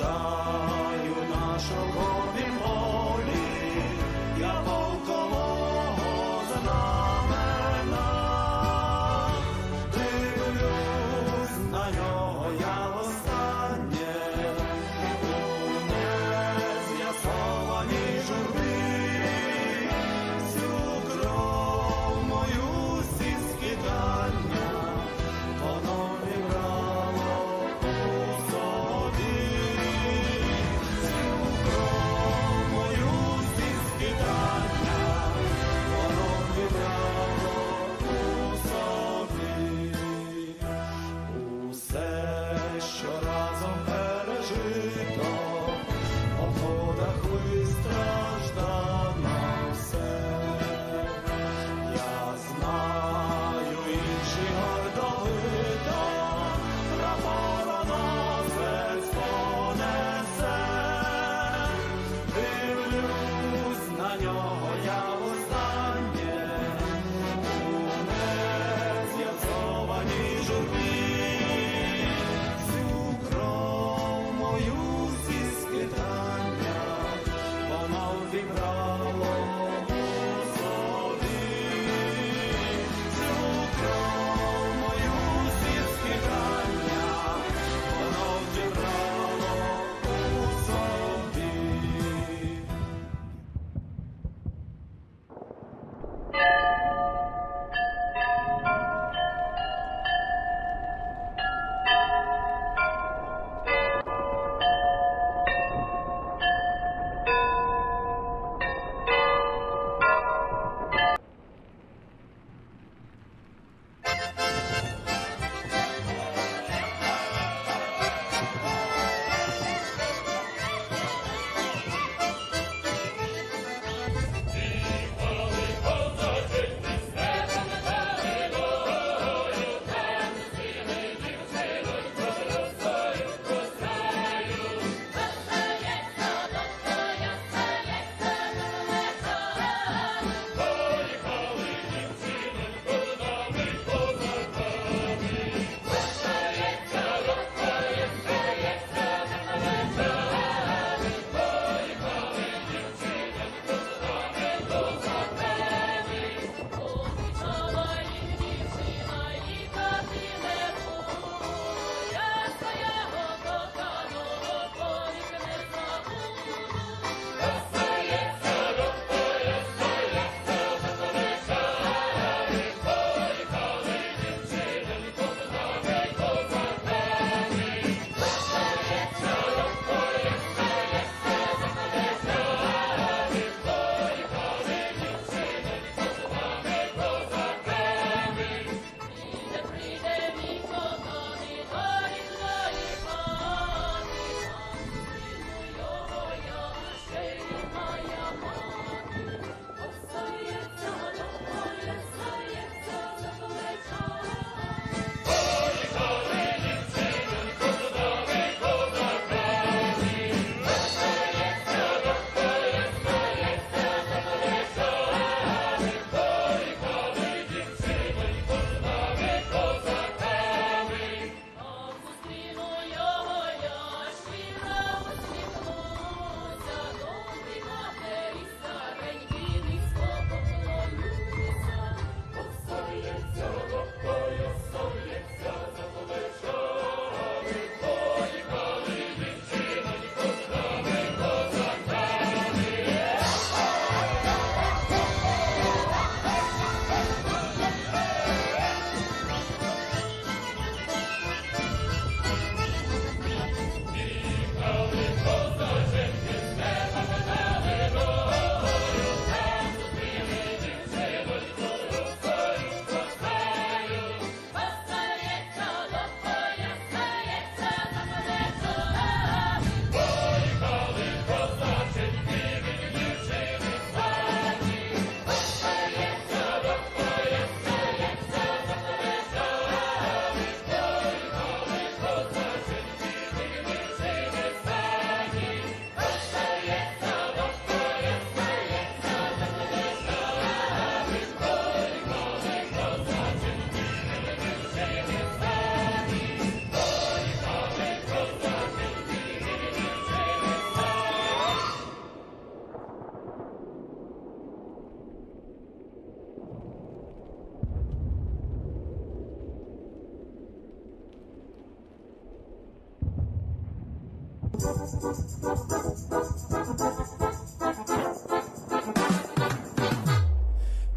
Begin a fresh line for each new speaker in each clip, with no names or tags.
пам'ятаю на шовковім полі я полкового знамена, дивлюсь на нього я востаннє у нез'ясованій журбі, всю кров мою всі скидання воно вібрало у собі, всю кров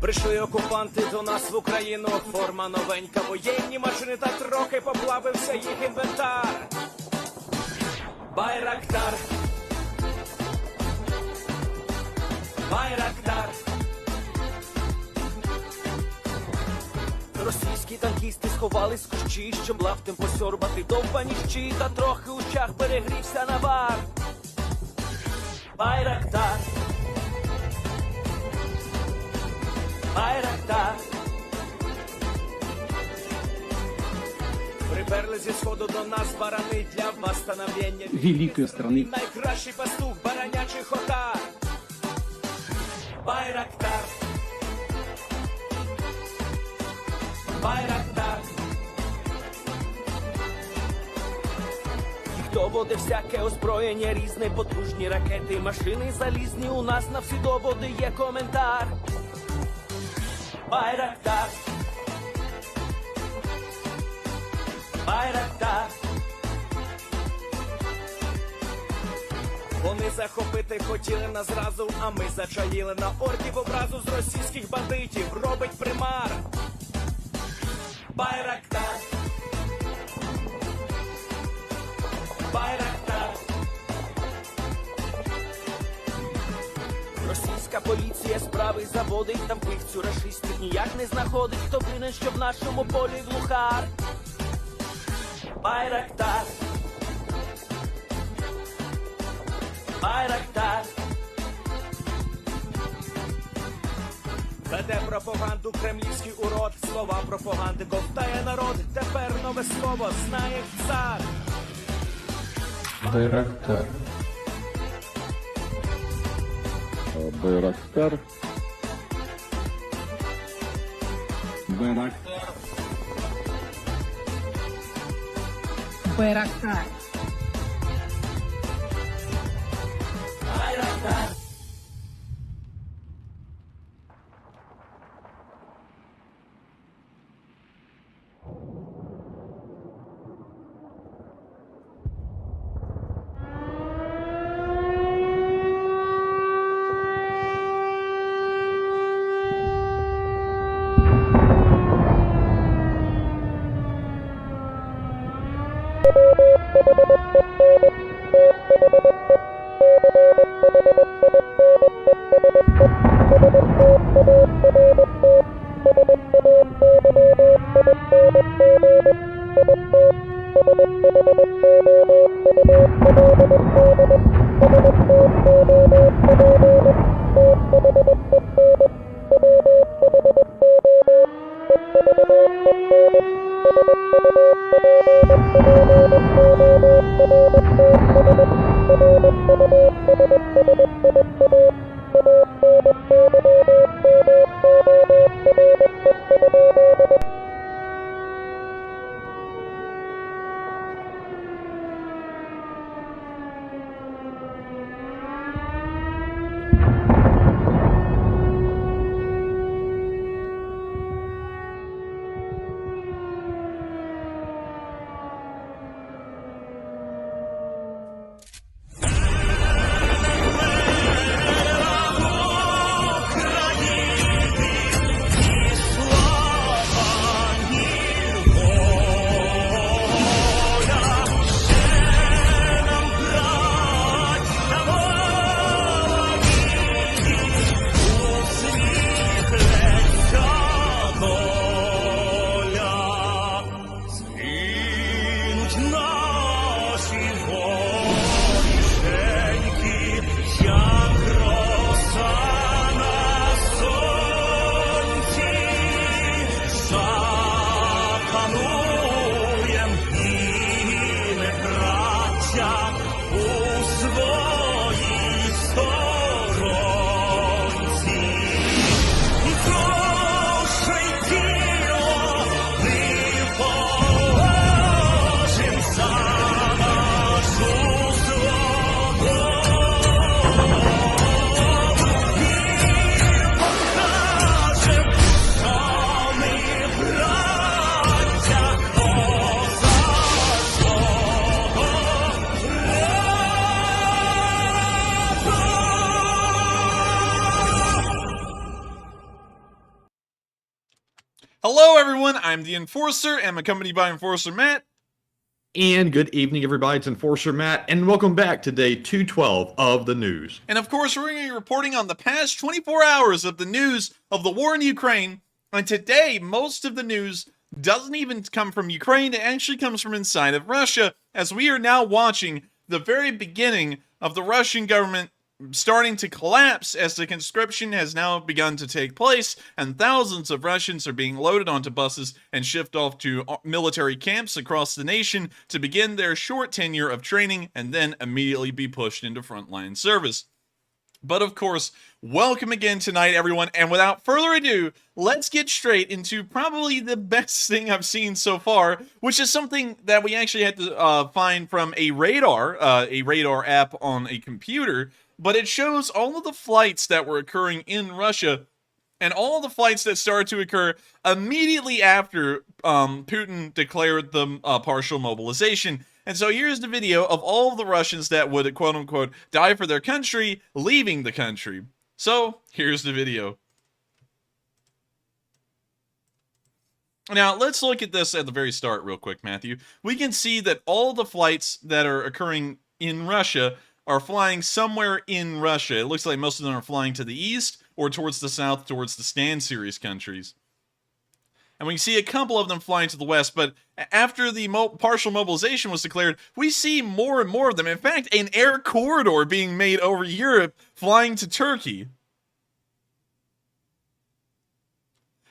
Прийшли окупанти до нас в Україну, форма новенька, воєнні машини, та трохи поплавився їх інвентар. Байрактар, Байрактар. Російські танкісти сховались з кущі, щоб лаптем посьорбати довбані щі, та трохи у чах перегрівся навар. Байрактар, Байрактар. Приперли зі сходу до нас барани для восстановлення
великої страни.
Найкращий пастух баранячий хотар. Байрактар, Байрактар. Хто води всяке озброєння різне, потужні ракети, машини залізні, у нас на всі доводи є коментар. Байрактар, Байрактар. Вони захопити хотіли нас зразу, а ми зачаїли на орків образу з російських бандитів. Робить примар. Байрактар, Байрактар. Російська поліція справи заводить, там вбивцю рашистів ніяк не знаходить. Хто винен, що в нашому полі глухар? Байрактар, Байрактар. Веде пропаганду кремлівський урод, слова пропаганди ковтає народ. Тепер нове слово знає цар.
Байрактар.
Байрактар.
Байрактар.
Байрактар.
Байрактар.
Hello everyone, I'm the Enforcer, and I'm accompanied by Enforcer Matt.
And good evening, everybody. It's Enforcer Matt, and welcome back to day 212 of the news.
And of course, we're going to be reporting on the past 24 hours of the news of the war in Ukraine. And today, most of the news doesn't even come from Ukraine, it actually comes from inside of Russia, as we are now watching the very beginning of the Russian government starting to collapse as the conscription has now begun to take place, and thousands of Russians are being loaded onto buses and shipped off to military camps across the nation to begin their short tenure of training and then immediately be pushed into frontline service. But of course, welcome again tonight, everyone, and without further ado, let's get straight into probably the best thing I've seen so far, which is something that we actually had to find from a radar app on a computer. But it shows all of the flights that were occurring in Russia and all the flights that started to occur immediately after Putin declared the partial mobilization. And so here's the video of all of the Russians that would, quote-unquote, die for their country, leaving the country. So here's the video. Now, let's look at this at the very start real quick, Matthew. We can see that all the flights that are occurring in Russia are flying somewhere in Russia. It looks like most of them are flying to the east or towards the south, towards the Stand Series countries. And we can see a couple of them flying to the west, but after the partial mobilization was declared, we see more and more of them. In fact, an air corridor being made over Europe, flying to Turkey.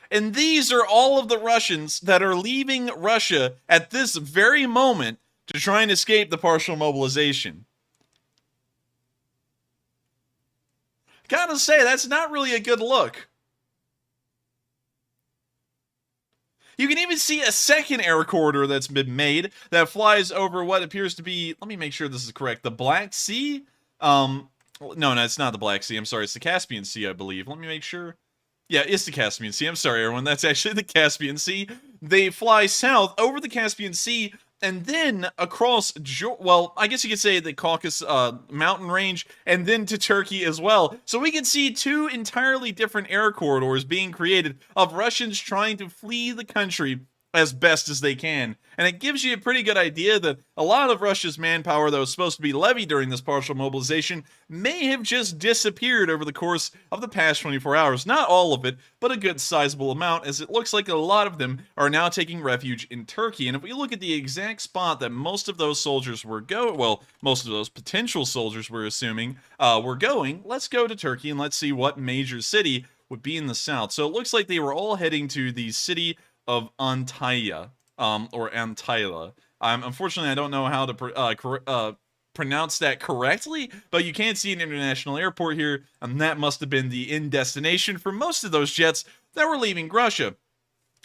And these are all of the Russians that are leaving Russia at this very moment to try and escape the partial mobilization. Gotta say, that's not really a good look. You can even see a second air corridor that's been made that flies over what appears to be, let me make sure this is correct, the Black Sea? No, it's not the Black Sea. I'm sorry, it's the Caspian Sea, I believe. Let me make sure. Yeah, it's the Caspian Sea. I'm sorry, everyone. That's actually the Caspian Sea. They fly south over the Caspian Sea and then across, well, I guess you could say the Caucasus mountain range, and then to Turkey as well. So we can see two entirely different air corridors being created of Russians trying to flee the country as best as they can. And it gives you a pretty good idea that a lot of Russia's manpower that was supposed to be levied during this partial mobilization may have just disappeared over the course of the past 24 hours. Not all of it, but a good sizable amount, as it looks like a lot of them are now taking refuge in Turkey. And if we look at the exact spot that most of those soldiers were most of those potential soldiers we're assuming were going, let's go to Turkey and let's see what major city would be in the south. So it looks like they were all heading to the city of Antalya, or Antalya. Unfortunately, I don't know how to pronounce that correctly, but you can see an international airport here, and that must have been the end destination for most of those jets that were leaving Russia.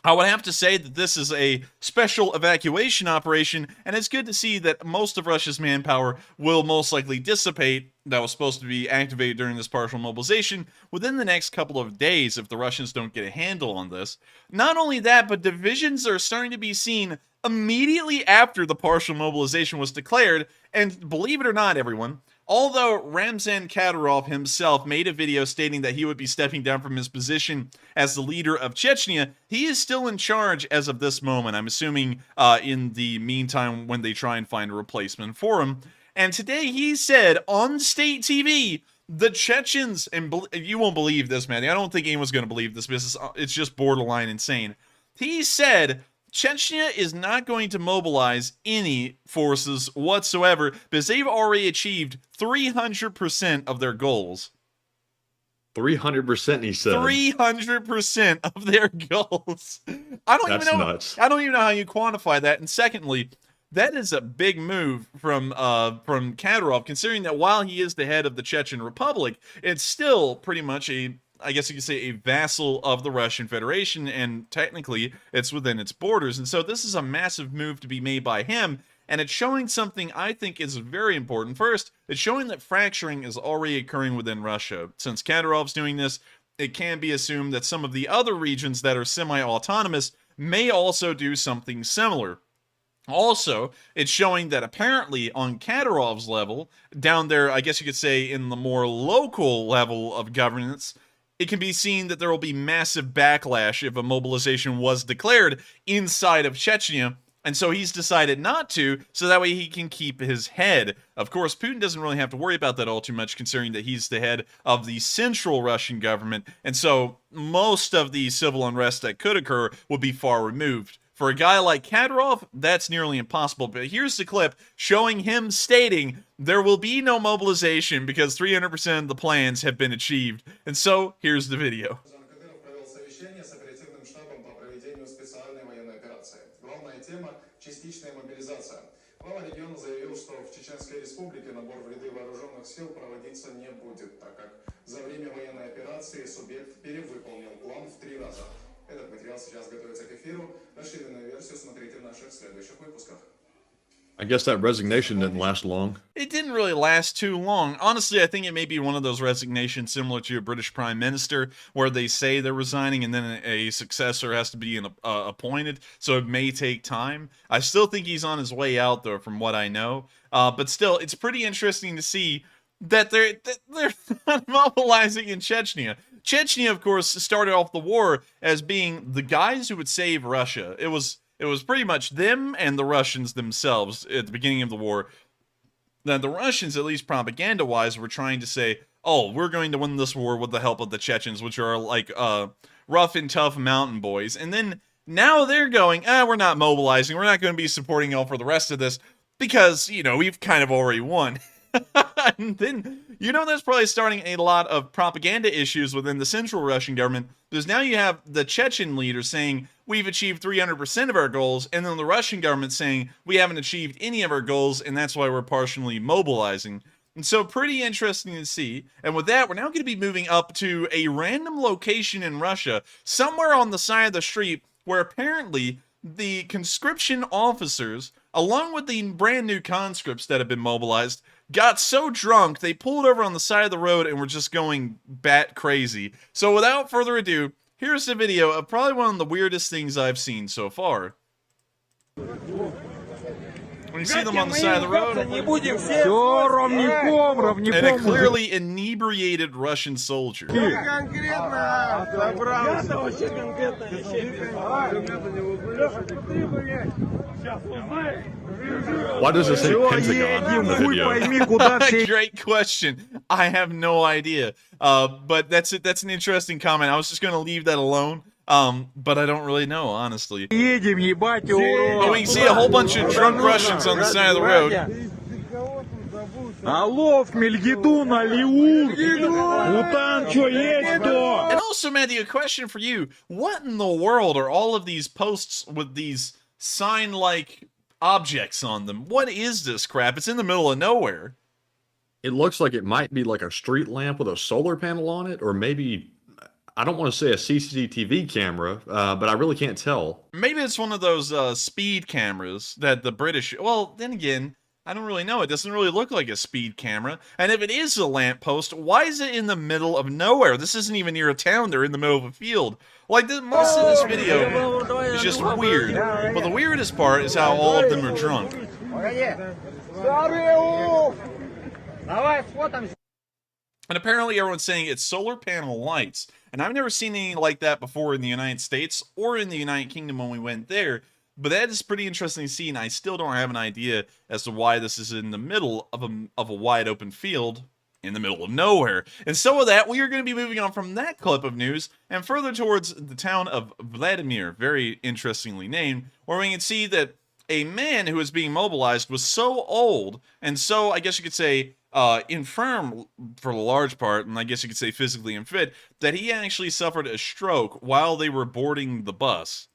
I would have to say that this is a special evacuation operation, and it's good to see that most of Russia's manpower will most likely dissipate that was supposed to be activated during this partial mobilization within the next couple of days if the Russians don't get a handle on this. Not only that, but divisions are starting to be seen immediately after the partial mobilization was declared, and believe it or not, everyone, although Ramzan Kadyrov himself made a video stating that he would be stepping down from his position as the leader of Chechnya, he is still in charge as of this moment. I'm assuming in the meantime when they try and find a replacement for him. And today he said on state TV, the Chechens, and you won't believe this, man. I don't think anyone's going to believe this because it's just borderline insane. He said Chechnya is not going to mobilize any forces whatsoever because they've already achieved 300% of their goals.
300%, he said.
300% of their goals. That's
nuts.
I don't even know how you quantify that. And secondly, that is a big move from Kadyrov, considering that while he is the head of the Chechen Republic, it's still pretty much I guess you could say, a vassal of the Russian Federation, and technically it's within its borders. And so this is a massive move to be made by him, and it's showing something I think is very important. First, it's showing that fracturing is already occurring within Russia. Since Kadyrov's doing this, it can be assumed that some of the other regions that are semi-autonomous may also do something similar. Also, it's showing that apparently on Kadyrov's level, down there, I guess you could say in the more local level of governance, it can be seen that there will be massive backlash if a mobilization was declared inside of Chechnya. And so he's decided not to, so that way he can keep his head. Of course, Putin doesn't really have to worry about that all too much, considering that he's the head of the central Russian government, and so most of the civil unrest that could occur would be far removed. For a guy like Kadyrov, that's nearly impossible, but here's the clip showing him stating there will be no mobilization because 300% of the plans have been achieved. And so, here's the video.
Тема частичная мобилизация. Глава региона заявил, что в Чеченской республике набор в ряды вооруженных сил проводиться не будет, так как за время военной операции субъект перевыполнил план в 3 раза. Этот материал сейчас готовится к эфиру. Расширенную версию смотрите в наших следующих выпусках.
I guess that resignation didn't last long.
It didn't really last too long. Honestly, I think it may be one of those resignations similar to a British Prime Minister, where they say they're resigning and then a successor has to be appointed, so it may take time. I still think he's on his way out, though, from what I know. But still, it's pretty interesting to see that they're not mobilizing in Chechnya. Chechnya, of course, started off the war as being the guys who would save Russia. It was pretty much them and the Russians themselves at the beginning of the war. Now, the Russians, at least propaganda-wise, were trying to say, oh, we're going to win this war with the help of the Chechens, which are like rough and tough mountain boys. And then now they're going, we're not mobilizing. We're not going to be supporting y'all for the rest of this because, you know, we've kind of already won. And then, you know, that's probably starting a lot of propaganda issues within the central Russian government, because now you have the Chechen leader saying, we've achieved 300% of our goals, and then the Russian government saying, we haven't achieved any of our goals, and that's why we're partially mobilizing. And so, pretty interesting to see. And with that, we're now going to be moving up to a random location in Russia, somewhere on the side of the street, where apparently the conscription officers, along with the brand new conscripts that have been mobilized, got so drunk they pulled over on the side of the road and were just going bat crazy. So without further ado, here's the video of probably one of the weirdest things I've seen so far. When you see them on the side of the road, and a clearly inebriated Russian soldier.
Why does it say Pentagon in the video?
Great question. I have no idea. But that's it. That's an interesting comment. I was just going to leave that alone. But I don't really know, honestly. Oh, we can see a whole bunch of drunk Russians on the side of the road. And also, Matthew, a question for you. What in the world are all of these posts with these sign-like objects on them? What is this crap? It's in the middle of nowhere.
It looks like it might be like a street lamp with a solar panel on it, or maybe, I don't want to say a CCTV camera, but I really can't tell.
Maybe it's one of those speed cameras that the British... Well, then again, I don't really know. It doesn't really look like a speed camera. And if it is a lamppost, why is it in the middle of nowhere? This isn't even near a town. They're in the middle of a field. Like, most of this video is just weird. But the weirdest part is how all of them are drunk. And apparently everyone's saying it's solar panel lights. And I've never seen anything like that before in the United States or in the United Kingdom when we went there. But that is pretty interesting to see, and I still don't have an idea as to why this is in the middle of a wide open field in the middle of nowhere. And so with that, we are going to be moving on from that clip of news and further towards the town of Vladimir, very interestingly named, where we can see that a man who was being mobilized was so old and so, I guess you could say, infirm for the large part, and I guess you could say physically unfit, that he actually suffered a stroke while they were boarding the bus.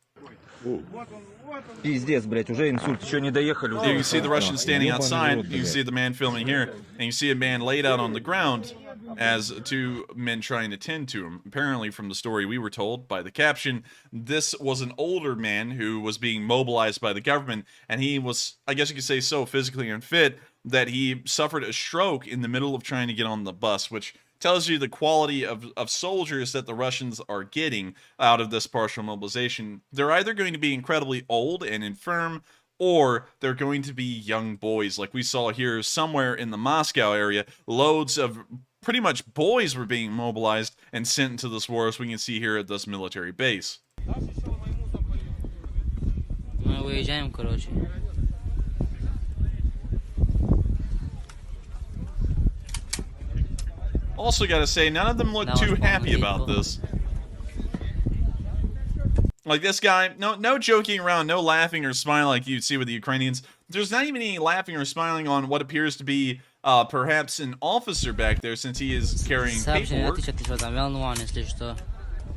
Пиздец, блядь, уже инсульт, еще не доехали.
You can see the Russians standing outside, you can see the man filming here, and you see a man laid out on the ground as two men trying to tend to him. Apparently, from the story we were told by the caption, this was an older man who was being mobilized by the government, and he was, I guess you could say, so physically unfit that he suffered a stroke in the middle of trying to get on the bus, which tells you the quality of soldiers that the Russians are getting out of this partial mobilization. They're either going to be incredibly old and infirm, or they're going to be young boys, like we saw here somewhere in the Moscow area. Loads of pretty much boys were being mobilized and sent into this war, as we can see here at this military base.
Мы выезжаем, короче.
Also gotta say, none of them look too happy about this. Like this guy, no joking around, no laughing or smiling like you'd see with the Ukrainians. There's not even any laughing or smiling on what appears to be perhaps an officer back there, since he is carrying
Сообщение
paperwork.
отличие, ты что, там, L1, если что.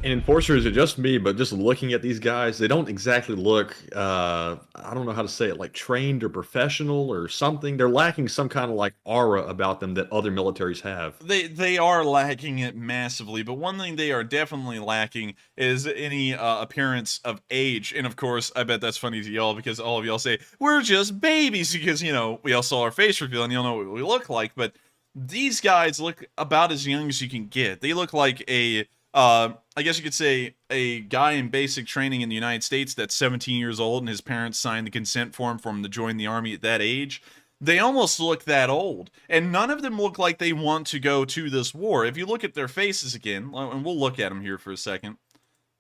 And enforcers are just me, but just looking at these guys, they don't exactly look, I don't know how to say it, like trained or professional or something. They're lacking some kind of like aura about them that other militaries have.
They are lacking it massively, but one thing they are definitely lacking is any appearance of age. And of course, I bet that's funny to y'all, because all of y'all say, we're just babies, because, you know, we all saw our face reveal and you'll know what we look like. But these guys look about as young as you can get. They look like a... I guess you could say a guy in basic training in the United States that's 17 years old and his parents signed the consent form for him to join the army at that age. They almost look that old. And none of them look like they want to go to this war. If you look at their faces again, and we'll look at them here for a second.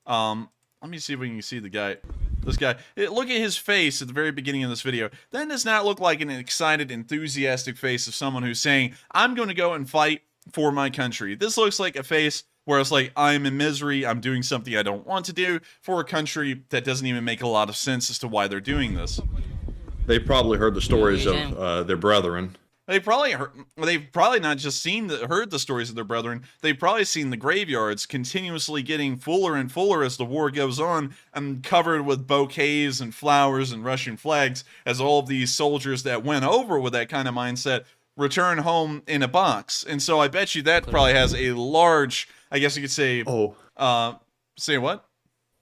Let me see if we can see the guy. This guy. Look at his face at the very beginning of this video. That does not look like an excited, enthusiastic face of someone who's saying, I'm going to go and fight for my country. This looks like a face where it's like, I'm in misery, I'm doing something I don't want to do for a country that doesn't even make a lot of sense as to why they're doing this.
They probably heard the stories of their brethren.
They've probably not just heard the stories of their brethren. They've probably seen the graveyards continuously getting fuller and fuller as the war goes on, and covered with bouquets and flowers and Russian flags, as all of these soldiers that went over with that kind of mindset return home in a box. And so I bet you that probably has a large, I guess you could say, say what?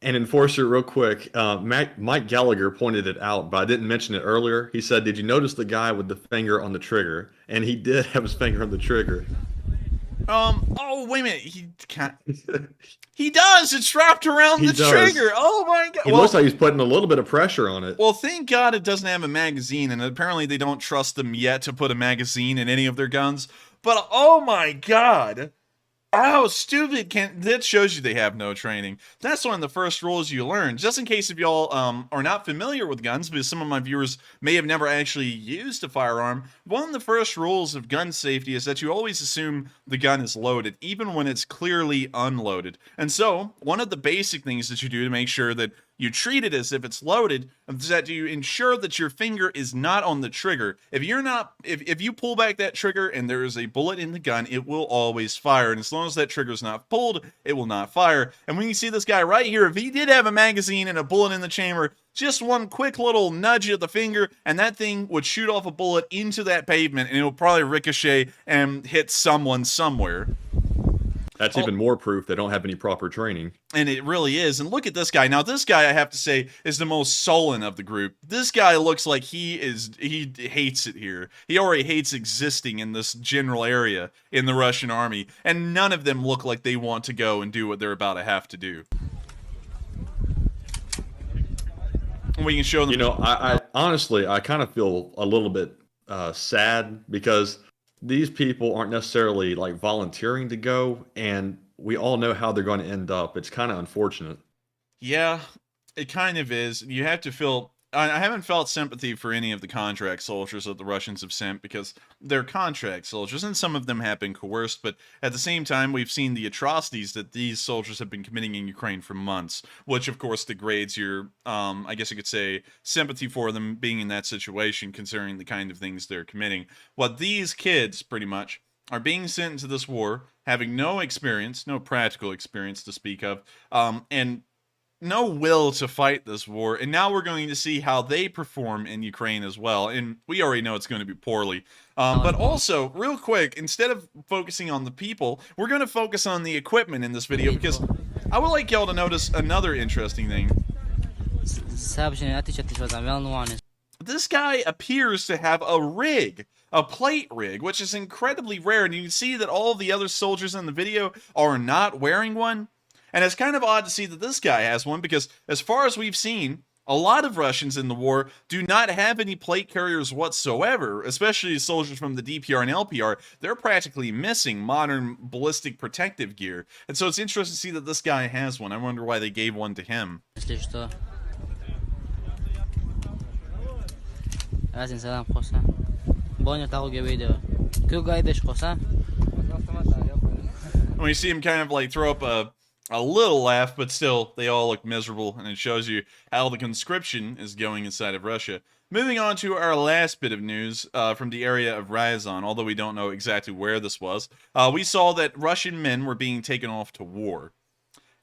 An enforcer, real quick, Mike Gallagher pointed it out, but I didn't mention it earlier. He said, did you notice the guy with the finger on the trigger? And he did have his finger on the trigger.
Oh, wait a minute. He can't. He does. It's wrapped around the trigger. Oh my god.
He looks like he's putting a little bit of pressure on it.
Well, thank God it doesn't have a magazine, and apparently they don't trust them yet to put a magazine in any of their guns. But oh my god. How stupid that shows you they have no training. That's one of the first rules you learn. Just in case if y'all are not familiar with guns, because some of my viewers may have never actually used a firearm, one of the first rules of gun safety is that you always assume the gun is loaded, even when it's clearly unloaded. And so, one of the basic things that you do to make sure that you treat it as if it's loaded is that you ensure that your finger is not on the trigger. If you pull back that trigger and there is a bullet in the gun, it will always fire. And as long as that trigger is not pulled, it will not fire. And when you see this guy right here, if he did have a magazine and a bullet in the chamber, just one quick little nudge of the finger, and that thing would shoot off a bullet into that pavement, and it will probably ricochet and hit someone somewhere.
That's even more proof they don't have any proper training.
And it really is. And look at this guy. Now, this guy, I have to say, is the most sullen of the group. This guy looks like he hates it here. He already hates existing in this general area in the Russian army. And none of them look like they want to go and do what they're about to have to do. And we can show them.
You know, I honestly, I kind of feel a little bit sad, because these people aren't necessarily like volunteering to go, and we all know how they're going to end up. It's kind of unfortunate.
Yeah, it kind of is. You have to feel... I haven't felt sympathy for any of the contract soldiers that the Russians have sent, because they're contract soldiers, and some of them have been coerced, but at the same time, we've seen the atrocities that these soldiers have been committing in Ukraine for months, which of course degrades your, I guess you could say, sympathy for them being in that situation, considering the kind of things they're committing. What these kids, pretty much, are being sent into this war, having no experience, no practical experience to speak of, and no will to fight this war, and now we're going to see how they perform in Ukraine as well, and we already know it's going to be poorly. But also, real quick, instead of focusing on the people, we're going to focus on the equipment in this video, because I would like y'all to notice another interesting thing.
Сообщение отличие, ты что, там, L1.
This guy appears to have a rig, a plate rig, which is incredibly rare, and you can see that all of the other soldiers in the video are not wearing one. And it's kind of odd to see that this guy has one, because as far as we've seen, A lot of Russians in the war do not have any plate carriers whatsoever, especially soldiers from the DPR and LPR. They're practically missing modern ballistic protective gear. And so it's interesting to see that this guy has one. I wonder why they gave one to him.
Если что. Разница там просто. Боня того видео. Круга идешь просто.
When you see him kind of like throw up a little laugh, but still, they all look miserable, and it shows you how the conscription is going inside of Russia. Moving on to our last bit of news from the area of Ryazan, although we don't know exactly where this was. We saw that Russian men were being taken off to war.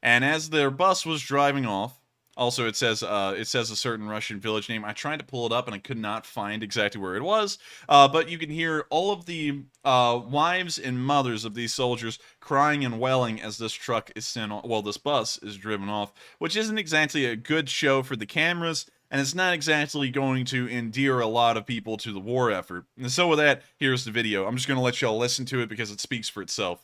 And as their bus was driving off, also it says a certain Russian village name. I tried to pull it up and I could not find exactly where it was. But you can hear all of the wives and mothers of these soldiers crying and wailing as this truck is sent on, well, this bus is driven off, which isn't exactly a good show for the cameras, and it's not exactly going to endear a lot of people to the war effort. And so with that, here's the video. I'm just going to let y'all listen to it because it speaks for itself.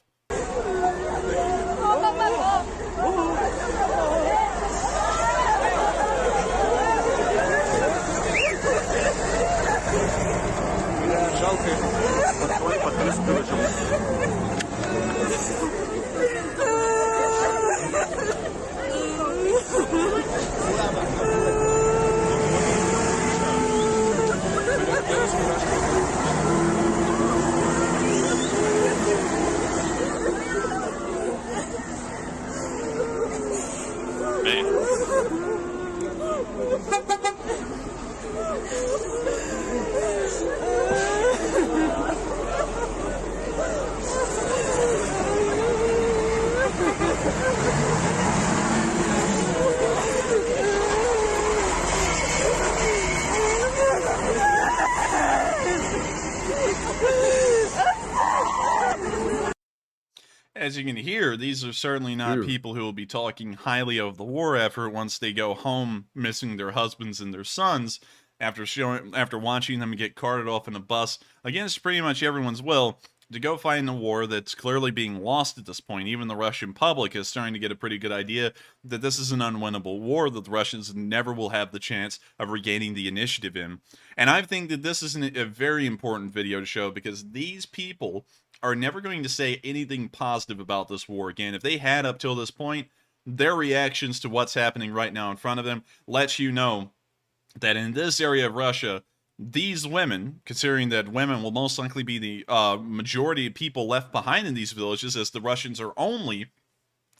As you can hear, these are certainly not people who will be talking highly of the war effort once they go home missing their husbands and their sons after watching them get carted off in a bus against pretty much everyone's will to go fight in a war that's clearly being lost at this point. Even the Russian public is starting to get a pretty good idea that this is an unwinnable war that the Russians never will have the chance of regaining the initiative in. And I think that this is a very important video to show because these people are never going to say anything positive about this war again. If they had up till this point, their reactions to what's happening right now in front of them lets you know that in this area of Russia, these women, considering that women will most likely be the majority of people left behind in these villages, as the Russians are only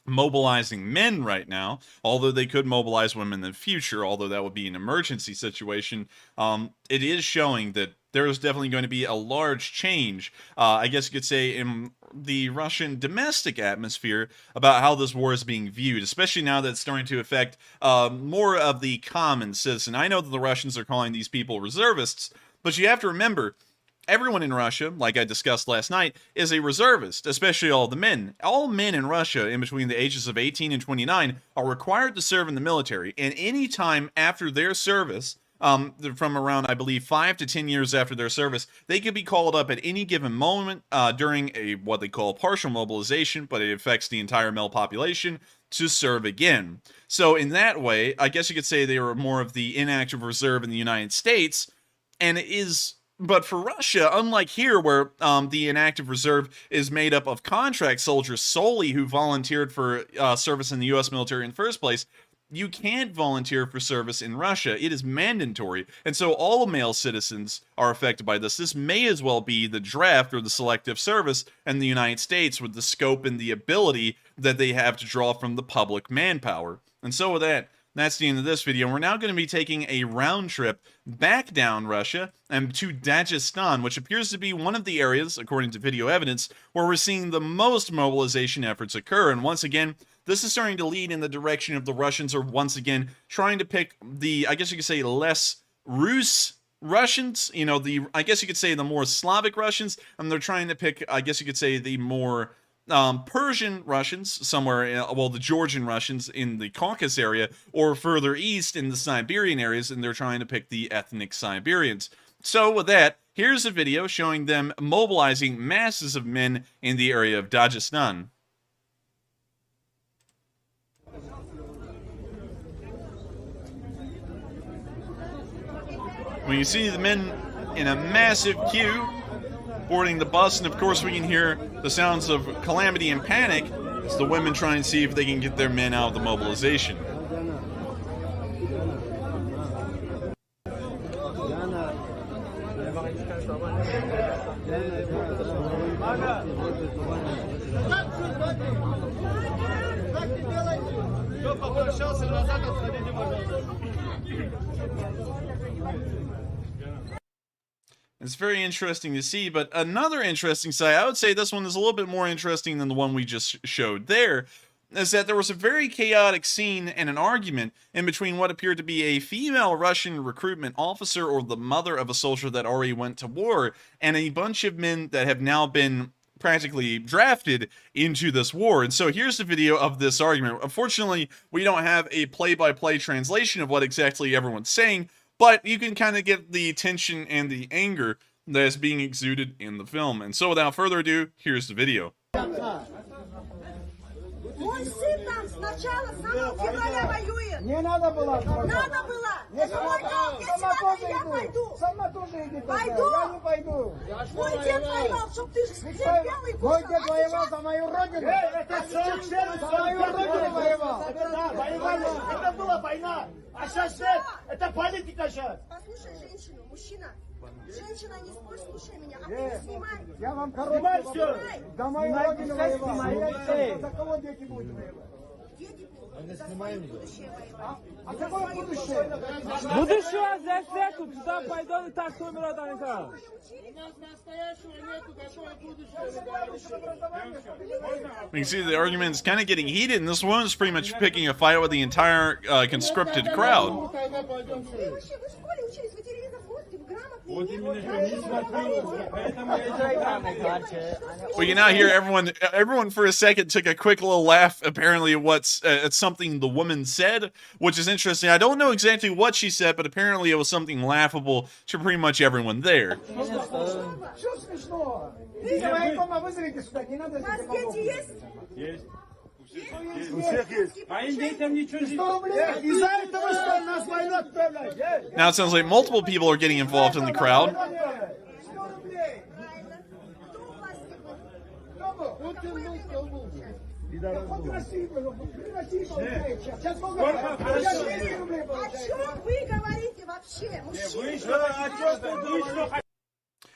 mobilizing men right now, although they could mobilize women in the future, although that would be an emergency situation, it is showing that there is definitely going to be a large change, I guess you could say, in the Russian domestic atmosphere about how this war is being viewed, especially now that it's starting to affect more of the common citizen. I know that the Russians are calling these people reservists, but you have to remember, everyone in Russia, like I discussed last night, is a reservist, especially all the men. All men in Russia in between the ages of 18 and 29 are required to serve in the military, and any time after their service, from around, I believe, 5 to 10 years after their service, they could be called up at any given moment during what they call partial mobilization, but it affects the entire male population, to serve again. So in that way, I guess you could say they were more of the inactive reserve in the United States, and it is... But for Russia, unlike here where the inactive reserve is made up of contract soldiers solely who volunteered for service in the U.S. military in the first place, you can't volunteer for service in Russia. It is mandatory. And so all male citizens are affected by this. This may as well be the draft or the selective service in the United States with the scope and the ability that they have to draw from the public manpower. And so with that, that's the end of this video. We're now going to be taking a round trip back down Russia and to Dagestan, which appears to be one of the areas, according to video evidence, where we're seeing the most mobilization efforts occur. And once again, this is starting to lead in the direction of the Russians are once again trying to pick the, I guess you could say, less Rus Russians, you know, I guess you could say the more Slavic Russians, and they're trying to pick, I guess you could say, the more Persian Russians, somewhere, well, the Georgian Russians in the Caucasus area, or further east in the Siberian areas, and they're trying to pick the ethnic Siberians. So with that, here's a video showing them mobilizing masses of men in the area of Dagestan. When you see the men in a massive queue boarding the bus, and of course we can hear the sounds of calamity and panic as the women try and see if they can get their men out of the mobilization. It's very interesting to see, but another interesting side, I would say this one is a little bit more interesting than the one we just showed there, is that there was a very chaotic scene and an argument in between what appeared to be a female Russian recruitment officer or the mother of a soldier that already went to war, and a bunch of men that have now been practically drafted into this war. And so here's the video of this argument. Unfortunately, we don't have a play-by-play translation of what exactly everyone's saying, but you can kind of get the tension and the anger that is being exuded in the film. And so without further ado, here's the video.
Мой сын там сначала, с самого февраля воюет.
Не надо было.
Надо было. Это мой долг. Если надо, я пойду.
Сама тоже иди.
Пойду.
Я не пойду.
Мой дед воевал, чтоб ты терпел и
Мой
кушал.
дед воевал за мою родину.
Это
За мою родину воевал.
Да, воевали. Это была война. А сейчас нет. Это политика сейчас.
Послушай женщину, мужчина. Женщина, не спорь, слушай меня, а ты не снимай.
Я вам короткий вопрос. За мою родину воевал. За кого дети будут воевать?
Дети будут за свое будущее воевать.
А какое будущее?
Будущего за всех, туда пойдут и так умрут они там.
We can see the argument is kind of getting heated, and this one is pretty much picking a fight with the entire conscripted crowd.
Вы вообще, вы в школе учились, вы телевизор смотрите, вы грамотные.
We can now hear everyone for a second took a quick little laugh, apparently at something the woman said, which is interesting. I don't know exactly what she said, but apparently it was something laughable to pretty much everyone there.
Что смешного? Вы дома вызовите сюда, не надо
У вас дети есть?
Есть.
У всех есть.
А им детям ничего не...
100 рублей.
Из-за этого, что нас война отправляет.
Now it sounds like multiple people are getting involved in the crowd.
100 рублей.
Кто у вас
Кто был?
какой ребенок получает?
Хоть в России был. В России получает сейчас. Сейчас сколько?
Сколько?
Сейчас 200 рублей
О
получает.
чем вы говорите вообще, мужчины?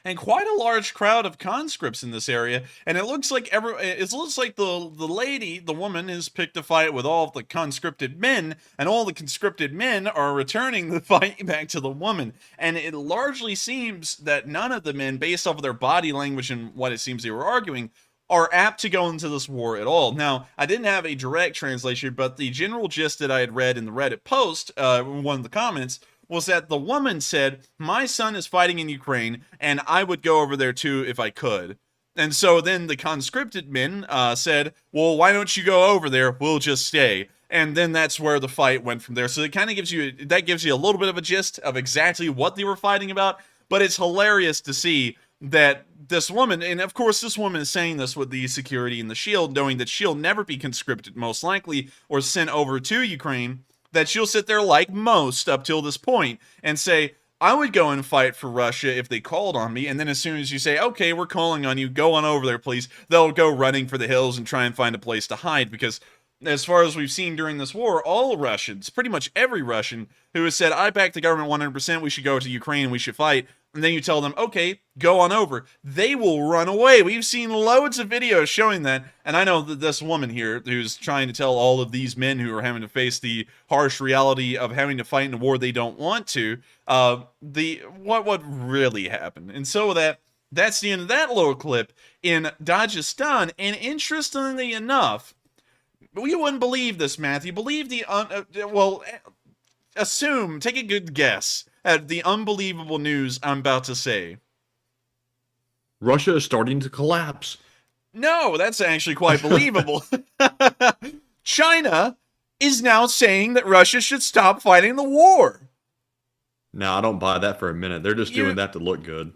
And quite a large crowd of conscripts in this area, and it looks like the lady, the woman, has picked a fight with all of the conscripted men, and all the conscripted men are returning the fight back to the woman. And it largely seems that none of the men, based off of their body language and what it seems they were arguing, are apt to go into this war at all. Now, I didn't have a direct translation, but the general gist that I had read in the Reddit post, one of the comments, was that the woman said, my son is fighting in Ukraine, and I would go over there too if I could. And so then the conscripted men said, well, why don't you go over there? We'll just stay. And then that's where the fight went from there. So it kind of gives you a little bit of a gist of exactly what they were fighting about. But it's hilarious to see that this woman, and of course this woman is saying this with the security and the shield, knowing that she'll never be conscripted most likely or sent over to Ukraine, that she'll sit there like most up till this point and say, I would go and fight for Russia if they called on me, and then as soon as you say, okay, we're calling on you, go on over there, please, they'll go running for the hills and try and find a place to hide, because as far as we've seen during this war, all Russians, pretty much every Russian who has said, I back the government 100%, we should go to Ukraine, we should fight, and then you tell them, okay, go on over, they will run away. We've seen loads of videos showing that, and I know that this woman here, who's trying to tell all of these men who are having to face the harsh reality of having to fight in a war they don't want to, what really happened. And so that's the end of that little clip in Dagestan, and interestingly enough, you wouldn't believe this, Matthew. Believe assume, take a good guess at the unbelievable news I'm about to say.
Russia is starting to collapse.
No, that's actually quite believable. China is now saying that Russia should stop fighting the war.
No, I don't buy that for a minute. They're just doing that to look good.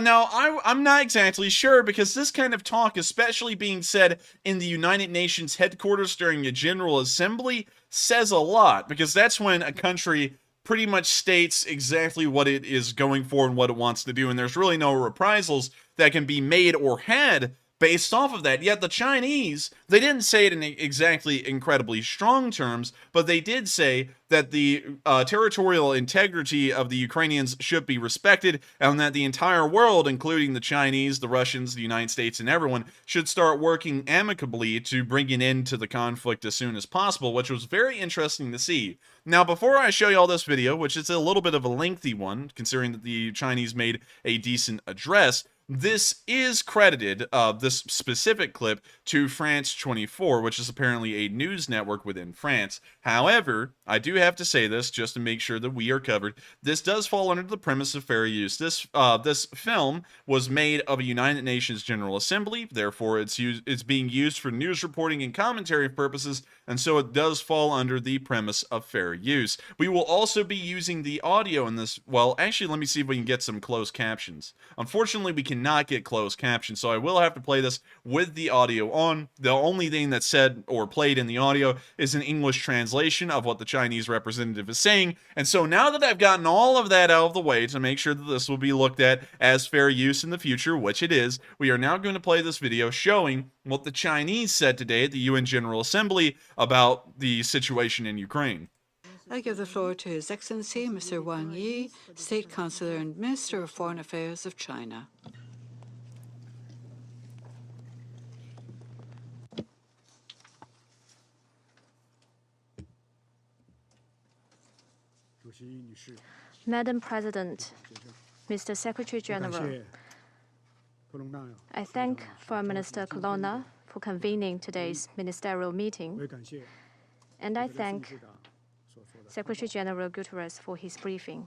Now, I'm not exactly sure, because this kind of talk, especially being said in the United Nations headquarters during a General Assembly, says a lot, because that's when a country pretty much states exactly what it is going for and what it wants to do, and there's really no reprisals that can be made or had based off of that. Yet the Chinese, they didn't say it in exactly incredibly strong terms, but they did say that the territorial integrity of the Ukrainians should be respected, and that the entire world, including the Chinese, the Russians, the United States, and everyone, should start working amicably to bring an end to the conflict as soon as possible, which was very interesting to see. Now, before I show you all this video, which is a little bit of a lengthy one, considering that the Chinese made a decent address, this is credited, this specific clip, to France 24, which is apparently a news network within France. However, I do have to say this, just to make sure that we are covered. This does fall under the premise of fair use. This film was made of a United Nations General Assembly, therefore it's being used for news reporting and commentary purposes, and so it does fall under the premise of fair use. We will also be using the audio in this. Well, actually, let me see if we can get some closed captions. Unfortunately, we cannot get closed captions, so I will have to play this with the audio on. The only thing that's said or played in the audio is an English translation of what the Chinese representative is saying. And so now that I've gotten all of that out of the way to make sure that this will be looked at as fair use in the future, which it is, we are now going to play this video showing what the Chinese said today at the UN General Assembly about the situation in Ukraine.
I give the floor to His Excellency Mr. Wang Yi, State Councillor and Minister of Foreign Affairs of China.
Madam President, Mr. Secretary General, I thank Foreign Minister Colonna for convening today's ministerial meeting, and I thank Secretary General Guterres for his briefing.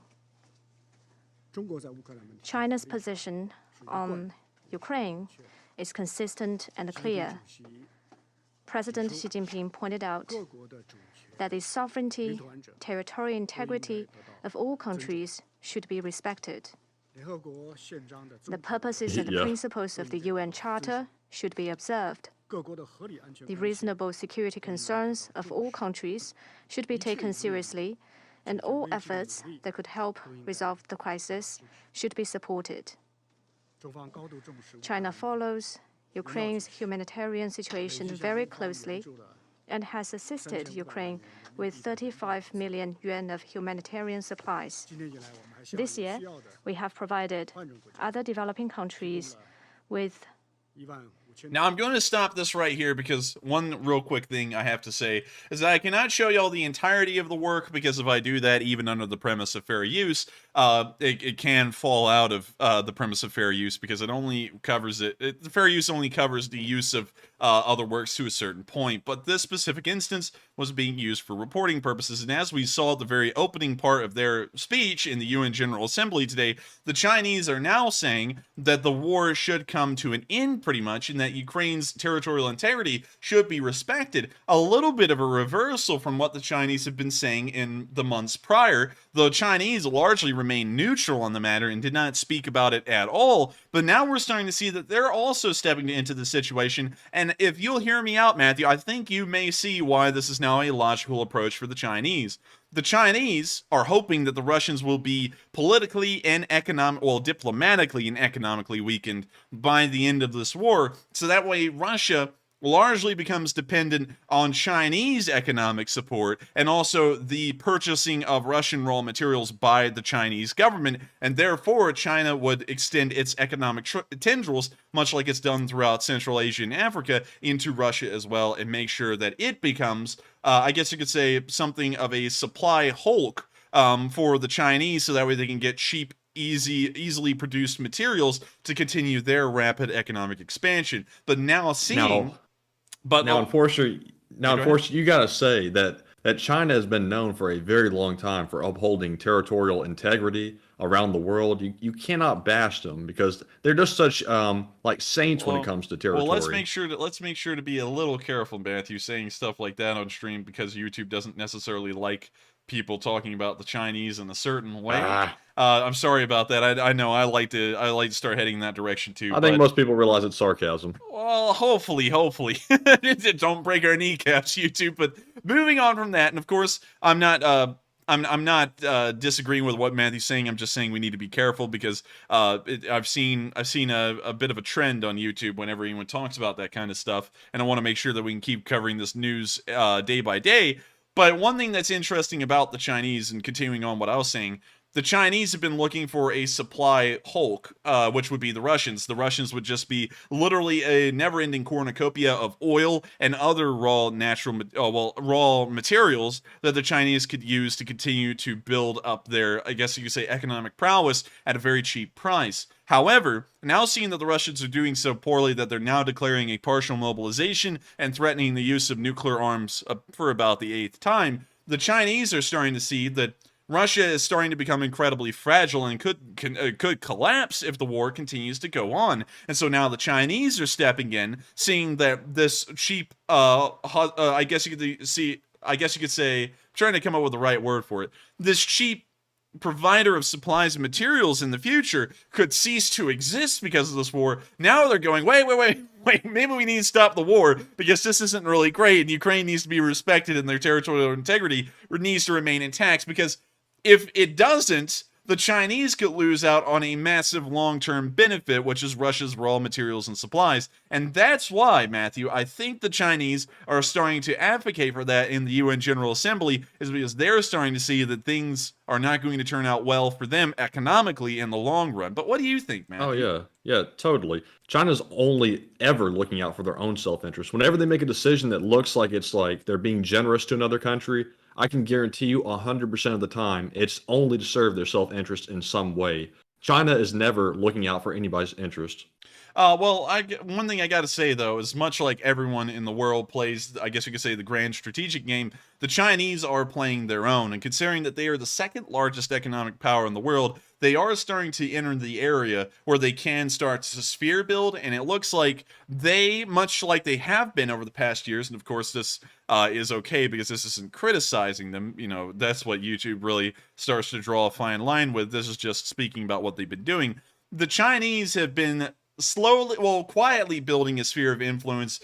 China's position on Ukraine is consistent and clear. President Xi Jinping pointed out that the sovereignty, territorial integrity of all countries should be respected. The purposes and the principles of the UN Charter should be observed. The reasonable security concerns of all countries should be taken seriously, and all efforts that could help resolve the crisis should be supported. China follows Ukraine's humanitarian situation very closely and has assisted Ukraine with 35 million yuan of humanitarian supplies. This year, we have provided other developing countries with.
Now, I'm going to stop this right here because one real quick thing I have to say is that I cannot show y'all the entirety of the work, because if I do that, even under the premise of fair use, it can fall out of the premise of fair use, because it only covers the fair use only covers the use of other works to a certain point. But this specific instance was being used for reporting purposes, and as we saw at the very opening part of their speech in the UN General Assembly today, the Chinese are now saying that the war should come to an end pretty much, and that Ukraine's territorial integrity should be respected. A little bit of a reversal from what the Chinese have been saying in the months prior. The Chinese largely remained neutral on the matter and did not speak about it at all, but now we're starting to see that they're also stepping into the situation, and if you'll hear me out, Matthew, I think you may see why this is now a logical approach for the Chinese. The Chinese are hoping that the Russians will be politically and diplomatically and economically weakened by the end of this war, so that way Russia largely becomes dependent on Chinese economic support and also the purchasing of Russian raw materials by the Chinese government, and therefore China would extend its economic tendrils, much like it's done throughout Central Asia and Africa, into Russia as well, and make sure that it becomes, I guess you could say, something of a supply hulk for the Chinese, so that way they can get cheap, easily produced materials to continue their rapid economic expansion. But now
unfortunately, you got to say that China has been known for a very long time for upholding territorial integrity around the world. You cannot bash them because they're just such like saints when it comes to territory.
Well, let's make sure to be a little careful, Matthew, saying stuff like that on stream, because YouTube doesn't necessarily like people talking about the Chinese in a certain way. I'm sorry about that. I know I like to start heading in that direction too.
I think most people realize it's sarcasm.
Well, hopefully. Don't break our kneecaps, YouTube. But moving on from that, and of course, I'm not I'm not disagreeing with what Matthew's saying. I'm just saying we need to be careful because I've seen a bit of a trend on YouTube whenever anyone talks about that kind of stuff, and I want to make sure that we can keep covering this news day by day. But one thing that's interesting about the Chinese, and continuing on what I was saying, the Chinese have been looking for a supply hulk, which would be the Russians. The Russians would just be literally a never-ending cornucopia of oil and other raw raw materials that the Chinese could use to continue to build up their, I guess you could say, economic prowess at a very cheap price. However, now seeing that the Russians are doing so poorly that they're now declaring a partial mobilization and threatening the use of nuclear arms for about the 8th time, the Chinese are starting to see that Russia is starting to become incredibly fragile and could collapse if the war continues to go on. And so now the Chinese are stepping in, seeing that this cheap, I guess you could say, I'm trying to come up with the right word for it. This cheap provider of supplies and materials in the future could cease to exist because of this war. Now they're going, wait, maybe we need to stop the war because this isn't really great, and Ukraine needs to be respected and their territorial integrity needs to remain intact, because if it doesn't, the Chinese could lose out on a massive long-term benefit, which is Russia's raw materials and supplies. And that's why, Matthew, I think the Chinese are starting to advocate for that in the UN General Assembly, is because they're starting to see that things are not going to turn out well for them economically in the long run. But what do you think, Matthew?
Oh, yeah. Yeah, totally. China's only ever looking out for their own self-interest. Whenever they make a decision that looks like it's like they're being generous to another country, I can guarantee you 100% of the time, it's only to serve their self-interest in some way. China is never looking out for anybody's interest.
Well, one thing I got to say, though, is much like everyone in the world plays, I guess you could say, the grand strategic game, the Chinese are playing their own. And considering that they are the second largest economic power in the world, they are starting to enter the area where they can start to sphere build. And it looks like they, much like they have been over the past years, and of course this is okay because this isn't criticizing them. You know, that's what YouTube really starts to draw a fine line with. This is just speaking about what they've been doing. The Chinese have been quietly building a sphere of influence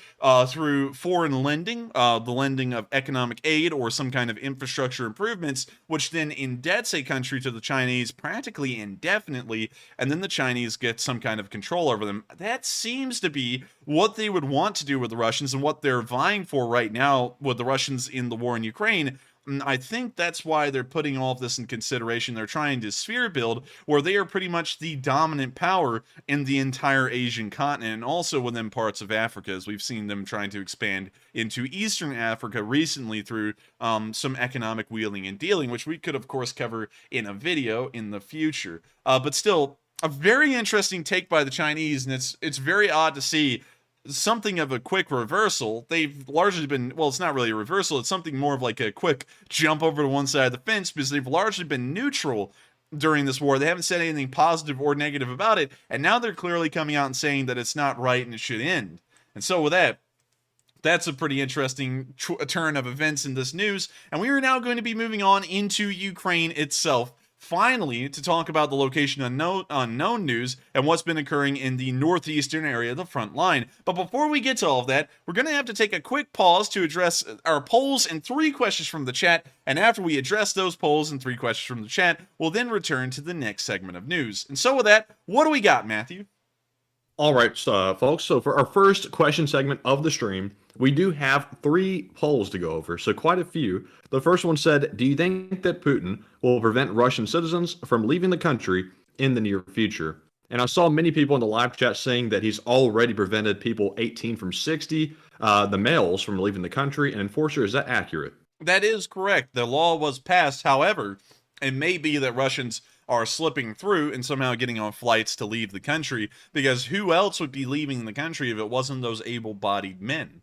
through foreign lending, the lending of economic aid or some kind of infrastructure improvements, which then indebts a country to the Chinese practically indefinitely, and then the Chinese get some kind of control over them. That seems to be what they would want to do with the Russians and what they're vying for right now with the Russians in the war in Ukraine. I think that's why they're putting all of this in consideration. They're trying to sphere build where they are pretty much the dominant power in the entire Asian continent and also within parts of Africa, as we've seen them trying to expand into Eastern Africa recently through some economic wheeling and dealing, which we could, of course, cover in a video in the future. But still, a very interesting take by the Chinese, and it's very odd to see something of a quick reversal. They've largely been, well, it's not really a reversal, it's something more of like a quick jump over to one side of the fence, because they've largely been neutral during this war. They haven't said anything positive or negative about it, and now they're clearly coming out and saying that it's not right and it should end. And so with that, that's a pretty interesting turn of events in this news, and we are now going to be moving on into Ukraine itself, finally, to talk about the location unknown news and what's been occurring in the northeastern area of the front line. But before we get to all of that, we're going to have to take a quick pause to address our polls and 3 questions from the chat. And after we address those polls and 3 questions from the chat, we'll then return to the next segment of news. And so with that, what do we got, Matthew?
All right, folks. So for our first question segment of the stream, we do have 3 polls to go over, so quite a few. The first one said, do you think that Putin will prevent Russian citizens from leaving the country in the near future? And I saw many people in the live chat saying that he's already prevented people 18 from 60, the males, from leaving the country. And Enforcer, is that accurate?
That is correct. The law was passed. However, it may be that Russians are slipping through and somehow getting on flights to leave the country, because who else would be leaving the country if it wasn't those able-bodied men?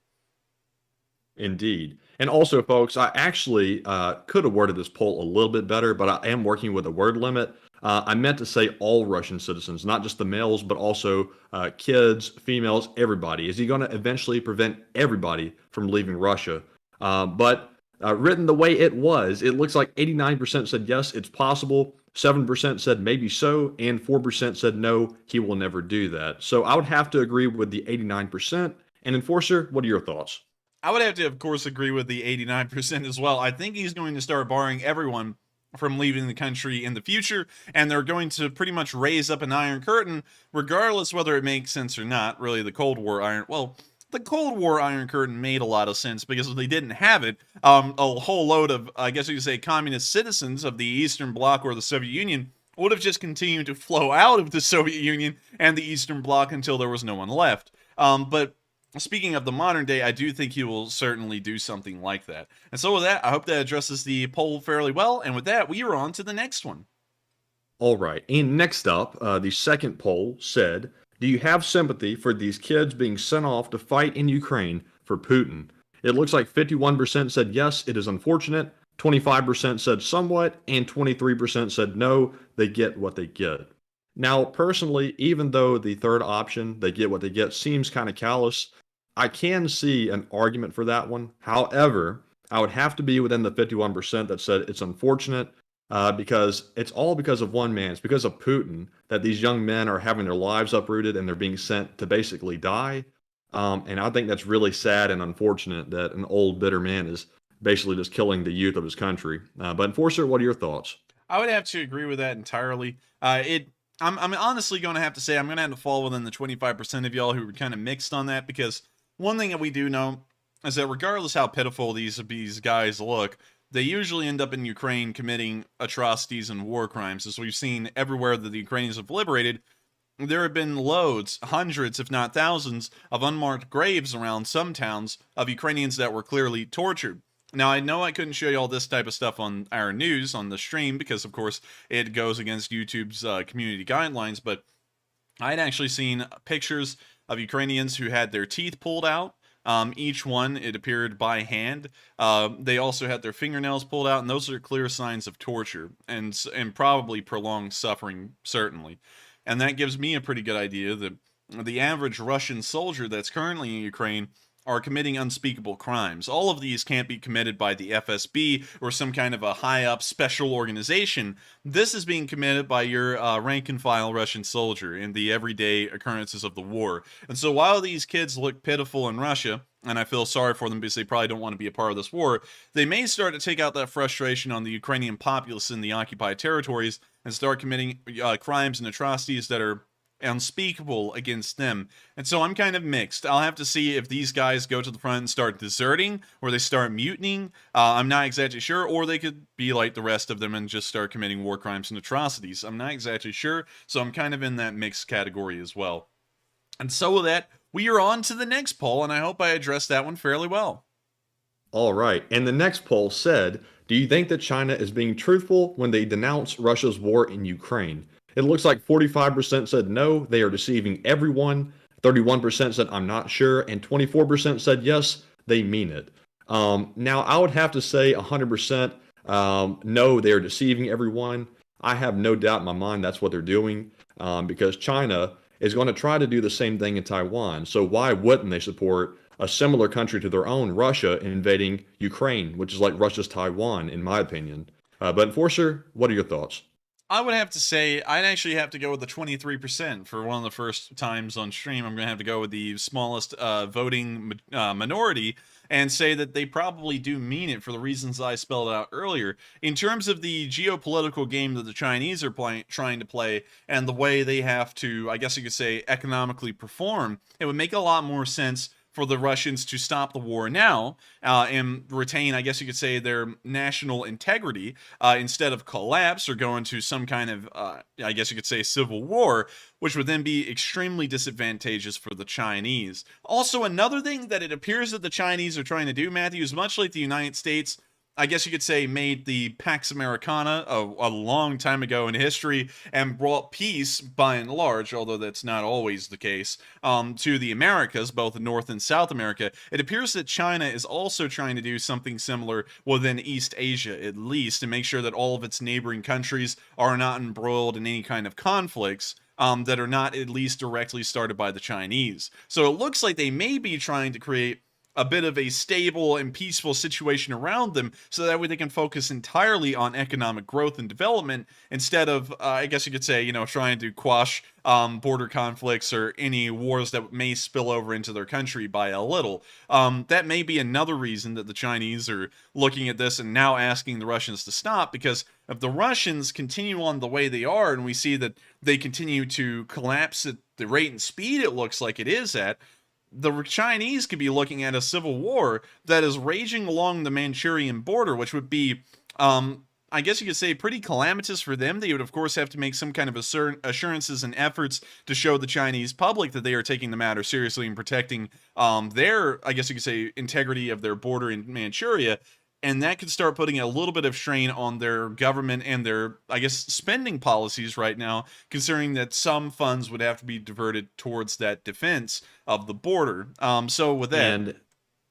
Indeed. And also, folks, I actually could have worded this poll a little bit better, but I am working with a word limit. I meant to say all Russian citizens, not just the males, but also kids, females, everybody. Is he going to eventually prevent everybody from leaving Russia? But written the way it was, it looks like 89% said yes, it's possible. 7% said maybe so, and 4% said no, he will never do that. So I would have to agree with the 89%. And Enforcer, what are your thoughts?
I would have to, of course, agree with the 89% as well. I think he's going to start barring everyone from leaving the country in the future, and they're going to pretty much raise up an Iron Curtain, regardless whether it makes sense or not. Really, the Cold War Iron Curtain made a lot of sense, because if they didn't have it, a whole load of, I guess you could say, communist citizens of the Eastern Bloc or the Soviet Union would have just continued to flow out of the Soviet Union and the Eastern Bloc until there was no one left. But speaking of the modern day, I do think he will certainly do something like that. And so with that, I hope that addresses the poll fairly well. And with that, we are on to the next one.
All right. And next up, the second poll said, do you have sympathy for these kids being sent off to fight in Ukraine for Putin? It looks like 51% said yes, it is unfortunate. 25% said somewhat, and 23% said no, they get what they get. Now, personally, even though the third option, they get what they get, seems kind of callous, I can see an argument for that one. However, I would have to be within the 51% that said it's unfortunate, because it's all because of one man. It's because of Putin that these young men are having their lives uprooted and they're being sent to basically die. And I think that's really sad and unfortunate that an old, bitter man is basically just killing the youth of his country. But Enforcer, what are your thoughts?
I would have to agree with that entirely. I'm honestly going to have to say I'm going to have to fall within the 25% of y'all who are kind of mixed on that, because one thing that we do know is that regardless how pitiful these guys look, they usually end up in Ukraine committing atrocities and war crimes. As we've seen everywhere that the Ukrainians have liberated, there have been loads, hundreds, if not thousands, of unmarked graves around some towns of Ukrainians that were clearly tortured. Now, I know I couldn't show you all this type of stuff on our news, on the stream, because, of course, it goes against YouTube's community guidelines, but I'd actually seen pictures of Ukrainians who had their teeth pulled out. Each one, it appeared by hand. They also had their fingernails pulled out, and those are clear signs of torture and probably prolonged suffering, certainly. And that gives me a pretty good idea that the average Russian soldier that's currently in Ukraine are committing unspeakable crimes. All of these can't be committed by the FSB or some kind of a high-up special organization. This is being committed by your rank-and-file Russian soldier in the everyday occurrences of the war. And so while these kids look pitiful in Russia, and I feel sorry for them because they probably don't want to be a part of this war, they may start to take out that frustration on the Ukrainian populace in the occupied territories and start committing crimes and atrocities that are unspeakable against them. And so I'm kind of mixed. I'll have to see if these guys go to the front and start deserting, or they start mutinying. I'm not exactly sure. Or they could be like the rest of them and just start committing war crimes and atrocities. I'm not exactly sure. So I'm kind of in that mixed category as well. And so with that, we are on to the next poll, and I hope I addressed that one fairly well.
All right. And the next poll said, do you think that China is being truthful when they denounce Russia's war in Ukraine? It looks like 45% said no, they are deceiving everyone. 31% said I'm not sure, and 24% said yes, they mean it. Now, I would have to say 100% no, they are deceiving everyone. I have no doubt in my mind that's what they're doing, because China is going to try to do the same thing in Taiwan. So why wouldn't they support a similar country to their own, Russia, invading Ukraine, which is like Russia's Taiwan, in my opinion? But Enforcer, what are your thoughts?
I would have to say, I'd actually have to go with the 23% for one of the first times on stream. I'm going to have to go with the smallest voting minority and say that they probably do mean it for the reasons I spelled out earlier. In terms of the geopolitical game that the Chinese are trying to play and the way they have to, I guess you could say, economically perform, it would make a lot more sense for the Russians to stop the war now and retain, I guess you could say, their national integrity instead of collapse or go into some kind of, I guess you could say, civil war, which would then be extremely disadvantageous for the Chinese. Also, another thing that it appears that the Chinese are trying to do, Matthew, is much like the United States, I guess you could say, made the Pax Americana a long time ago in history and brought peace, by and large, although that's not always the case, to the Americas, both North and South America. It appears that China is also trying to do something similar within East Asia, at least, and make sure that all of its neighboring countries are not embroiled in any kind of conflicts that are not at least directly started by the Chinese. So it looks like they may be trying to create a bit of a stable and peaceful situation around them, so that way they can focus entirely on economic growth and development instead of, I guess you could say, trying to quash border conflicts or any wars that may spill over into their country by a little. That may be another reason that the Chinese are looking at this and now asking the Russians to stop, because if the Russians continue on the way they are, and we see that they continue to collapse at the rate and speed it looks like it is at, the Chinese could be looking at a civil war that is raging along the Manchurian border, which would be, I guess you could say, pretty calamitous for them. They would, of course, have to make some kind of assurances and efforts to show the Chinese public that they are taking the matter seriously and protecting their, I guess you could say, integrity of their border in Manchuria. And that could start putting a little bit of strain on their government and their, I guess, spending policies right now, considering that some funds would have to be diverted towards that defense of the border. So with that...
And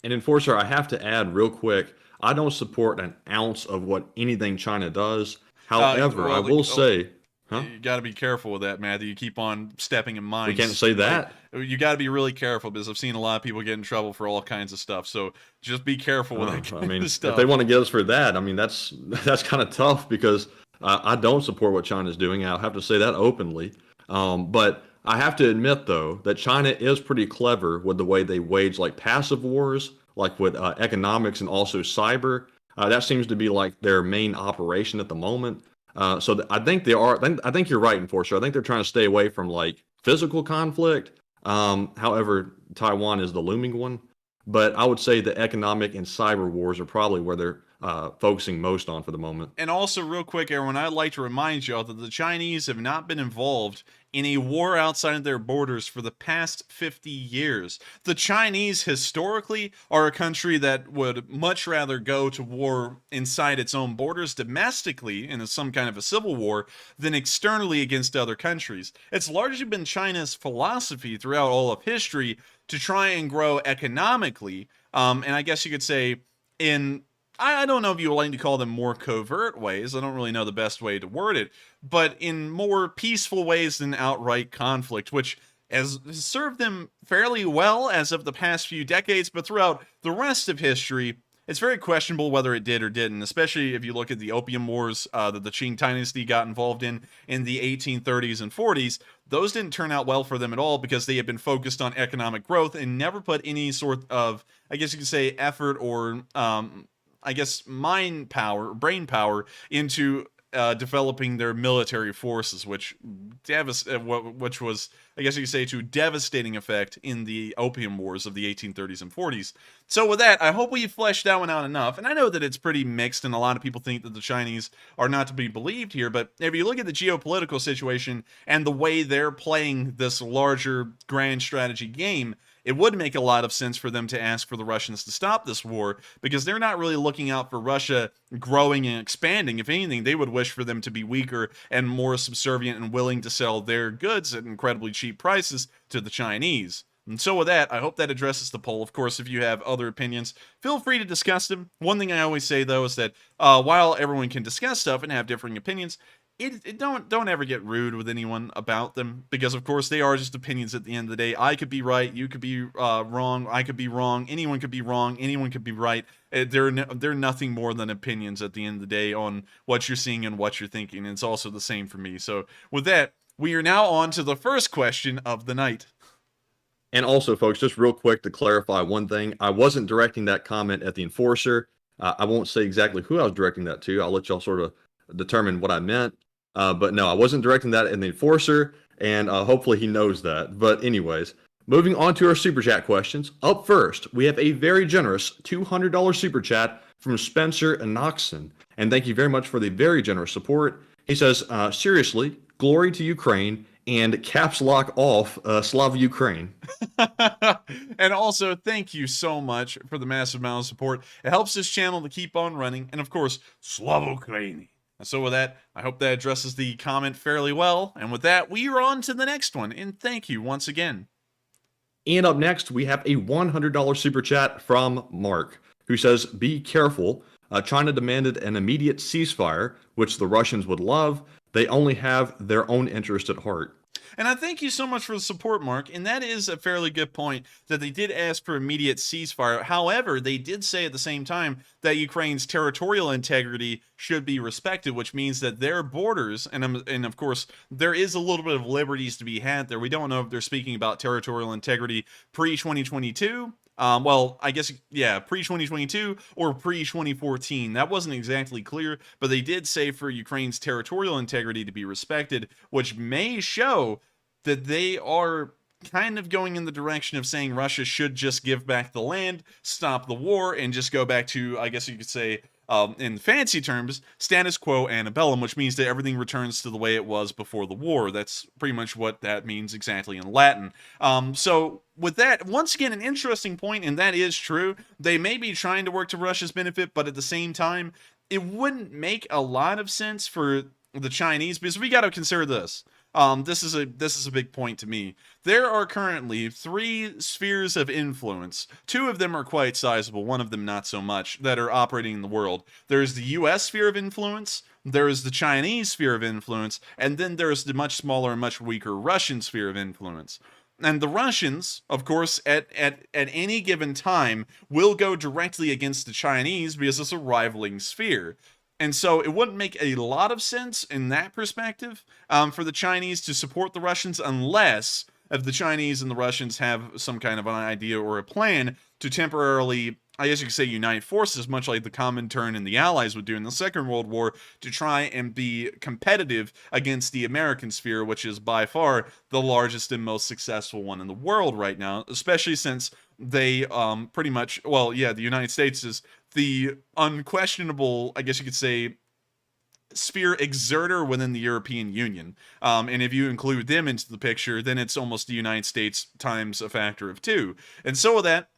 Enforcer, I have to add real quick, I don't support an ounce of what anything China does. However, I will say... Huh?
You got to be careful with that, Matthew. You keep on stepping in mines.
We can't say that.
You got to be really careful, because I've seen a lot of people get in trouble for all kinds of stuff. So just be careful with that kind of stuff.
If they want to get us for that, I mean, that's kind of tough, because I don't support what China's doing. I'll have to say that openly. But I have to admit, though, that China is pretty clever with the way they wage like passive wars, like with economics and also cyber. That seems to be like their main operation at the moment. So I think they are. I think you're right, Enforcer. I think they're trying to stay away from like physical conflict. However, Taiwan is the looming one. But I would say the economic and cyber wars are probably where they're focusing most on for the moment.
And also, real quick, everyone, I'd like to remind y'all that the Chinese have not been involved in a war outside of their borders for the past 50 years. The Chinese, historically, are a country that would much rather go to war inside its own borders domestically, in some kind of a civil war, than externally against other countries. It's largely been China's philosophy throughout all of history to try and grow economically, and I guess you could say in... I don't know if you would like to call them more covert ways. I don't really know the best way to word it, but in more peaceful ways than outright conflict, which has served them fairly well as of the past few decades, but throughout the rest of history, it's very questionable whether it did or didn't, especially if you look at the Opium Wars that the Qing Dynasty got involved in the 1830s and 40s. Those didn't turn out well for them at all, because they had been focused on economic growth and never put any sort of, I guess you could say, effort or I guess brain power into developing their military forces, which was, I guess you could say, to devastating effect in the Opium Wars of the 1830s and 40s. So with that, I hope we fleshed that one out enough. And I know that it's pretty mixed, and a lot of people think that the Chinese are not to be believed here, but if you look at the geopolitical situation and the way they're playing this larger grand strategy game, it would make a lot of sense for them to ask for the Russians to stop this war, because they're not really looking out for Russia growing and expanding. If anything, they would wish for them to be weaker and more subservient and willing to sell their goods at incredibly cheap prices to the Chinese. And so with that, I hope that addresses the poll. Of course, if you have other opinions, feel free to discuss them. One thing I always say, though, is that while everyone can discuss stuff and have differing opinions, don't ever get rude with anyone about them, because of course they are just opinions at the end of the day. I could be right, you could be wrong, I could be wrong, anyone could be wrong, anyone could be right. They're nothing more than opinions at the end of the day on what you're seeing and what you're thinking, and it's also the same for me. So with that, we are now on to the first question of the night.
And also, folks, just real quick to clarify one thing, I wasn't directing that comment at the Enforcer. I won't say exactly who I was directing that to. I'll let y'all sort of determine what I meant. But no, I wasn't directing that in the Enforcer, and hopefully he knows that. But anyways, moving on to our Super Chat questions. Up first, we have a very generous $200 Super Chat from Spencer Enoxon. And thank you very much for the very generous support. He says, seriously, glory to Ukraine, and caps lock off Slava Ukraine.
And also, thank you so much for the massive amount of support. It helps this channel to keep on running. And of course, Slava Ukraini. And so with that, I hope that addresses the comment fairly well. And with that, we are on to the next one. And thank you once again.
And up next, we have a $100 Super Chat from Mark, who says, be careful. China demanded an immediate ceasefire, which the Russians would love. They only have their own interest at heart.
And I thank you so much for the support, Mark. And that is a fairly good point that they did ask for immediate ceasefire. However, they did say at the same time that Ukraine's territorial integrity should be respected, which means that their borders, and of course, there is a little bit of liberties to be had there. We don't know if they're speaking about territorial integrity pre-2022. Well, I guess, yeah, pre-2022 or pre-2014. That wasn't exactly clear, but they did say for Ukraine's territorial integrity to be respected, which may show that they are kind of going in the direction of saying Russia should just give back the land, stop the war, and just go back to, I guess you could say, in fancy terms, status quo antebellum, which means that everything returns to the way it was before the war. That's pretty much what that means exactly in Latin. So with that, once again, an interesting point, and that is true. They may be trying to work to Russia's benefit, but at the same time, it wouldn't make a lot of sense for the Chinese, because we got to consider this. This is a big point to me. There are currently 3 spheres of influence. 2 of them are quite sizable, one of them not so much, that are operating in the world. There's the US sphere of influence, there is the Chinese sphere of influence, and then there's the much smaller and much weaker Russian sphere of influence. And the Russians, of course, at any given time, will go directly against the Chinese because it's a rivaling sphere. And so it wouldn't make a lot of sense in that perspective for the Chinese to support the Russians unless if the Chinese and the Russians have some kind of an idea or a plan to temporarily, I guess you could say, unite forces, much like the Comintern and the Allies would do in the Second World War, to try and be competitive against the American sphere, which is by far the largest and most successful one in the world right now, especially since they pretty much, well, yeah, the United States is the unquestionable, I guess you could say, sphere exerter within the European Union. And if you include them into the picture, then it's almost the United States times a factor of 2. And so with that,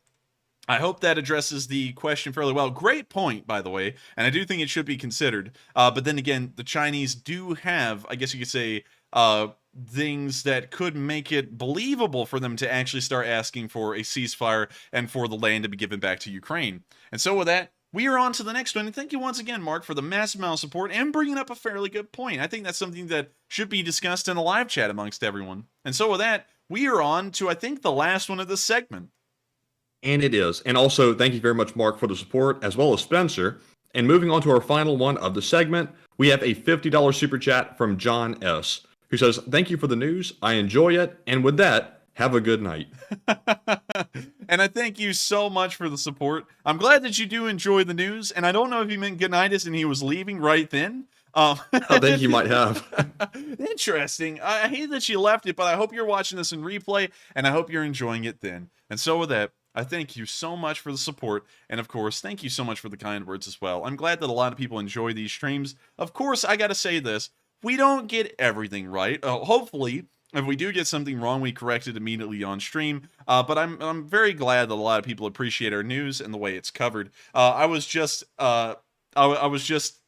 I hope that addresses the question fairly well. Great point, by the way, and I do think it should be considered. But then again, the Chinese do have, I guess you could say, things that could make it believable for them to actually start asking for a ceasefire and for the land to be given back to Ukraine. And so with that, we are on to the next one. And thank you once again, Mark, for the massive amount of support and bringing up a fairly good point. I think that's something that should be discussed in a live chat amongst everyone. And so with that, we are on to, I think, the last one of this segment.
And it is. And also, thank you very much, Mark, for the support, as well as Spencer. And moving on to our final one of the segment, we have a $50 super chat from John S., who says, "Thank you for the news. I enjoy it. And with that, have a good night."
And I thank you so much for the support. I'm glad that you do enjoy the news. And I don't know if he meant good night as and he was leaving right then.
I think you might have.
Interesting. I hate that you left it, but I hope you're watching this in replay, and I hope you're enjoying it then. And so with that, I thank you so much for the support, and of course, thank you so much for the kind words as well. I'm glad that a lot of people enjoy these streams. Of course, I gotta say this. We don't get everything right. Hopefully, if we do get something wrong, we correct it immediately on stream. But I'm very glad that a lot of people appreciate our news and the way it's covered. I was just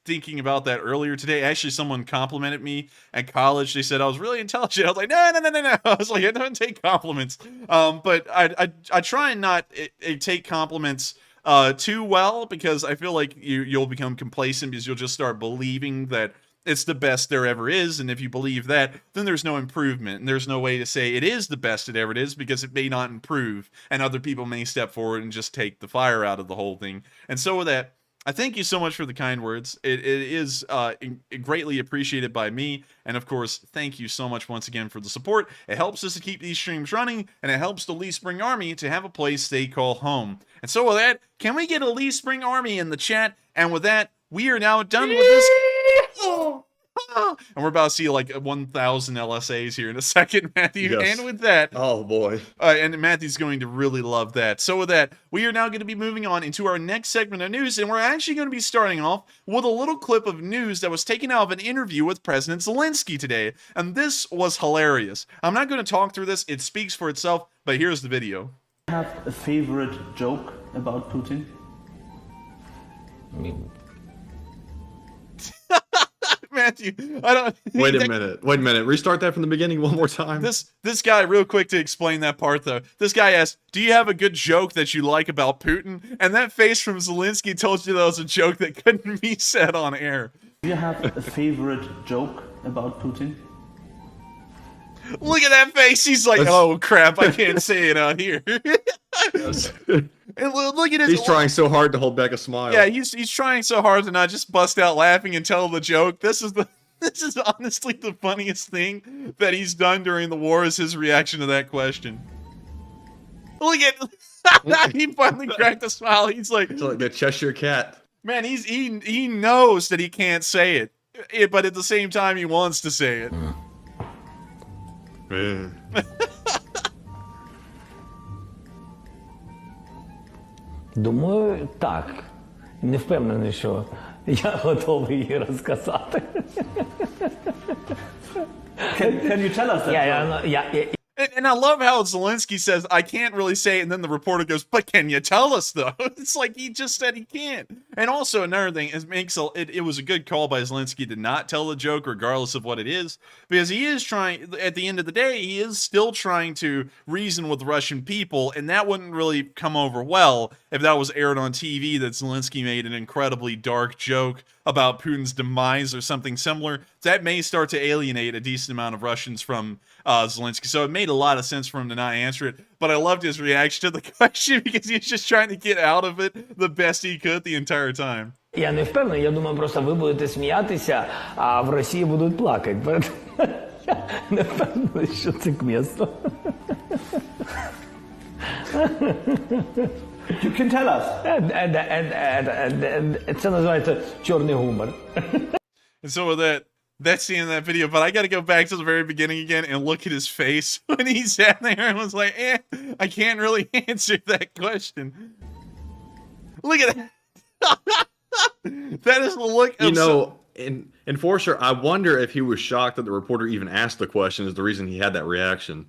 thinking about that earlier today. Actually, someone complimented me at college. They said I was really intelligent. I was like, no. I was like, I don't take compliments. But I try and not take compliments too well, because I feel like you'll become complacent because you'll just start believing that it's the best there ever is, and if you believe that, then there's no improvement, and there's no way to say it is the best it ever is, because it may not improve, and other people may step forward and just take the fire out of the whole thing. And so with that, I thank you so much for the kind words. It is greatly appreciated by me, and of course, thank you so much once again for the support. It helps us to keep these streams running, and it helps the Lee Spring Army to have a place they call home. And so with that, can we get a Lee Spring Army in the chat? And with that, we are now done with this. And we're about to see like 1,000 LSAs here in a second, Matthew.
Yes.
And with that,
oh boy,
and Matthew's going to really love that. So with that, we are now going to be moving on into our next segment of news, and we're actually going to be starting off with a little clip of news that was taken out of an interview with President Zelenskyy today, and this was hilarious. I'm not going to talk through this; it speaks for itself. But here's the video.
Have a favorite joke about Putin?
I mean,
Matthew, I don't.
Wait a minute. Restart that from the beginning one more time.
This guy, real quick to explain that part though. This guy asked, "Do you have a good joke that you like about Putin?" And that face from Zelenskyy told you that was a joke that couldn't be said on air.
Do you have a favorite joke about Putin?
Look at that face. He's like, oh crap, I can't say it out here. And look at his.
He's trying so hard to hold back a smile.
Yeah, he's trying so hard to not just bust out laughing and tell the joke. This is honestly the funniest thing that he's done during the war is his reaction to that question. Look at he finally cracked a smile. He's like,
it's like the Cheshire Cat.
Man, he knows that he can't say it, but at the same time he wants to say it.
Думаю, так. Не впевнений, що я готовий її розказати.
Can you tell us that?
And I love how Zelenskyy says, I can't really say it, and then the reporter goes, but can you tell us, though? It's like he just said he can't. And also, another thing, it was a good call by Zelenskyy to not tell the joke, regardless of what it is, because he is trying, at the end of the day, he is still trying to reason with Russian people, and that wouldn't really come over well if that was aired on TV, that Zelenskyy made an incredibly dark joke about Putin's demise or something similar. That may start to alienate a decent amount of Russians from Zelenskyy. So it made a lot of sense for him to not answer it. But I loved his reaction to the question because he was just trying to get out of it the best he could the entire time.
Я не впевнений, я думаю, просто ви будете сміятися, а в Росії будуть плакати. Я не впевнений, що це к місту.
You can tell us.
Це називається чорний гумор.
And so with that, that's the end of that video. But I got to go back to the very beginning again and look at his face when he sat there and was like, I can't really answer that question. Look at that. That is the look of...
You know, Enforcer, I wonder if he was shocked that the reporter even asked the question is the reason he had that reaction.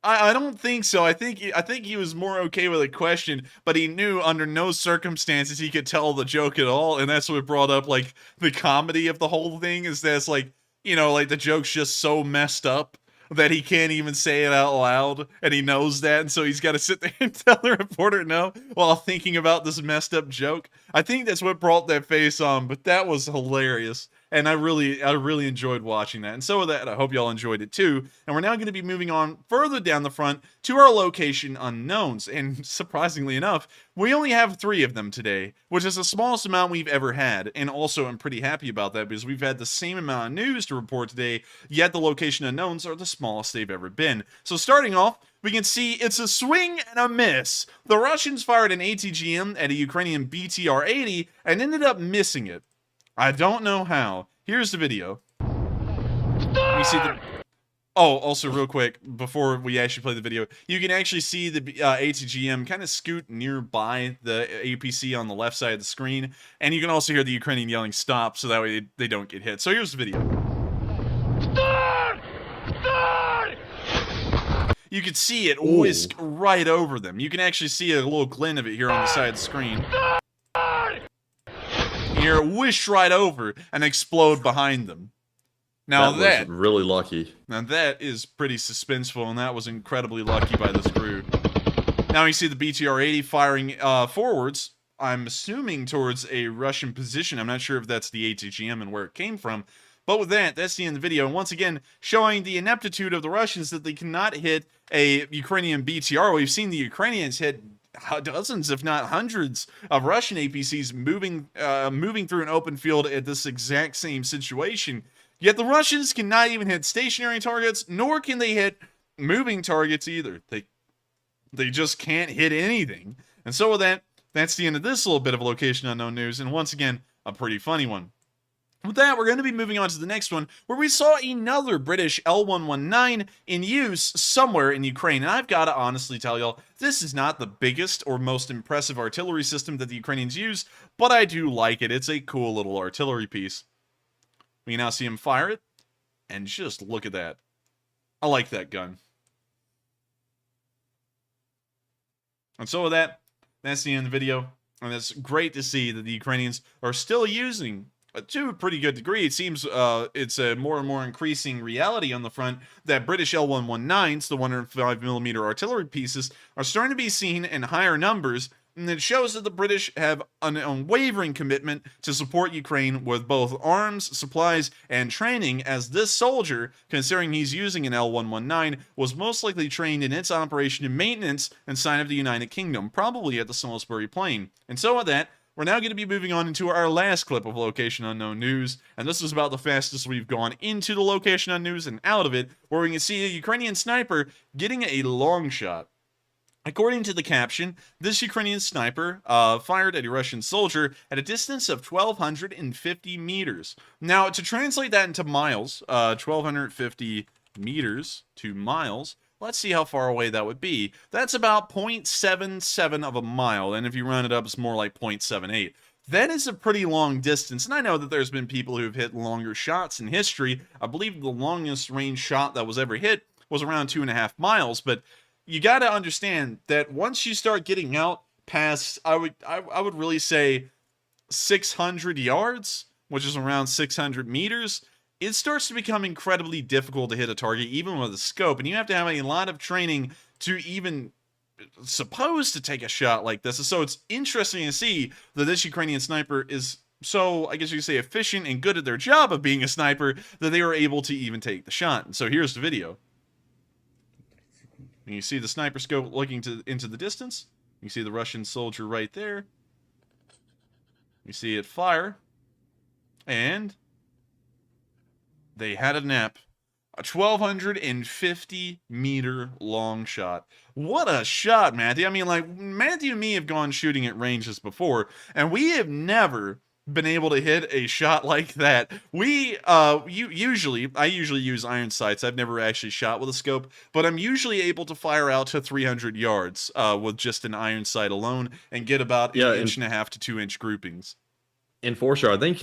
I don't think so. I think he was more okay with the question, but he knew under no circumstances he could tell the joke at all, and that's what brought up like the comedy of the whole thing. Is that it's like, you know, like the joke's just so messed up that he can't even say it out loud, and he knows that, and so he's got to sit there and tell the reporter no while thinking about this messed up joke. I think that's what brought that face on, but that was hilarious. And I really enjoyed watching that. And so with that, I hope y'all enjoyed it too. And we're now going to be moving on further down the front to our location unknowns. And surprisingly enough, we only have 3 of them today, which is the smallest amount we've ever had. And also, I'm pretty happy about that because we've had the same amount of news to report today, yet the location unknowns are the smallest they've ever been. So starting off, we can see it's a swing and a miss. The Russians fired an ATGM at a Ukrainian BTR-80 and ended up missing it. I don't know how. Here's the video. You see the... Oh, also real quick, before we actually play the video, you can actually see the ATGM kind of scoot nearby the APC on the left side of the screen, and you can also hear the Ukrainian yelling stop, so that way they don't get hit. So here's the video. Start! Start! You can see it whisk right over them. You can actually see a little glint of it here on the side of the screen. Here, whish right over and explode behind them. Now
that was really lucky.
Now that is pretty suspenseful, and that was incredibly lucky by this crew. Now you see the BTR-80 firing forwards. I'm assuming towards a Russian position. I'm not sure if that's the ATGM and where it came from. But with that, that's the end of the video. And once again, showing the ineptitude of the Russians that they cannot hit a Ukrainian BTR. We've seen the Ukrainians hit dozens, if not hundreds, of Russian APCs moving through an open field at this exact same situation. Yet the Russians cannot even hit stationary targets, nor can they hit moving targets either. They just can't hit anything. And so with that, that's the end of this little bit of location unknown news. And once again, a pretty funny one. With that, we're going to be moving on to the next one, where we saw another British L119 in use somewhere in Ukraine. And I've got to honestly tell y'all, this is not the biggest or most impressive artillery system that the Ukrainians use, but I do like it. It's a cool little artillery piece. We can now see him fire it, and just look at that. I like that gun. And so with that, that's the end of the video. And it's great to see that the Ukrainians are still using, to a pretty good degree, it seems it's a more and more increasing reality on the front that British L119s, the 105mm artillery pieces, are starting to be seen in higher numbers And it shows that the British have an unwavering commitment to support Ukraine with both arms, supplies, and training, as this soldier, considering he's using an L119, was most likely trained in its operation and maintenance inside of the United Kingdom, probably at the Salisbury Plain. And so with that, we're now going to be moving on into our last clip of Location Unknown News, and this is about the fastest we've gone into the Location Unknown News and out of it, where we can see a Ukrainian sniper getting a long shot. According to the caption, this Ukrainian sniper fired at a Russian soldier at a distance of 1,250 meters. Now, to translate that into miles, 1,250 meters to miles, let's see how far away that would be. That's about 0.77 of a mile, and if you round it up, it's more like 0.78. That is a pretty long distance, and I know that there's been people who've hit longer shots in history. I believe the longest range shot that was ever hit was around 2.5 miles, but you got to understand that once you start getting out past, I would really say 600 yards, which is around 600 meters, it starts to become incredibly difficult to hit a target, even with a scope, and you have to have a lot of training to even supposed to take a shot like this. And so it's interesting to see that this Ukrainian sniper is so, I guess you could say, efficient and good at their job of being a sniper that they were able to even take the shot. And so here's the video. And you see the sniper scope looking into the distance. You see the Russian soldier right there. You see it fire. And they had a nap. A 1,250 meter long shot. What a shot, Matthew. I mean, like, Matthew and me have gone shooting at ranges before, and we have never been able to hit a shot like that. I usually use iron sights. I've never actually shot with a scope, but I'm usually able to fire out to 300 yards with just an iron sight alone and get about 1.5 to 2 inch groupings.
Enforcer, I think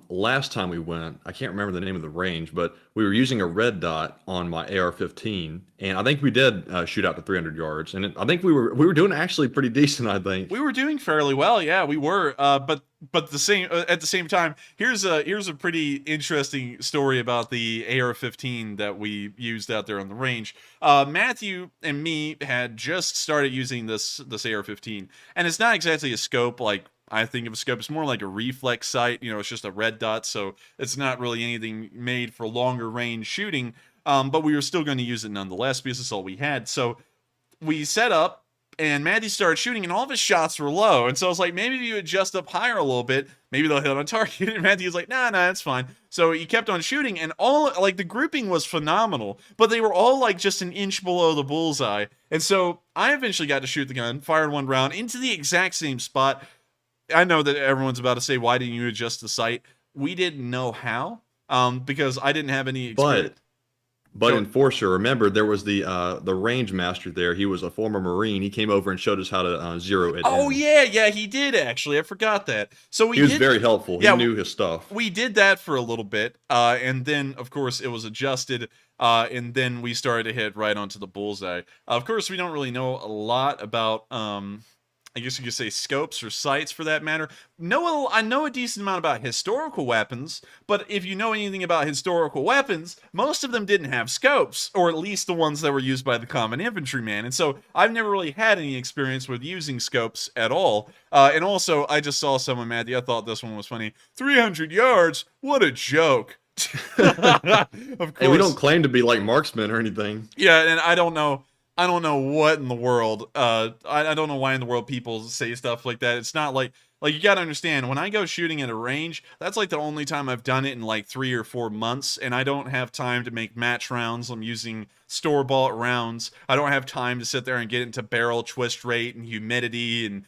last time we went, I can't remember the name of the range, but we were using a red dot on my AR-15, and I think we did shoot out to 300 yards, and I think we were doing actually pretty decent. I think
we were doing fairly well. Yeah, we were. But at the same time, here's a pretty interesting story about the AR-15 that we used out there on the range. Matthew and me had just started using this AR-15, and it's not exactly a scope like I think of a scope. It's more like a reflex sight. You know, it's just a red dot, so it's not really anything made for longer range shooting. But we were still going to use it nonetheless because it's all we had. So we set up, and Matthew started shooting, and all of his shots were low. And so I was like, maybe if you adjust up higher a little bit, maybe they'll hit on target. And Matthew was like, nah, that's fine. So he kept on shooting, and the grouping was phenomenal, but they were all like just an inch below the bullseye. And so I eventually got to shoot the gun, fired one round into the exact same spot. I know that everyone's about to say, why didn't you adjust the sight? We didn't know how, because I didn't have any experience.
But Enforcer, remember, there was the range master there. He was a former Marine. He came over and showed us how to zero it.
Oh, yeah, he did, actually. I forgot that. So
he was very helpful. He knew his stuff.
We did that for a little bit, and then, of course, it was adjusted, and then we started to hit right onto the bullseye. Of course, we don't really know a lot about I guess you could say scopes or sights for that matter. I know a decent amount about historical weapons, but if you know anything about historical weapons, most of them didn't have scopes, or at least the ones that were used by the common infantryman. And so I've never really had any experience with using scopes at all. And also, I just saw someone, Matthew, I thought this one was funny. 300 yards? What a joke. Of course.
Hey, we don't claim to be like marksmen or anything.
Yeah, and I don't know what in the world, I don't know why in the world people say stuff like that. It's not like you gotta understand, when I go shooting at a range, that's like the only time I've done it in like 3 or 4 months, and I don't have time to make match rounds. I'm using store-bought rounds. I don't have time to sit there and get into barrel twist rate and humidity and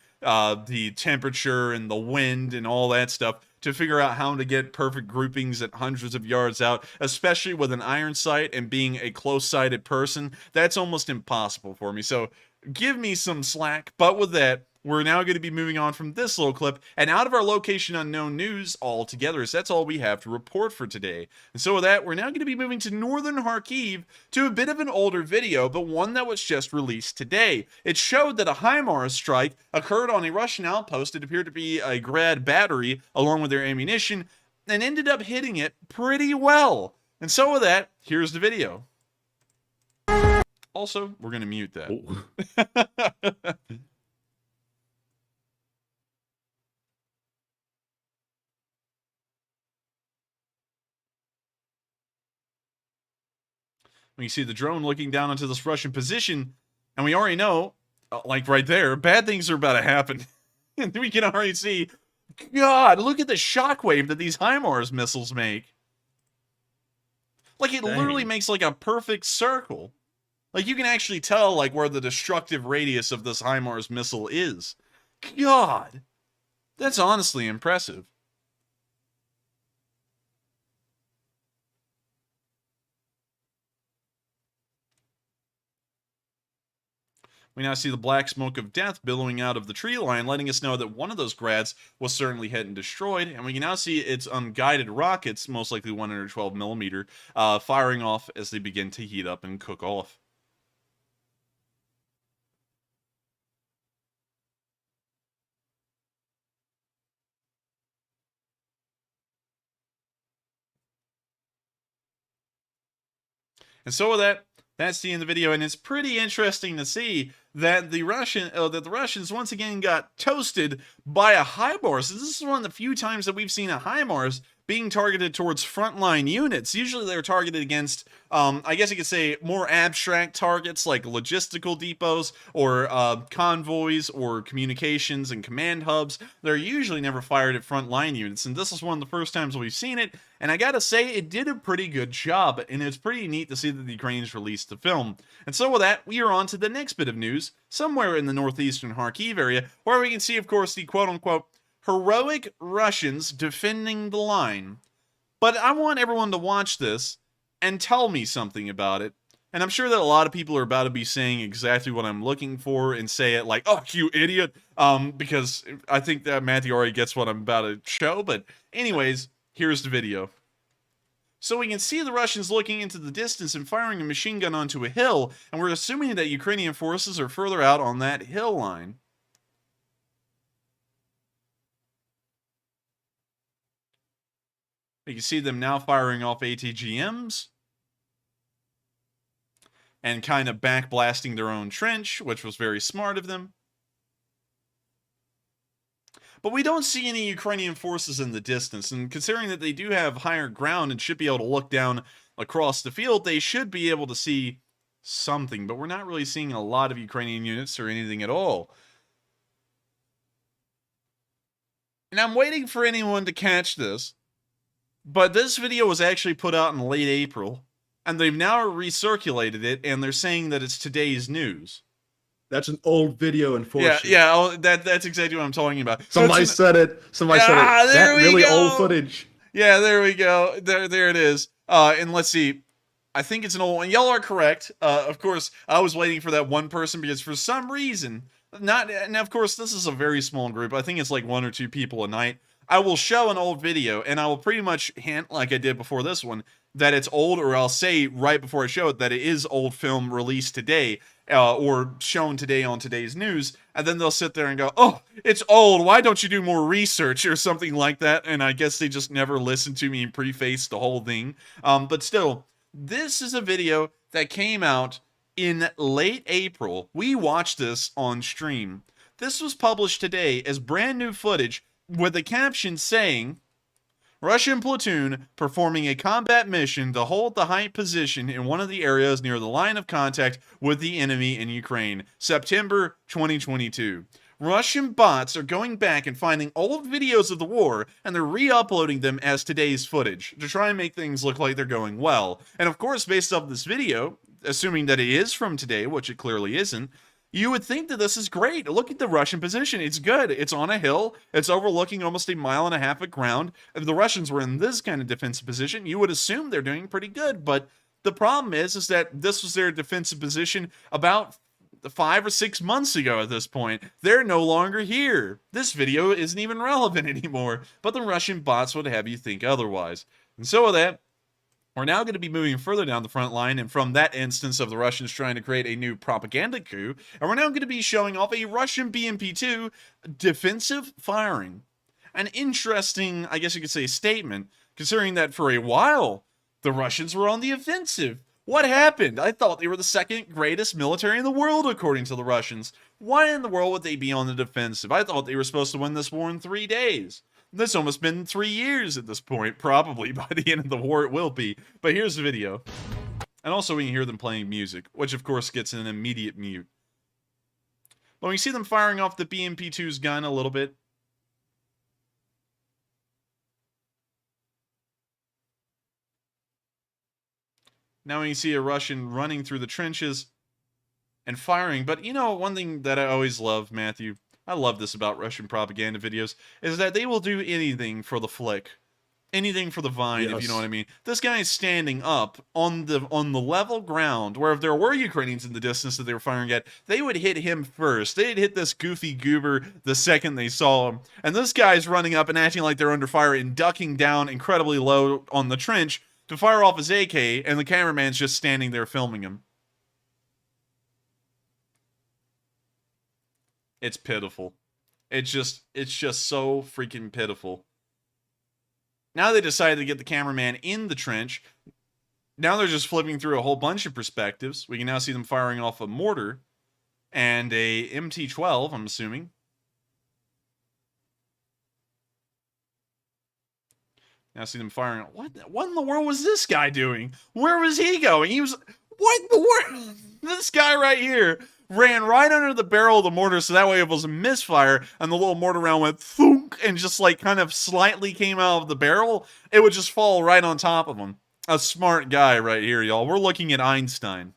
the temperature and the wind and all that stuff to figure out how to get perfect groupings at hundreds of yards out, especially with an iron sight and being a close-sighted person. That's almost impossible for me. So give me some slack. But with that, we're now going to be moving on from this little clip and out of our Location Unknown news altogether, so that's all we have to report for today. And so with that, we're now going to be moving to northern Kharkiv to a bit of an older video, but one that was just released today. It showed that a HIMARS strike occurred on a Russian outpost. It appeared to be a Grad battery along with their ammunition and ended up hitting it pretty well. And so with that, here's the video. Also, we're going to mute that. We see the drone looking down onto this Russian position, and we already know, like right there, bad things are about to happen. And we can already see, God, look at the shockwave that these HIMARS missiles make. Like, it literally makes like a perfect circle. Like, you can actually tell, like, where the destructive radius of this HIMARS missile is. God, that's honestly impressive. We now see the black smoke of death billowing out of the tree line, letting us know that one of those grads was certainly hit and destroyed, and we can now see its unguided rockets, most likely 112 millimeter, firing off as they begin to heat up and cook off. And so with that, that's the end of the video, and it's pretty interesting to see that the Russians once again got toasted by a HIMARS. This is one of the few times that we've seen a HIMARS being targeted towards frontline units. Usually they're targeted against, I guess you could say, more abstract targets like logistical depots or convoys or communications and command hubs. They're usually never fired at frontline units, and this is one of the first times we've seen it, and I gotta say, it did a pretty good job, and it's pretty neat to see that the Ukrainians released the film. And so with that, we are on to the next bit of news, somewhere in the northeastern Kharkiv area, where we can see, of course, the quote-unquote heroic Russians defending the line. But I want everyone to watch this and tell me something about it. And I'm sure that a lot of people are about to be saying exactly what I'm looking for and say it like, oh, you idiot, because I think that Matthew already gets what I'm about to show. But anyways, here's the video. So we can see the Russians looking into the distance and firing a machine gun onto a hill, and we're assuming that Ukrainian forces are further out on that hill line. You can see them now firing off ATGMs and kind of backblasting their own trench, which was very smart of them. But we don't see any Ukrainian forces in the distance, and considering that they do have higher ground and should be able to look down across the field, they should be able to see something, but we're not really seeing a lot of Ukrainian units or anything at all. And I'm waiting for anyone to catch this, but this video was actually put out in late April, and they've now recirculated it, and they're saying that it's today's news.
That's an old video, unfortunately.
Yeah, that's exactly what I'm talking about.
Somebody said it. Somebody said it. That really old footage.
Yeah, there we go. There it is. And let's see. I think it's an old one. Y'all are correct. Of course, I was waiting for that one person because for some reason, and of course, this is a very small group. I think it's like 1 or 2 people a night. I will show an old video, and I will pretty much hint, like I did before this one, that it's old, or I'll say right before I show it that it is old film released today, or shown today on today's news, and then they'll sit there and go, oh, it's old, why don't you do more research, or something like that, and I guess they just never listened to me and prefaced the whole thing. But still, this is a video that came out in late April. We watched this on stream. This was published today as brand new footage, with a caption saying, Russian platoon performing a combat mission to hold the height position in one of the areas near the line of contact with the enemy in Ukraine, September 2022. Russian bots are going back and finding old videos of the war, and they're re-uploading them as today's footage to try and make things look like they're going well. And of course, based off this video, assuming that it is from today, which it clearly isn't, you would think that this is great. Look at the Russian position. It's good. It's on a hill. It's overlooking almost 1.5 miles of ground. If the Russians were in this kind of defensive position, you would assume they're doing pretty good. But the problem is that this was their defensive position about 5 or 6 months ago at this point. They're no longer here. This video isn't even relevant anymore. But the Russian bots would have you think otherwise. And so with that, we're now going to be moving further down the front line, and from that instance of the Russians trying to create a new propaganda coup, and we're now going to be showing off a Russian BMP-2 defensive firing. An interesting, I guess you could say, statement, considering that for a while, the Russians were on the offensive. What happened? I thought they were the second greatest military in the world, according to the Russians. Why in the world would they be on the defensive? I thought they were supposed to win this war in 3 days. That's almost been 3 years at this point. Probably by the end of the war it will be. But here's the video. And also we can hear them playing music, which of course gets an immediate mute. But we see them firing off the BMP-2's gun a little bit. Now we can see a Russian running through the trenches and firing. But you know, one thing that I always love, Matthew, I love this about Russian propaganda videos, is that they will do anything for the flick. Anything for the vine, if you know what I mean. This guy is standing up on the level ground, where if there were Ukrainians in the distance that they were firing at, they would hit him first. They'd hit this goofy goober the second they saw him. And this guy's running up and acting like they're under fire and ducking down incredibly low on the trench to fire off his AK, and the cameraman's just standing there filming him. It's pitiful. It's just so freaking pitiful. Now they decided to get the cameraman in the trench. Now they're just flipping through a whole bunch of perspectives. We can now see them firing off a mortar and a MT-12, I'm assuming. Now see them firing. What in the world was this guy doing? Where was he going? He was... What in the world? This guy right here ran right under the barrel of the mortar, so that way if it was a misfire and the little mortar round went thunk and just like kind of slightly came out of the barrel, it would just fall right on top of him. A smart guy right here, y'all. We're looking at Einstein.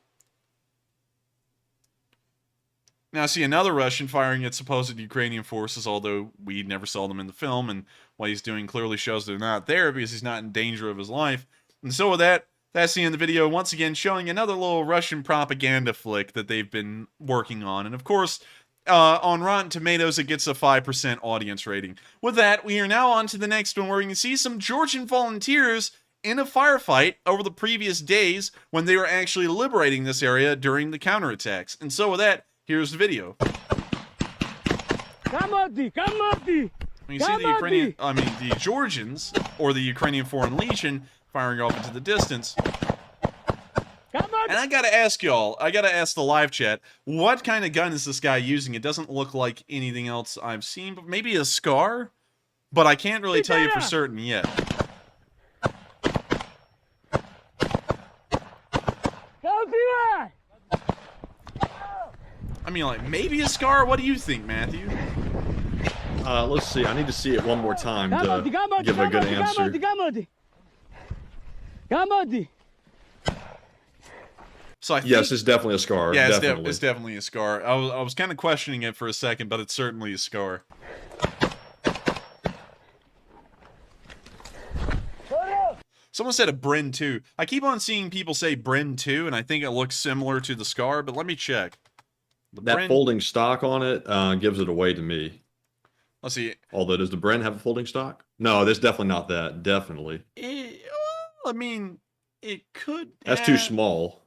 Now see another Russian firing at supposed Ukrainian forces, although we never saw them in the film, and what he's doing clearly shows they're not there because he's not in danger of his life. And so with that, that's the end of the video, once again showing another little Russian propaganda flick that they've been working on. And of course, on Rotten Tomatoes, it gets a 5% audience rating. With that, we are now on to the next one, where we can see some Georgian volunteers in a firefight over the previous days when they were actually liberating this area during the counterattacks. And so with that, here's the video. You see the Georgians, or the Ukrainian Foreign Legion, firing off into the distance. And I gotta ask y'all, I gotta ask the live chat, what kind of gun is this guy using? It doesn't look like anything else I've seen, but maybe a SCAR? But I can't really tell you for certain yet. I mean, like, maybe a SCAR? What do you think, Matthew?
Let's see. I need to see it one more time to give a good answer.
So I think,
yes, it's definitely a SCAR.
Yeah,
definitely.
It's definitely a SCAR. I was kind of questioning it for a second, but it's certainly a SCAR. Someone said a Bren 2. I keep on seeing people say Bren 2, and I think it looks similar to the SCAR, but let me check.
That folding stock on it gives it away to me.
Let's see.
Although, does the Bren have a folding stock? No, there's definitely not that. Definitely.
I mean, it could.
That's too small.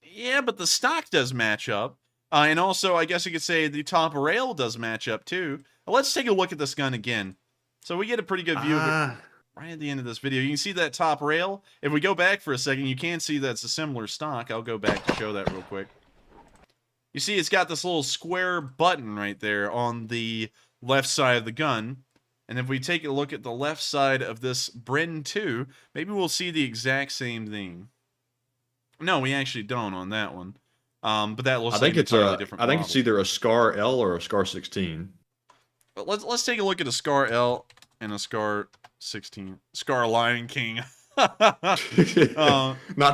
Yeah, but the stock does match up. And also, I guess you could say the top rail does match up, too. Let's take a look at this gun again. So we get a pretty good view of it right at the end of this video. You can see that top rail. If we go back for a second, you can see that's a similar stock. I'll go back to show that real quick. You see, it's got this little square button right there on the left side of the gun. And if we take a look at the left side of this Bren 2, maybe we'll see the exact same thing. No, we actually don't on that one. But that looks like an entirely different model.
I think it's either a SCAR L or a SCAR 16.
But let's take a look at a SCAR L and a SCAR 16. SCAR Lion King.
Not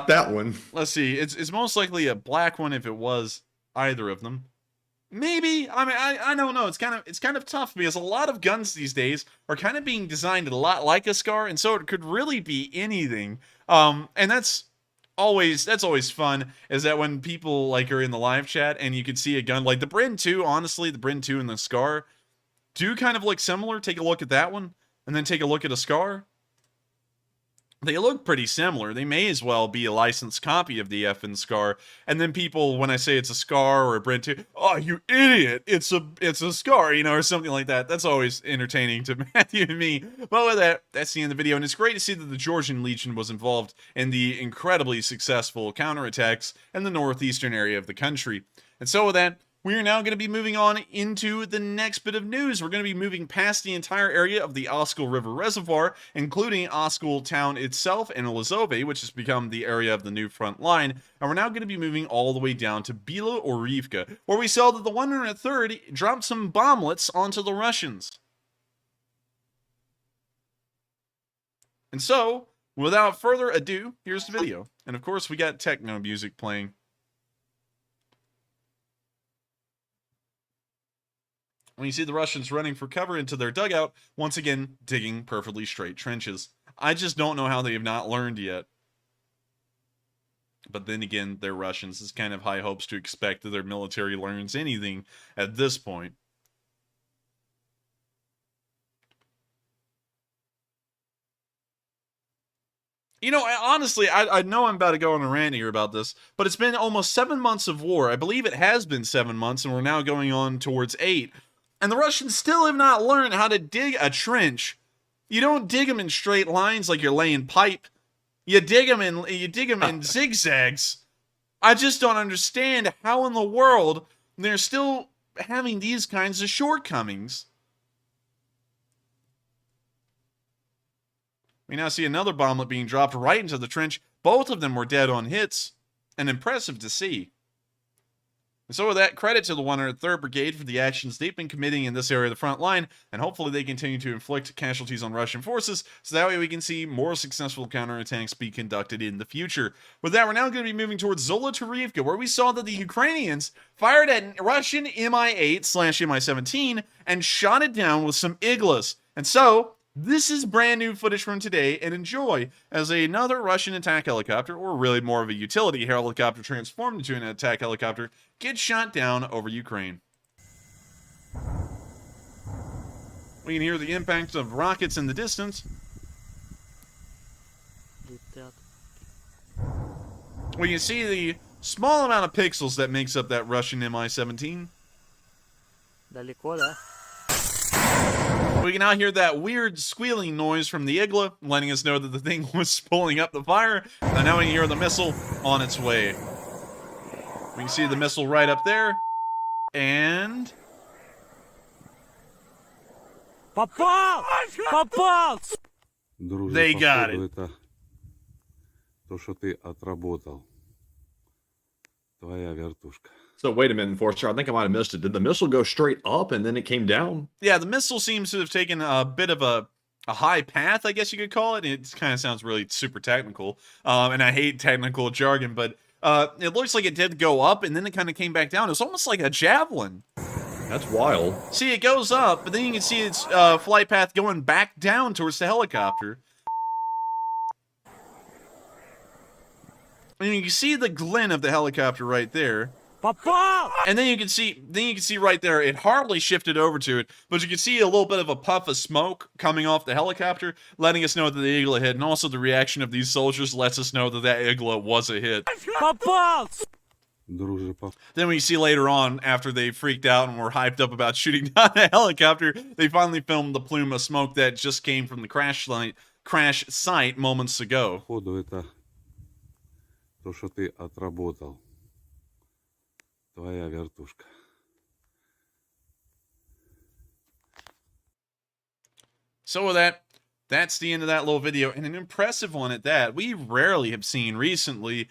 that one.
Let's see. It's most likely a black one if it was either of them. Maybe. I mean, I don't know. It's kind of tough because a lot of guns these days are kind of being designed a lot like a SCAR, and so it could really be anything. And that's always fun, is that when people like are in the live chat and you can see a gun like the Bren 2, honestly, the Bren 2 and the SCAR do kind of look similar. Take a look at that one and then take a look at a SCAR. They look pretty similar. They may as well be a licensed copy of the effing SCAR. And then people, when I say it's a SCAR or a Bren 2, oh, you idiot, it's a SCAR, you know, or something like that. That's always entertaining to Matthew and me. But with that, that's the end of the video. And it's great to see that the Georgian Legion was involved in the incredibly successful counterattacks in the northeastern area of the country. And so with that, we are now going to be moving on into the next bit of news. We're going to be moving past the entire area of the Oskol River Reservoir, including Oskol town itself and Lozove, which has become the area of the new front line. And we're now going to be moving all the way down to Bila Orivka, where we saw that the 103rd dropped some bomblets onto the Russians. And so, without further ado, here's the video. And of course, we got techno music playing. When you see the Russians running for cover into their dugout, once again, digging perfectly straight trenches. I just don't know how they have not learned yet. But then again, they're Russians. It's kind of high hopes to expect that their military learns anything at this point. You know, honestly, I know I'm about to go on a rant here about this, but it's been almost 7 months of war. I believe it has been 7 months, and we're now going on towards 8. And the Russians still have not learned how to dig a trench. You don't dig them in straight lines like you're laying pipe. You dig them in zigzags. I just don't understand how in the world they're still having these kinds of shortcomings. We now see another bomblet being dropped right into the trench. Both of them were dead on hits, and impressive to see. And so with that, credit to the 103rd Brigade for the actions they've been committing in this area of the front line, and hopefully they continue to inflict casualties on Russian forces, so that way we can see more successful counterattacks be conducted in the future. With that, we're now going to be moving towards Zolotarivka, where we saw that the Ukrainians fired at Russian Mi-8/Mi-17 and shot it down with some Iglas. And so, this is brand new footage from today, and enjoy as another Russian attack helicopter, or really more of a utility helicopter transformed into an attack helicopter, gets shot down over Ukraine. We can hear the impact of rockets in the distance. We can see the small amount of pixels that makes up that Russian Mi-17. We can now hear that weird squealing noise from the Igla, letting us know that the thing was pulling up the fire. And now we can hear the missile on its way. We can see the missile right up there. And...
Попал! Попал!
They got it.
То, что ты отработал. Твоя вертушка.
So wait a minute, Enforcer. I think I might have missed it. Did the missile go straight up and then it came down?
Yeah, the missile seems to have taken a bit of a high path, I guess you could call it. It kind of sounds really super technical. And I hate technical jargon, but it looks like it did go up and then it kind of came back down. It's almost like a javelin.
That's wild.
See, it goes up, but then you can see its flight path going back down towards the helicopter. And you can see the glint of the helicopter right there. And then you can see right there, it hardly shifted over to it, but you can see a little bit of a puff of smoke coming off the helicopter, letting us know that the Igla hit, and also the reaction of these soldiers lets us know that that Igla was a hit. Then we see later on, after they freaked out and were hyped up about shooting down a helicopter, they finally filmed the plume of smoke that just came from the crash site moments ago.
То, что ты отработал. Твоя вертушка.
So with that, that's the end of that little video, and an impressive one at that. We rarely have seen recently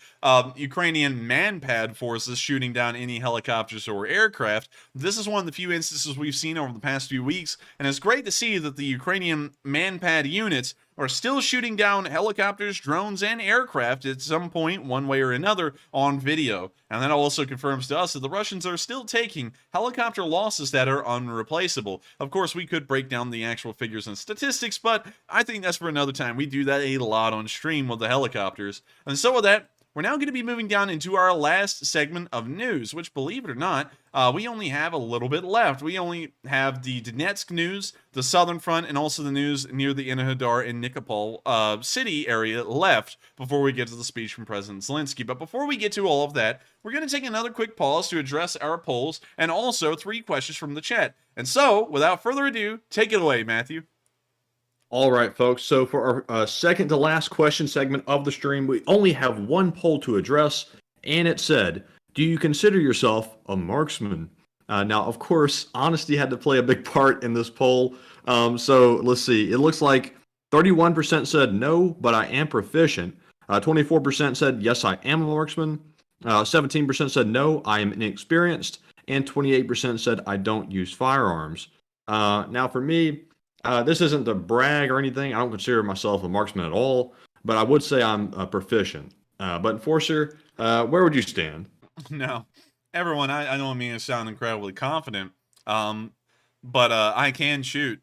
Ukrainian man-pad forces shooting down any helicopters or aircraft. This is one of the few instances we've seen over the past few weeks, and it's great to see that the Ukrainian man-pad units are still shooting down helicopters, drones, and aircraft at some point, one way or another, on video. And that also confirms to us that the Russians are still taking helicopter losses that are unreplaceable. Of course, we could break down the actual figures and statistics, but I think that's for another time. We do that a lot on stream with the helicopters. And so with that, we're now going to be moving down into our last segment of news, which, believe it or not, we only have a little bit left. We only have the Donetsk news, the Southern Front, and also the news near the Enerhodar and Nikopol city area left before we get to the speech from President Zelenskyy. But before we get to all of that, we're going to take another quick pause to address our polls and also 3 questions from the chat. And so, without further ado, take it away, Matthew.
All right, folks. So for our second to last question segment of the stream, we only have one poll to address, and it said, do you consider yourself a marksman? Now, of course, honesty had to play a big part in this poll. So let's see. It looks like 31% said no, but I am proficient. 24% said yes, I am a marksman. 17% said no, I am inexperienced. And 28% said I don't use firearms. Now, for me, this isn't to brag or anything. I don't consider myself a marksman at all, but I would say I'm proficient. But Enforcer, where would you stand?
No. Everyone, I don't mean to sound incredibly confident, but I can shoot.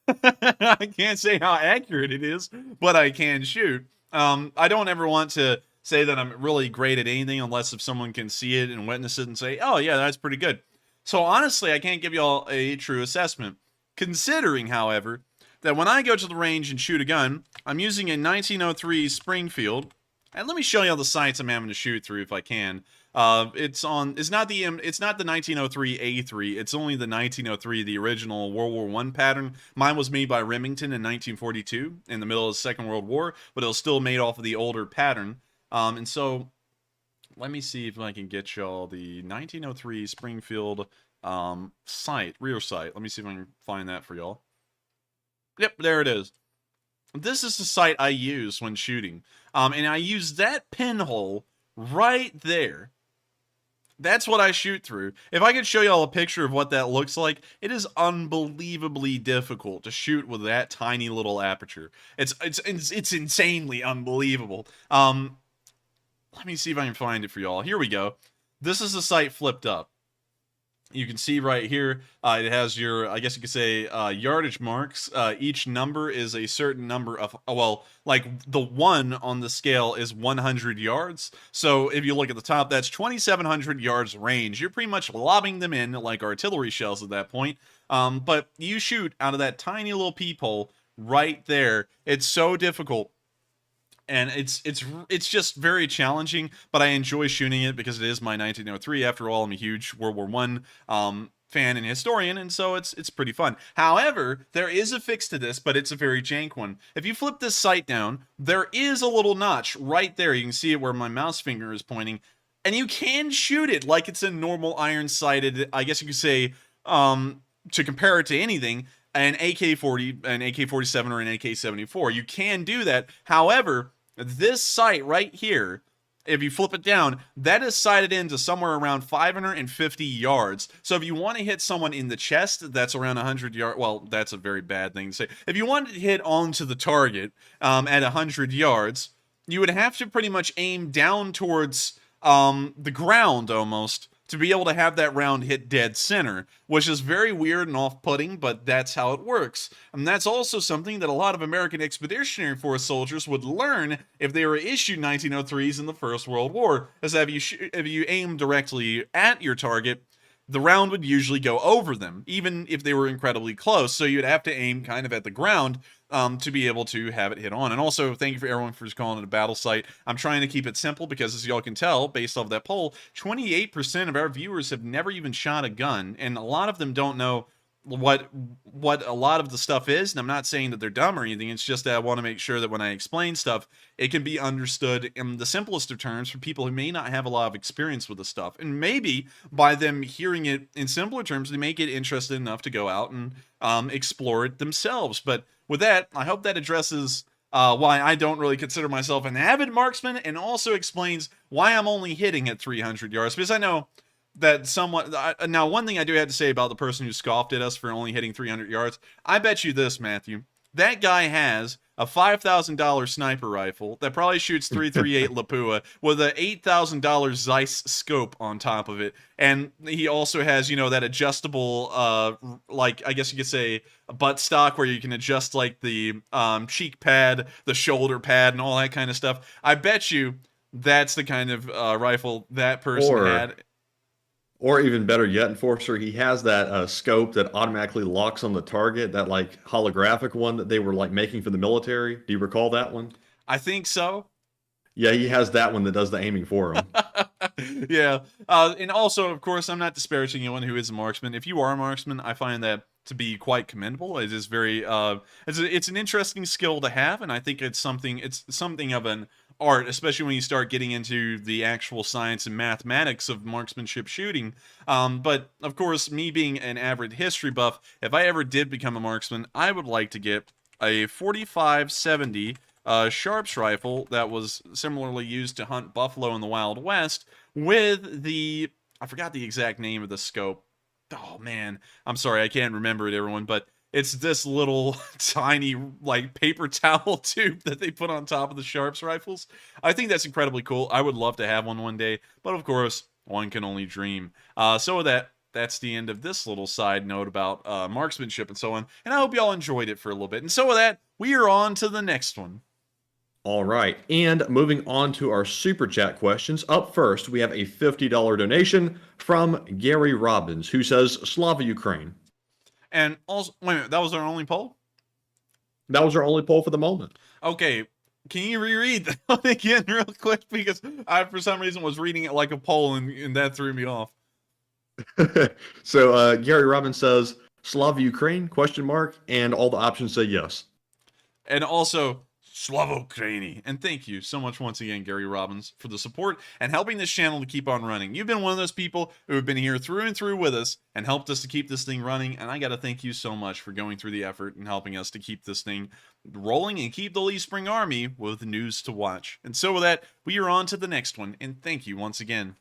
I can't say how accurate it is, but I can shoot. I don't ever want to say that I'm really great at anything unless if someone can see it and witness it and say, oh yeah, that's pretty good. So honestly, I can't give you all a true assessment. Considering, however, that when I go to the range and shoot a gun, I'm using a 1903 Springfield. And let me show you all the sights I'm having to shoot through if I can. It's not the 1903 A3. It's only the 1903, the original World War I pattern. Mine was made by Remington in 1942 in the middle of the Second World War, but it was still made off of the older pattern. And so let me see if I can get y'all the 1903 Springfield sight, rear sight. Let me see if I can find that for y'all. Yep, there it is. This is the sight I use when shooting. And I use that pinhole right there. That's what I shoot through. If I could show y'all a picture of what that looks like, it is unbelievably difficult to shoot with that tiny little aperture. It's insanely unbelievable. Let me see if I can find it for y'all. Here we go. This is the sight flipped up. You can see right here, it has your, I guess you could say, yardage marks. Each number is a certain number of, well, like the 1 on the scale is 100 yards. So if you look at the top, that's 2,700 yards range. You're pretty much lobbing them in like artillery shells at that point. But you shoot out of that tiny little peephole right there. It's so difficult. And it's just very challenging, but I enjoy shooting it because it is my 1903. After all, I'm a huge World War I fan and historian, and so it's pretty fun. However, there is a fix to this, but it's a very jank one. If you flip this sight down, there is a little notch right there. You can see it where my mouse finger is pointing, and you can shoot it like it's a normal iron-sighted, I guess you could say, to compare it to anything, an AK-40, an AK-47, or an AK-74. You can do that. However, this sight right here, if you flip it down, that is sighted into somewhere around 550 yards. So if you want to hit someone in the chest, that's around 100 yards. Well, that's a very bad thing to say. If you wanted to hit onto the target at 100 yards, you would have to pretty much aim down towards the ground almost to be able to have that round hit dead center, which is very weird and off-putting, but that's how it works. And that's also something that a lot of American Expeditionary Force soldiers would learn if they were issued 1903s in the First World War, is that if you aim directly at your target, the round would usually go over them, even if they were incredibly close. So you'd have to aim kind of at the ground to be able to have it hit on. And also, thank you for everyone for calling it a battle site. I'm trying to keep it simple because, as y'all can tell, based off that poll, 28% of our viewers have never even shot a gun, and a lot of them don't know what a lot of the stuff is. And I'm not saying that they're dumb or anything. It's just that I want to make sure that when I explain stuff, it can be understood in the simplest of terms for people who may not have a lot of experience with the stuff. And maybe by them hearing it in simpler terms, they may get interested enough to go out and explore it themselves. But with that, I hope that addresses why I don't really consider myself an avid marksman, and also explains why I'm only hitting at 300 yards. Because I know that someone... Now, one thing I do have to say about the person who scoffed at us for only hitting 300 yards, I bet you this, Matthew. That guy has a $5,000 sniper rifle that probably shoots .338 Lapua with a $8,000 Zeiss scope on top of it. And he also has, you know, that adjustable, like, I guess you could say, a butt stock where you can adjust, like, the cheek pad, the shoulder pad, and all that kind of stuff. I bet you that's the kind of rifle that person had.
Or even better yet, Enforcer, he has that scope that automatically locks on the target, that like holographic one that they were like making for the military. Do you recall that one?
I think so.
Yeah, he has that one that does the aiming for him.
Yeah. And also, of course, I'm not disparaging anyone who is a marksman. If you are a marksman, I find that to be quite commendable. It is very, it's an interesting skill to have, and I think it's something of an art, especially when you start getting into the actual science and mathematics of marksmanship shooting. But of course, me being an avid history buff, if I ever did become a marksman, I would like to get a 45-70 Sharps rifle that was similarly used to hunt buffalo in the Wild West with the, I forgot the exact name of the scope. Oh man, I'm sorry, I can't remember it, everyone, but it's this little tiny, like, paper towel tube that they put on top of the Sharps rifles. I think that's incredibly cool. I would love to have one day, but of course, one can only dream. So with that, that's the end of this little side note about marksmanship and so on, and I hope y'all enjoyed it for a little bit. And so with that, we are on to the next one.
All right, and moving on to our Super Chat questions. Up first, we have a $50 donation from Gary Robbins, who says, Slava Ukraine.
And also, wait a minute, that was our only poll?
That was our only poll for the moment.
Okay, can you reread that one again real quick? Because I, for some reason, was reading it like a poll, and that threw me off.
So, Gary Robbins says, Slava Ukraine, ? And all the options say yes.
And also, Slava Ukraini. And thank you so much once again, Gary Robbins, for the support and helping this channel to keep on running. You've been one of those people who have been here through and through with us and helped us to keep this thing running. And I got to thank you so much for going through the effort and helping us to keep this thing rolling and keep the Lee Spring Army with news to watch. And so with that, we are on to the next one. And thank you once again.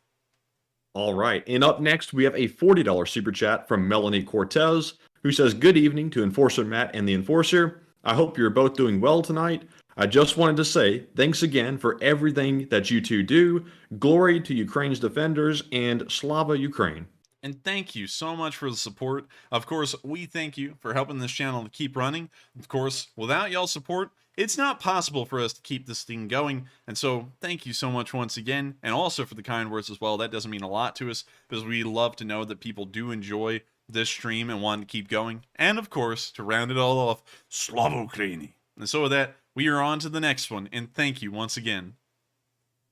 All right, and up next, we have a $40 Super Chat from Melanie Cortez, who says, Good evening to Enforcer Matt and the Enforcer. I hope you're both doing well tonight. I just wanted to say thanks again for everything that you two do. Glory to Ukraine's defenders and Slava Ukraine.
And thank you so much for the support. Of course, we thank you for helping this channel to keep running. Of course, without y'all's support, it's not possible for us to keep this thing going. And so thank you so much once again. And also for the kind words as well. That doesn't mean a lot to us because we love to know that people do enjoy this stream and want to keep going. And of course, to round it all off, Slava Ukraini. And so with that, we are on to the next one. And thank you once again.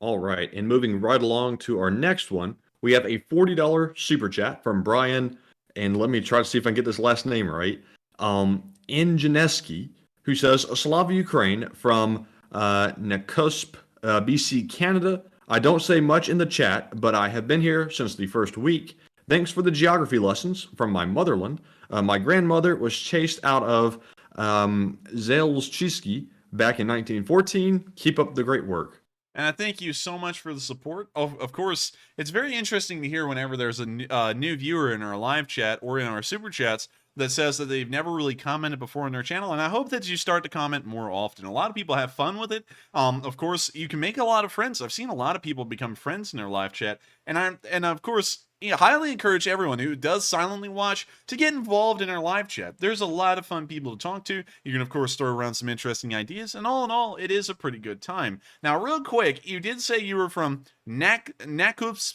All right. And moving right along to our next one, we have a $40 Super Chat from Brian. And let me try to see if I can get this last name right. Ingenesky, who says, Slava Ukraine from Nakusp, BC, Canada. I don't say much in the chat, but I have been here since the first week. Thanks for the geography lessons from my motherland. My grandmother was chased out of Zelenskyy back in 1914. Keep up the great work.
And I thank you so much for the support. Of course, it's very interesting to hear whenever there's a new viewer in our live chat or in our super chats that says that they've never really commented before on our channel, and I hope that you start to comment more often. A lot of people have fun with it. Of course, you can make a lot of friends. I've seen a lot of people become friends in their live chat, and of course, highly encourage everyone who does silently watch to get involved in our live chat. There's a lot of fun people to talk to. You can, of course, throw around some interesting ideas, and all in all, it is a pretty good time. Now, real quick, you did say you were from Nakusp,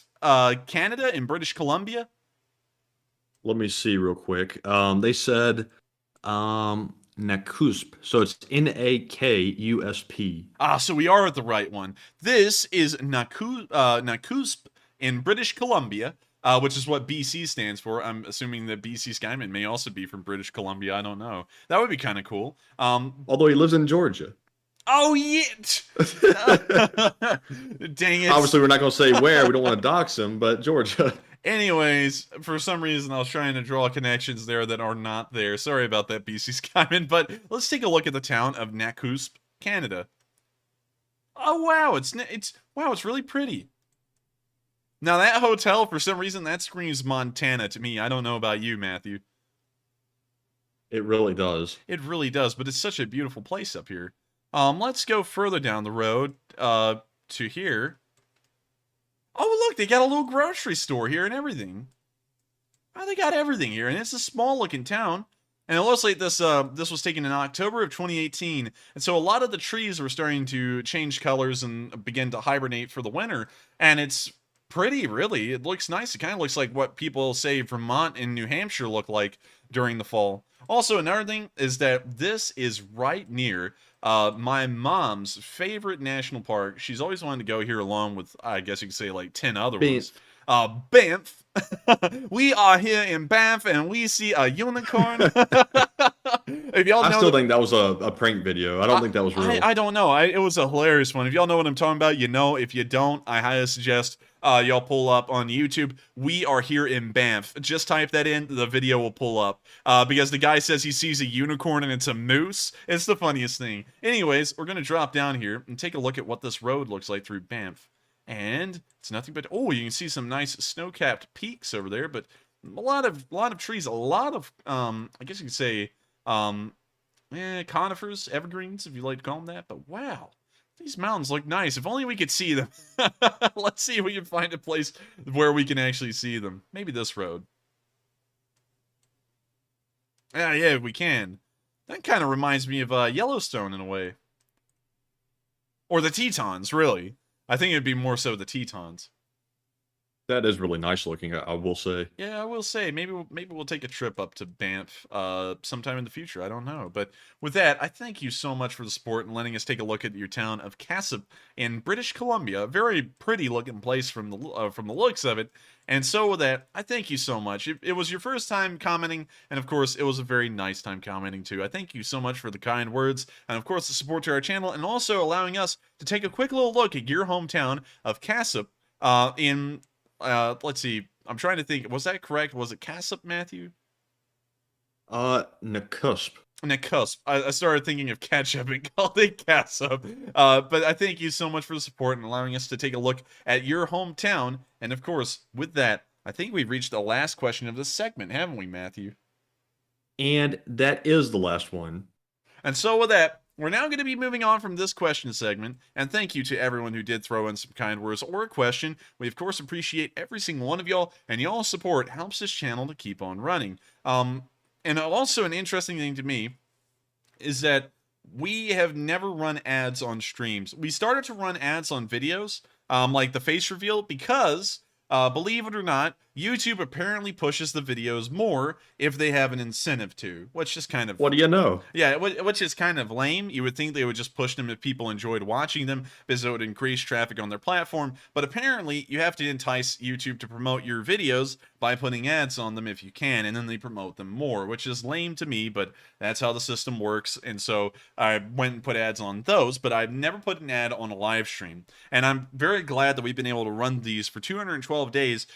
Canada in British Columbia?
Let me see real quick. They said Nakusp, so it's Nakusp.
So we are at the right one. This is Nakusp in British Columbia, which is what BC stands for. I'm assuming that BC Skyman may also be from British Columbia. I don't know. That would be kind of cool.
Although he lives in Georgia.
Oh, yeah. Dang it.
Obviously, we're not going to say where. We don't want to dox him, but Georgia.
Anyways, for some reason, I was trying to draw connections there that are not there. Sorry about that, BC Skyman. But let's take a look at the town of Nakusp, Canada. Oh, wow. It's really pretty. Now, that hotel, for some reason, that screams Montana to me. I don't know about you, Matthew.
It really does.
It really does, but it's such a beautiful place up here. Let's go further down the road to here. Oh, look, they got a little grocery store here and everything. Oh, they got everything here, and it's a small-looking town. And it looks like this was taken in October of 2018, and so a lot of the trees were starting to change colors and begin to hibernate for the winter, and it's pretty, really. It looks nice. It kind of looks like what people say Vermont and New Hampshire look like during the fall. Also, another thing is that this is right near my mom's favorite national park. She's always wanted to go here along with, I guess you could say, like 10 other ones. Banff. We are here in Banff and we see a unicorn. if y'all
I
know
still think that was a prank video. I don't think that was real.
I don't know. It was a hilarious one. If y'all know what I'm talking about, you know. If you don't, I highly suggest y'all pull up on YouTube. We are here in Banff. Just type that in. The video will pull up. Because the guy says he sees a unicorn and it's a moose. It's the funniest thing. Anyways, we're going to drop down here and take a look at what this road looks like through Banff. And it's nothing but, oh, you can see some nice snow-capped peaks over there, but a lot of trees, a lot of, I guess you could say, conifers, evergreens, if you like to call them that. But wow, these mountains look nice. If only we could see them. Let's see if we can find a place where we can actually see them. Maybe this road. Yeah, we can. That kind of reminds me of Yellowstone in a way. Or the Tetons, really. I think it'd be more so the Tetons.
That is really nice looking, I will say.
Yeah, I will say. Maybe we'll take a trip up to Banff sometime in the future. I don't know. But with that, I thank you so much for the support and letting us take a look at your town of Conscript in British Columbia. A very pretty looking place from the looks of it. And so with that, I thank you so much. It was your first time commenting, and of course, it was a very nice time commenting too. I thank you so much for the kind words, and of course, the support to our channel, and also allowing us to take a quick little look at your hometown of Conscript in... let's see. I'm trying to think. Was that correct? Was it Conscript, Matthew?
Nakusp.
Nakusp. I started thinking of ketchup and called it Conscript. But I thank you so much for the support and allowing us to take a look at your hometown. And of course, with that, I think we've reached the last question of this segment, haven't we, Matthew?
And that is the last one.
And so with that, we're now going to be moving on from this question segment, and thank you to everyone who did throw in some kind words or a question. We, of course, appreciate every single one of y'all, and y'all's support helps this channel to keep on running. And also an interesting thing to me is that we have never run ads on streams. We started to run ads on videos, like the face reveal, because, believe it or not, YouTube apparently pushes the videos more if they have an incentive to, which is kind of...
What do you know?
Yeah, which is kind of lame. You would think they would just push them if people enjoyed watching them, because it would increase traffic on their platform. But apparently, you have to entice YouTube to promote your videos by putting ads on them if you can, and then they promote them more, which is lame to me, but that's how the system works. And so I went and put ads on those, but I've never put an ad on a live stream. And I'm very glad that we've been able to run these for 212 days,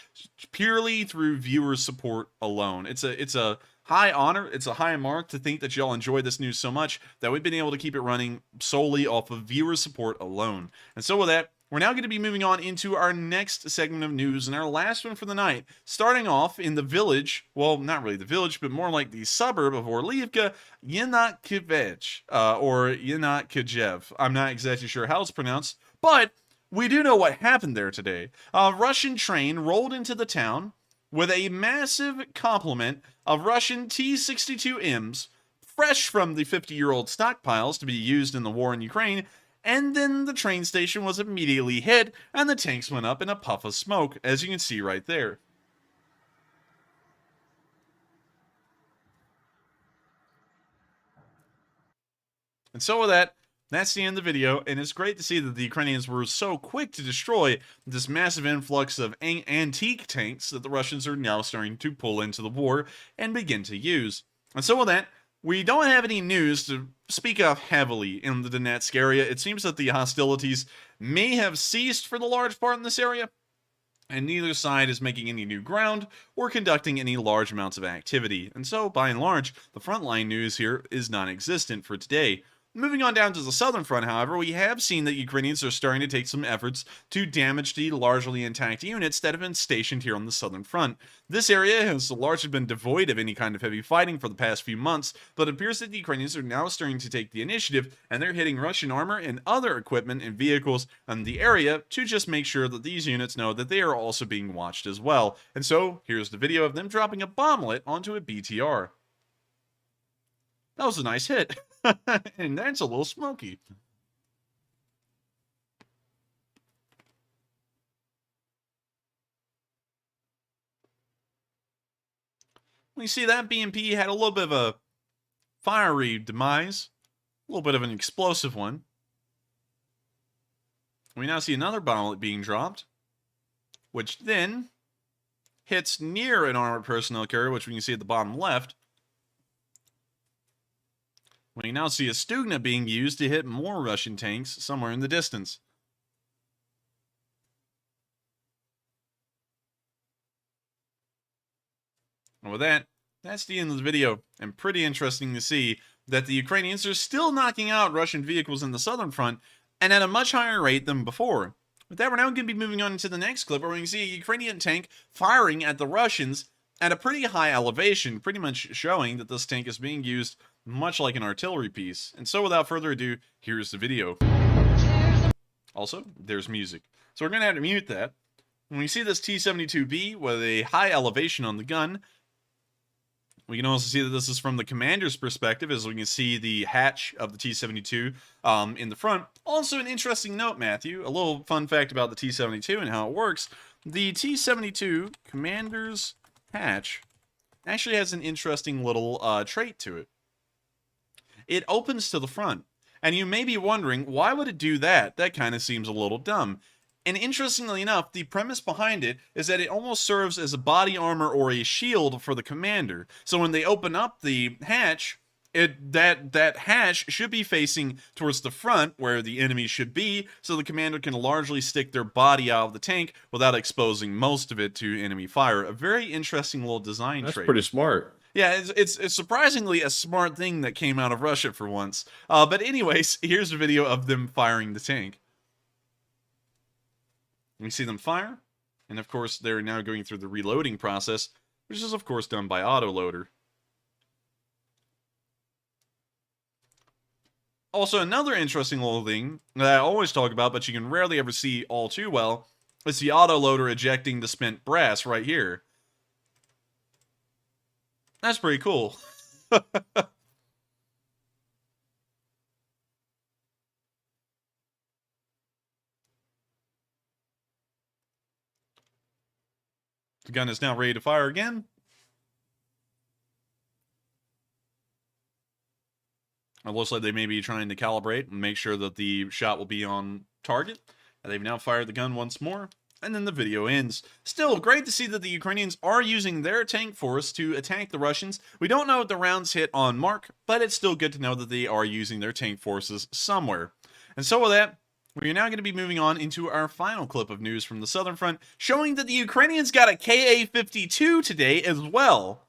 purely through viewer support alone. It's a high honor, it's a high mark to think that y'all enjoy this news so much that we've been able to keep it running solely off of viewer support alone. And so with that, we're now going to be moving on into our next segment of news and our last one for the night, starting off in the village, well, not really the village, but more like the suburb of Orlivka, Yenakivech, or Yenakivech. I'm not exactly sure how it's pronounced, but we do know what happened there today. A Russian train rolled into the town with a massive complement of Russian T-62Ms, fresh from the 50-year-old stockpiles to be used in the war in Ukraine, and then the train station was immediately hit, and the tanks went up in a puff of smoke, as you can see right there. And so with that, that's the end of the video, and it's great to see that the Ukrainians were so quick to destroy this massive influx of antique tanks that the Russians are now starting to pull into the war and begin to use. And so with that, we don't have any news to speak of heavily in the Donetsk area. It seems that the hostilities may have ceased for the large part in this area, and neither side is making any new ground or conducting any large amounts of activity. And so, by and large, the frontline news here is non-existent for today. Moving on down to the southern front, however, we have seen that Ukrainians are starting to take some efforts to damage the largely intact units that have been stationed here on the southern front. This area has largely been devoid of any kind of heavy fighting for the past few months, but it appears that the Ukrainians are now starting to take the initiative, and they're hitting Russian armor and other equipment and vehicles in the area to just make sure that these units know that they are also being watched as well. And so, here's the video of them dropping a bomblet onto a BTR. That was a nice hit. And that's a little smoky. We see that BMP had a little bit of a fiery demise, a little bit of an explosive one. We now see another bomblet being dropped, which then hits near an armored personnel carrier, which we can see at the bottom left. We now see a Stugna being used to hit more Russian tanks somewhere in the distance. And with that, that's the end of the video, and pretty interesting to see that the Ukrainians are still knocking out Russian vehicles in the southern front, and at a much higher rate than before. With that, we're now going to be moving on to the next clip, where we can see a Ukrainian tank firing at the Russians at a pretty high elevation, pretty much showing that this tank is being used much like an artillery piece. And so without further ado, here's the video. Also, there's music. So we're going to have to mute that. When we see this T-72B with a high elevation on the gun, we can also see that this is from the commander's perspective, as we can see the hatch of the T-72 in the front. Also, an interesting note, Matthew, a little fun fact about the T-72 and how it works. The T-72 commander's hatch actually has an interesting little trait to it. It opens to the front, and you may be wondering, why would it do that? That kind of seems a little dumb. And interestingly enough, the premise behind it is that it almost serves as a body armor or a shield for the commander. So when they open up the hatch, that hatch should be facing towards the front where the enemy should be, so the commander can largely stick their body out of the tank without exposing most of it to enemy fire. A very interesting little design trait.
That's pretty smart.
Yeah, it's surprisingly a smart thing that came out of Russia for once. But anyways, here's a video of them firing the tank. We see them fire, and of course they're now going through the reloading process, which is of course done by autoloader. Also, another interesting little thing that I always talk about, but you can rarely ever see all too well, is the autoloader ejecting the spent brass right here. That's pretty cool. The gun is now ready to fire again. It looks like they may be trying to calibrate and make sure that the shot will be on target. And they've now fired the gun once more. And then the video ends. Still, great to see that the Ukrainians are using their tank force to attack the Russians. We don't know if the rounds hit on mark, but it's still good to know that they are using their tank forces somewhere. And so with that, we are now going to be moving on into our final clip of news from the southern front, showing that the Ukrainians got a Ka-52 today as well.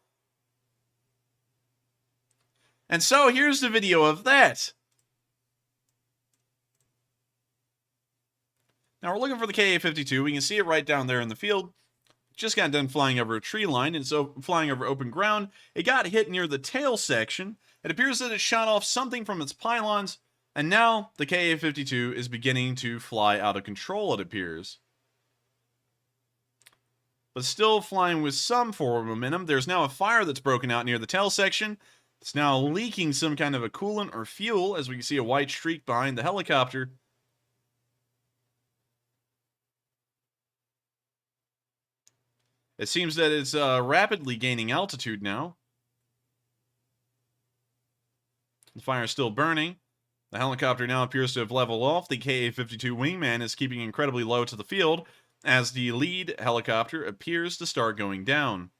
And so here's the video of that. Now we're looking for the Ka-52. We can see it right down there in the field. Just got done flying over a tree line, and so flying over open ground. It got hit near the tail section. It appears that it shot off something from its pylons, and now the Ka-52 is beginning to fly out of control, it appears. But still flying with some forward momentum. There's now a fire that's broken out near the tail section. It's now leaking some kind of a coolant or fuel, as we can see a white streak behind the helicopter. It seems that it's rapidly gaining altitude now. The fire is still burning. The helicopter now appears to have leveled off. The Ka-52 wingman is keeping incredibly low to the field as the lead helicopter appears to start going down.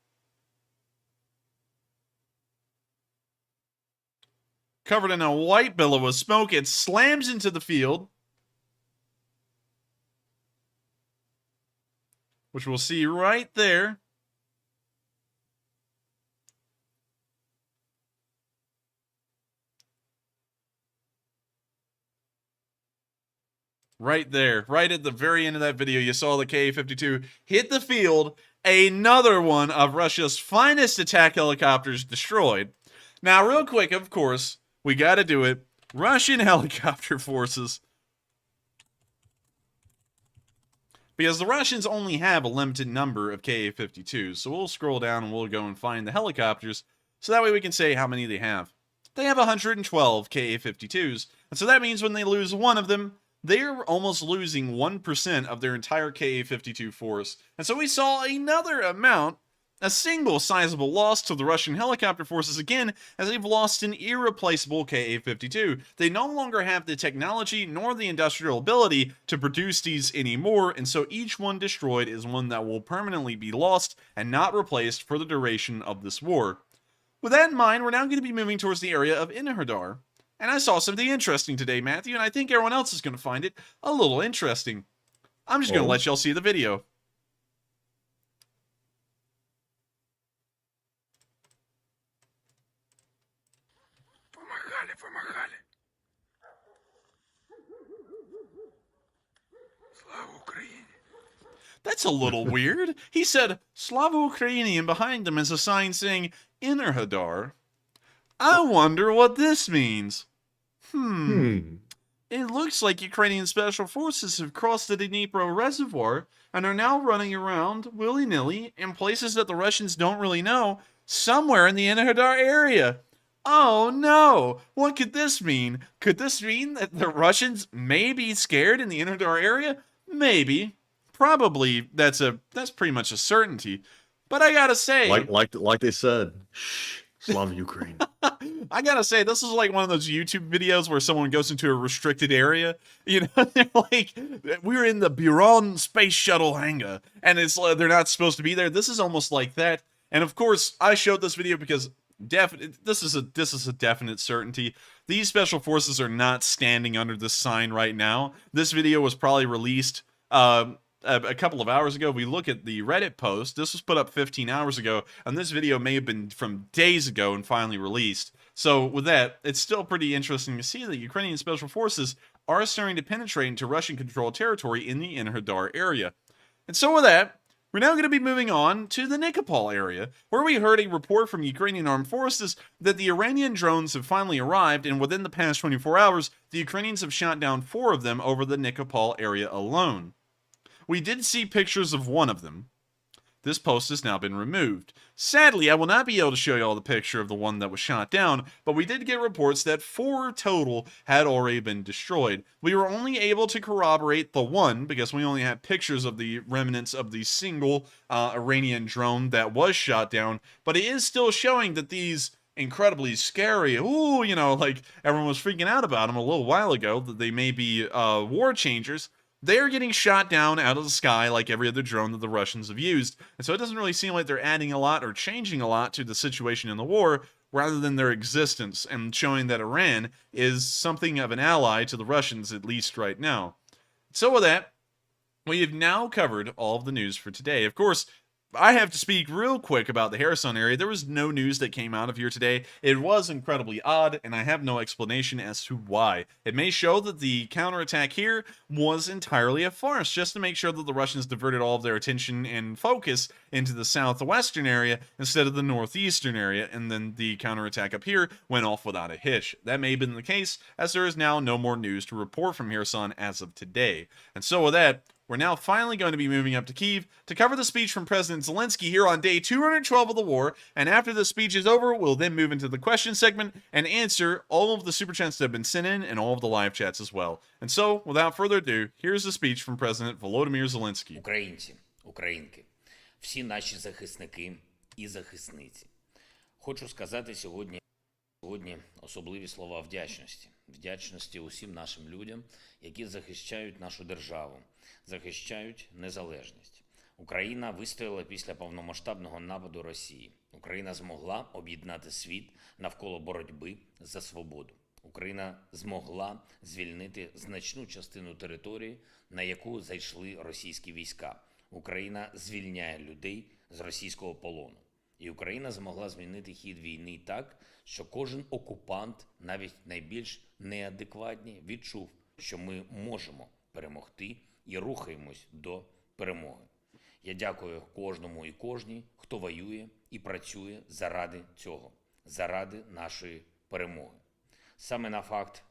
Covered in a white billow of smoke, it slams into the field, which we'll see right there. Right there, right at the very end of that video, you saw the Ka-52 hit the field, another one of Russia's finest attack helicopters destroyed. Now, real quick, of course, we gotta do it. Russian helicopter forces. Because the Russians only have a limited number of Ka-52s, so we'll scroll down and we'll go and find the helicopters, so that way we can say how many they have. They have 112 Ka-52s, and so that means when they lose one of them, they're almost losing 1% of their entire Ka-52 force. And so we saw another amount, a single sizable loss to the Russian helicopter forces again, as they've lost an irreplaceable Ka-52. They no longer have the technology nor the industrial ability to produce these anymore, and so each one destroyed is one that will permanently be lost and not replaced for the duration of this war. With that in mind, we're now going to be moving towards the area of Inherdar. And I saw something interesting today, Matthew, and I think everyone else is going to find it a little interesting. I'm just going to let y'all see the video. That's a little weird. He said, Slava Ukraini, and behind him is a sign saying, Inner Hadar. I wonder what this means. It looks like Ukrainian special forces have crossed the Dnipro Reservoir and are now running around willy-nilly in places that the Russians don't really know, somewhere in the Inner Hadar area. Oh no! What could this mean? Could this mean that the Russians may be scared in the Inner Hadar area? Maybe. Probably that's pretty much a certainty. But I gotta say,
like they said, shh, Slava Ukraine.
I gotta say, this is like one of those YouTube videos where someone goes into a restricted area. You know, they're like, we're in the Buron space shuttle hangar, and it's they're not supposed to be there. This is almost like that. And of course, I showed this video because this is a definite certainty. These special forces are not standing under this sign right now. This video was probably released a couple of hours ago. We look at the Reddit post. This was put up 15 hours ago, and this video may have been from days ago and finally released. So with that, it's still pretty interesting to see that Ukrainian special forces are starting to penetrate into Russian-controlled territory in the Inner Hadar area. And so with that, we're now going to be moving on to the Nikopol area, where we heard a report from Ukrainian armed forces that the Iranian drones have finally arrived, and within the past 24 hours, the Ukrainians have shot down 4 of them over the Nikopol area alone. We did see pictures of one of them. This post has now been removed. Sadly, I will not be able to show you all the picture of the one that was shot down, but we did get reports that 4 total had already been destroyed. We were only able to corroborate the one because we only had pictures of the remnants of the single Iranian drone that was shot down, but it is still showing that these incredibly scary, like everyone was freaking out about them a little while ago, that they may be war changers. They are getting shot down out of the sky like every other drone that the Russians have used. And so it doesn't really seem like they're adding a lot or changing a lot to the situation in the war, rather than their existence, and showing that Iran is something of an ally to the Russians, at least right now. So with that, we have now covered all of the news for today. Of course, I have to speak real quick about the Kherson area. There was no news that came out of here today. It was incredibly odd, and I have no explanation as to why. It may show that the counterattack here was entirely a farce, just to make sure that the Russians diverted all of their attention and focus into the southwestern area instead of the northeastern area, and then the counterattack up here went off without a hitch. That may have been the case, as there is now no more news to report from Kherson as of today. And so with that, we're now finally going to be moving up to Kyiv to cover the speech from President Zelenskyy here on day 212 of the war, and after the speech is over, we'll then move into the question segment and answer all of the super chats that have been sent in and all of the live chats as well. And so, without further ado, here's the speech from President Volodymyr Zelenskyy.
Українці, українки, всі наші захисники і захисниці. Хочу сказати сьогодні особливі слова вдячності. Вдячності усім нашим людям, які захищають нашу державу, захищають незалежність. Україна вистояла після повномасштабного нападу Росії. Україна змогла об'єднати світ навколо боротьби за свободу. Україна змогла звільнити значну частину території, на яку зайшли російські війська. Україна звільняє людей з російського полону. І Україна змогла змінити хід війни так, що кожен окупант, навіть найбільш неадекватні, відчув, що ми можемо перемогти і рухаємось до перемоги. Я дякую кожному і кожній, хто воює і працює заради цього, заради нашої перемоги. Саме на факт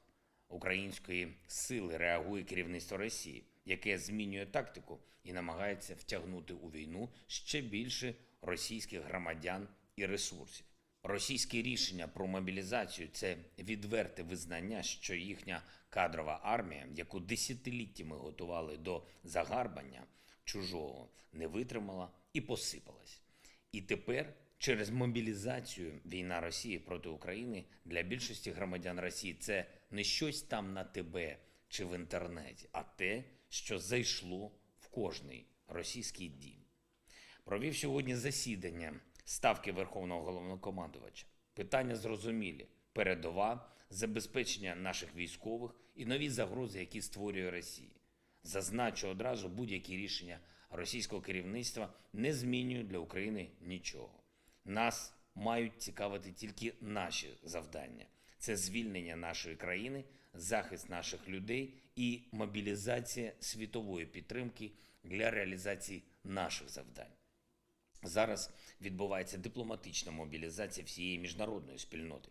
української сили реагує керівництво Росії, яке змінює тактику і намагається втягнути у війну ще більше російських громадян і ресурсів. Російське рішення про мобілізацію – це відверте визнання, що їхня кадрова армія, яку десятиліттями готували до загарбання чужого, не витримала і посипалась. І тепер через мобілізацію війна Росії проти України для більшості громадян Росії – це не щось там на ТБ чи в інтернеті, а те, що зайшло в кожний російський дім. Провів сьогодні засідання Ставки Верховного Головнокомандувача. Питання зрозумілі. Передова забезпечення наших військових і нові загрози, які створює Росія. Зазначу одразу, будь-які рішення російського керівництва не змінюють для України нічого. Нас мають цікавити тільки наші завдання. Це звільнення нашої країни, захист наших людей і мобілізація світової підтримки для реалізації наших завдань. Зараз відбувається дипломатична мобілізація всієї міжнародної спільноти.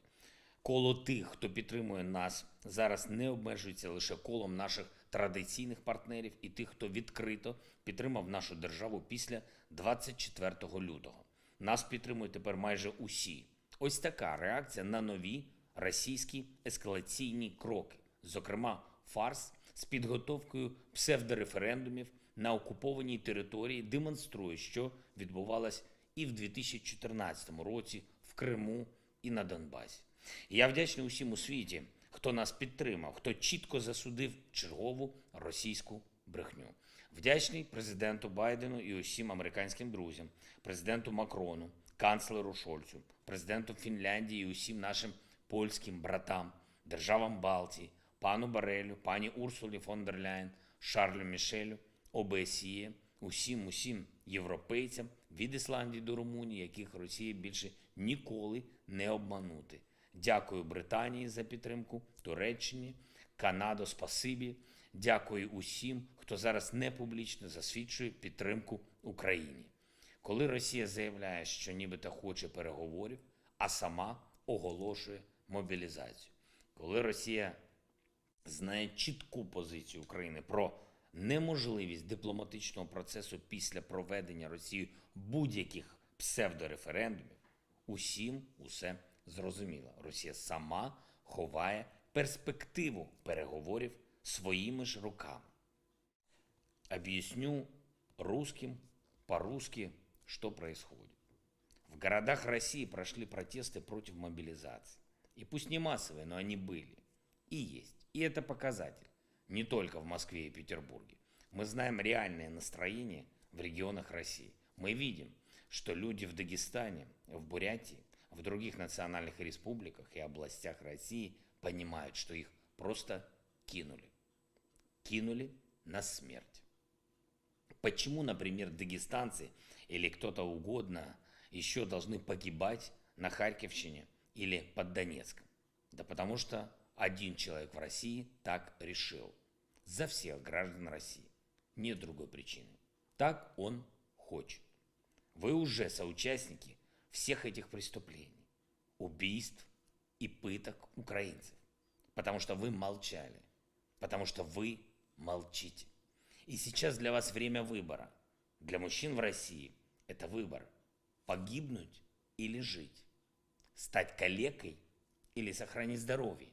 Коло тих, хто підтримує нас, зараз не обмежується лише колом наших традиційних партнерів і тих, хто відкрито підтримав нашу державу після 24 лютого. Нас підтримують тепер майже усі. Ось така реакція на нові російські ескалаційні кроки, зокрема фарс з підготовкою псевдореферендумів на окупованій території демонструє, що відбувалось і в 2014 році в Криму і на Донбасі. Я вдячний усім у світі, хто нас підтримав, хто чітко засудив чергову російську брехню. Вдячний президенту Байдену і усім американським друзям, президенту Макрону, канцлеру Шольцу, президенту Фінляндії і усім нашим польським братам, державам Балтії, пану Борелю, пані Урсулі фон дер Ляєн, Шарлю Мішелю, ОБСЄ, усім європейцям від Ісландії до Румунії, яких Росія більше ніколи не обманути. Дякую Британії за підтримку, Туреччині, Канадо, спасибі. Дякую усім, хто зараз не публічно засвідчує підтримку Україні. Коли Росія заявляє, що нібито хоче переговорів, а сама оголошує мобілізацію. Коли Росія знає чітку позицію України про неможливість дипломатичного процесу після проведення Росією будь-яких псевдореферендумів, усім усе зрозуміло. Росія сама ховає перспективу переговорів своими ж руками. Объясню русским по-русски, что происходит. В городах России прошли протесты против мобилизации. И пусть не массовые, но они были. И есть. И это показатель. Не только в Москве и Петербурге. Мы знаем реальное настроение в регионах России. Мы видим, что люди в Дагестане, в Бурятии, в других национальных республиках и областях России понимают, что их просто кинули. Кинули на смерть. Почему, например, дагестанцы или кто-то угодно еще должны погибать на Харьковщине или под Донецком? Да потому что один человек в России так решил. За всех граждан России. Нет другой причины. Так он хочет. Вы уже соучастники всех этих преступлений, убийств и пыток украинцев. Потому что вы молчали. Потому что вы молчите. И сейчас для вас время выбора. Для мужчин в России это выбор. Погибнуть или жить. Стать калекой или сохранить здоровье.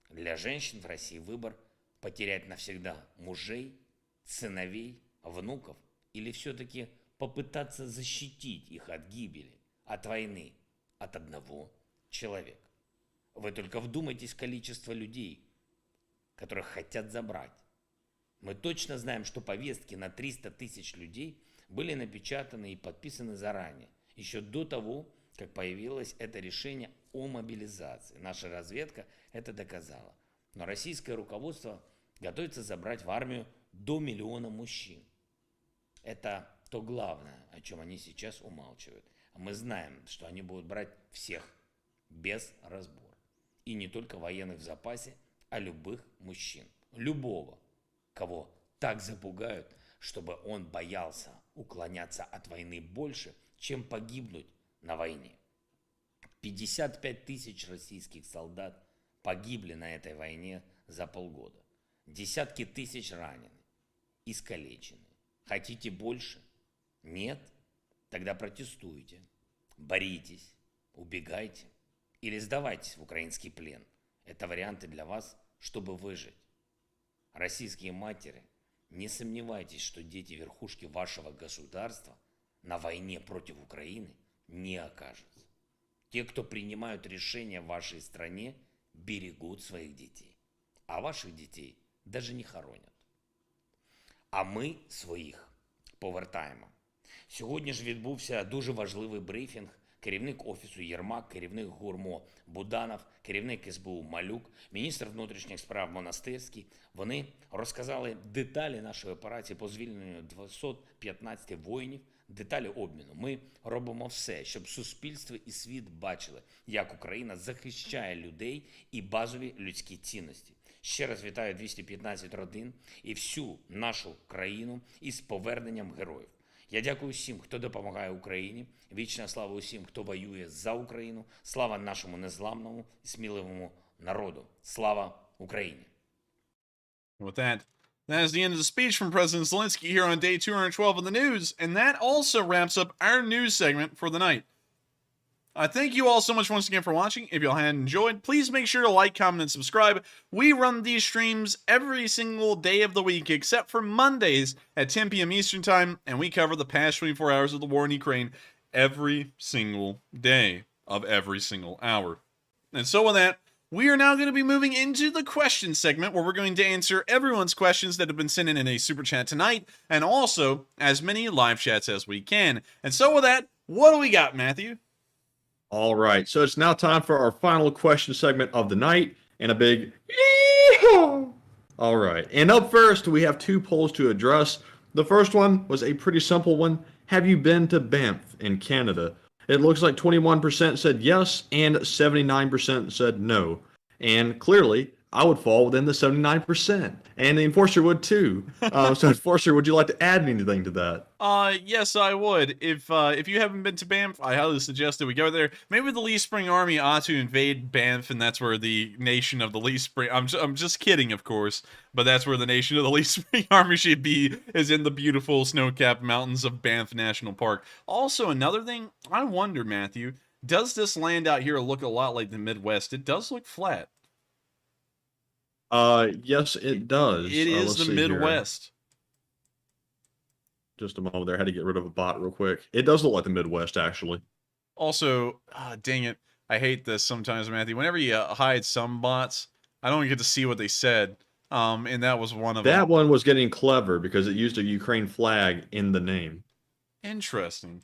Для женщин в России выбор потерять навсегда мужей, сыновей, внуков или все-таки попытаться защитить их от гибели, от войны, от одного человека. Вы только вдумайтесь в количество людей, которых хотят забрать. Мы точно знаем, что повестки на 300 тысяч людей были напечатаны и подписаны заранее, еще до того, как появилось это решение о мобилизации. Наша разведка это доказала. Но российское руководство готовится забрать в армию до 1 миллиона мужчин. Это то главное, о чем они сейчас умалчивают. А мы знаем, что они будут брать всех без разбора. И не только военных в запасе, а любых мужчин. Любого, кого так запугают, чтобы он боялся уклоняться от войны больше, чем погибнуть на войне. 55 тысяч российских солдат погибли на этой войне за полгода. Десятки тысяч ранены, искалечены. Хотите больше? Нет? Тогда протестуйте, боритесь, убегайте или сдавайтесь в украинский плен. Это варианты для вас, чтобы выжить. Российские матери, не сомневайтесь, что дети верхушки вашего государства на войне против Украины не окажутся. Те, кто принимают решения в вашей стране, берегут своих детей. А ваших детей даже не хоронят. А ми своїх повертаємо. Сьогодні ж відбувся дуже важливий брифінг керівник Офісу Єрмак, керівник ГУРМО Буданов, керівник СБУ Малюк, міністр внутрішніх справ Монастирський. Вони розказали деталі нашої операції по звільненню 215 воїнів, деталі обміну. Ми робимо все, щоб суспільство і світ бачили, як Україна захищає людей і базові людські цінності. Ще раз вітаю 215 родин і всю нашу країну із поверненням героїв. Я дякую всім, хто допомагає Україні. Вічна слава усім, хто воює за Україну. Слава нашому незламному і сміливому народу. Слава Україні!
With that is the end of the speech from President Zelenskyy here on day 212 of the news, and that also wraps up our news segment for the night. I thank you all so much once again for watching. If y'all had enjoyed, please make sure to like, comment, and subscribe. We run these streams every single day of the week, except for Mondays at 10 p.m. Eastern Time, and we cover the past 24 hours of the war in Ukraine every single day of every single hour. And so with that, we are now going to be moving into the question segment, where we're going to answer everyone's questions that have been sent in a super chat tonight, and also as many live chats as we can. And so with that, what do we got, Matthew?
All right, so it's now time for our final question segment of the night, and a big yee-haw! All right, and up first, we have two polls to address. The first one was a pretty simple one. Have you been to Banff in Canada? It looks like 21% said yes, and 79% said no. And clearly, I would fall within the 79%, and the Enforcer would too. So Enforcer, would you like to add anything to that?
Yes, I would. If you haven't been to Banff, I highly suggest that we go there. Maybe the Lee Spring Army ought to invade Banff, and that's where the nation of the Lee Spring... I'm just kidding, of course, but that's where the nation of the Lee Spring Army should be, is in the beautiful snow-capped mountains of Banff National Park. Also, another thing, I wonder, Matthew, does this land out here look a lot like the Midwest? It does look flat.
Yes, it does.
It is the Midwest.
Just a moment there. I had to get rid of a bot real quick. It does look like the Midwest, actually.
Also, dang it. I hate this sometimes, Matthew. Whenever you hide some bots, I don't get to see what they said. And that was one of them.
That one was getting clever because it used a Ukraine flag in the name.
Interesting.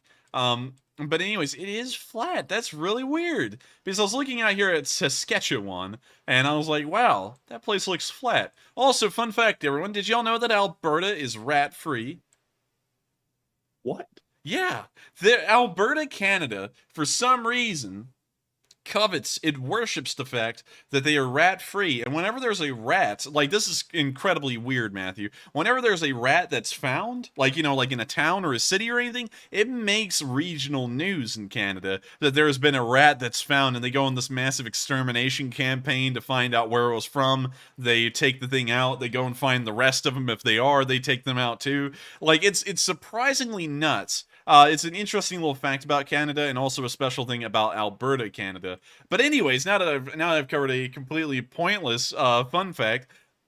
But anyways, it is flat. That's really weird. Because I was looking out here at Saskatchewan, and I was like, wow, that place looks flat. Also, fun fact, everyone, did y'all know that Alberta is rat-free?
What?
Yeah. Alberta, Canada, for some reason, covets, it worships the fact that they are rat-free. And whenever there's a rat, like, this is incredibly weird, Matthew. Whenever there's a rat that's found, like, you know, like in a town or a city or anything, it makes regional news in Canada that there has been a rat that's found, and they go on this massive extermination campaign to find out where it was from. They take the thing out, they go and find the rest of them. If they are, they take them out too. Like, it's surprisingly nuts. It's an interesting little fact about Canada, and also a special thing about Alberta, Canada. But anyways, now that I've covered a completely pointless fun fact,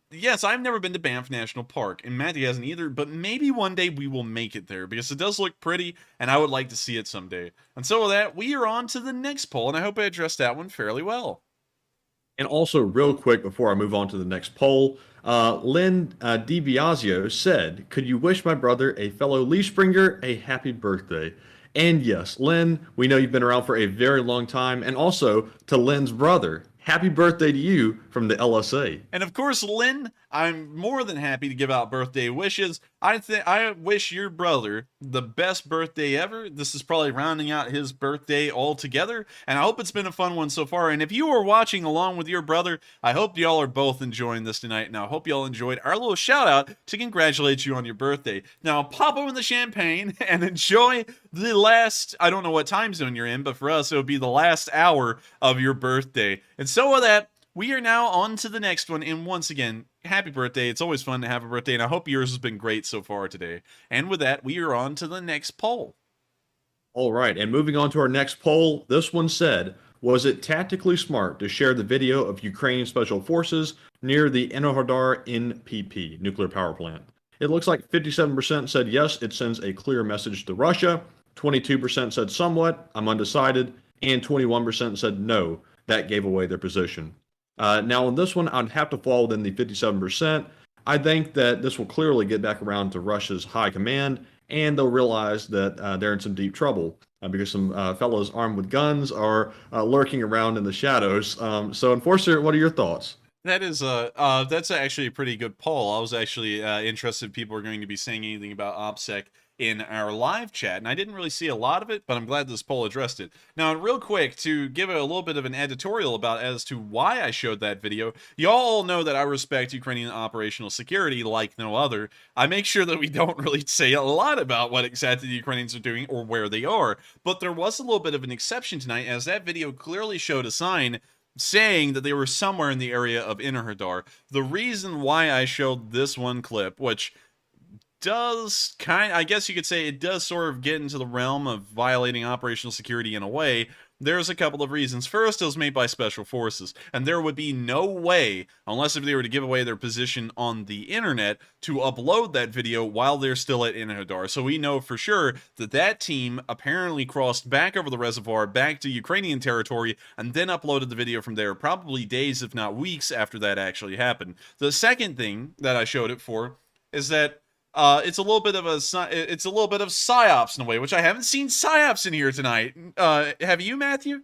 yes, I've never been to Banff National Park, and Matthew hasn't either, but maybe one day we will make it there, because it does look pretty, and I would like to see it someday. And so with that, we are on to the next poll, and I hope I addressed that one fairly well.
And also, real quick, before I move on to the next poll, Lynn DiBiasio said, could you wish my brother, a fellow Lee Springer, a happy birthday? And yes, Lynn, we know you've been around for a very long time. And also, to Lynn's brother, happy birthday to you from the LSA.
And of course, Lynn, I'm more than happy to give out birthday wishes. I wish your brother the best birthday ever. This is probably rounding out his birthday altogether, and I hope it's been a fun one so far. And if you are watching along with your brother, I hope y'all are both enjoying this tonight, and I hope y'all enjoyed our little shout out to congratulate you on your birthday. Now pop open the champagne and enjoy the last, I don't know what time zone you're in, but for us it would be the last hour of your birthday. And so with that, we are now on to the next one, and once again, happy birthday. It's always fun to have a birthday, and I hope yours has been great so far today. And with that, we are on to the next poll.
All right, and moving on to our next poll, this one said, was it tactically smart to share the video of Ukrainian special forces near the Enerhodar NPP, nuclear power plant? It looks like 57% said yes, it sends a clear message to Russia, 22% said somewhat, I'm undecided, and 21% said no, that gave away their position. Now, on this one, I'd have to fall within the 57%. I think that this will clearly get back around to Russia's high command, and they'll realize that they're in some deep trouble. because some fellows armed with guns are lurking around in the shadows. So, Enforcer, what are your thoughts?
That is that's actually a pretty good poll. I was actually interested if people are going to be saying anything about OPSEC in our live chat, and I didn't really see a lot of it, but I'm glad this poll addressed it. Now, real quick, to give a little bit of an editorial about as to why I showed that video, y'all all know that I respect Ukrainian operational security like no other. I make sure that we don't really say a lot about what exactly the Ukrainians are doing or where they are, but there was a little bit of an exception tonight, as that video clearly showed a sign saying that they were somewhere in the area of Innerhadar. The reason why I showed this one clip, which does I guess you could say it does sort of get into the realm of violating operational security in a way, there's a couple of reasons. First, it was made by special forces, and there would be no way, unless if they were to give away their position on the internet, to upload that video while they're still at Innerhadar. So we know for sure that that team apparently crossed back over the reservoir, back to Ukrainian territory, and then uploaded the video from there, probably days, if not weeks, after that actually happened. The second thing that I showed it for is that it's a little bit of psyops in a way, which I haven't seen psyops in here tonight. Have you, Matthew?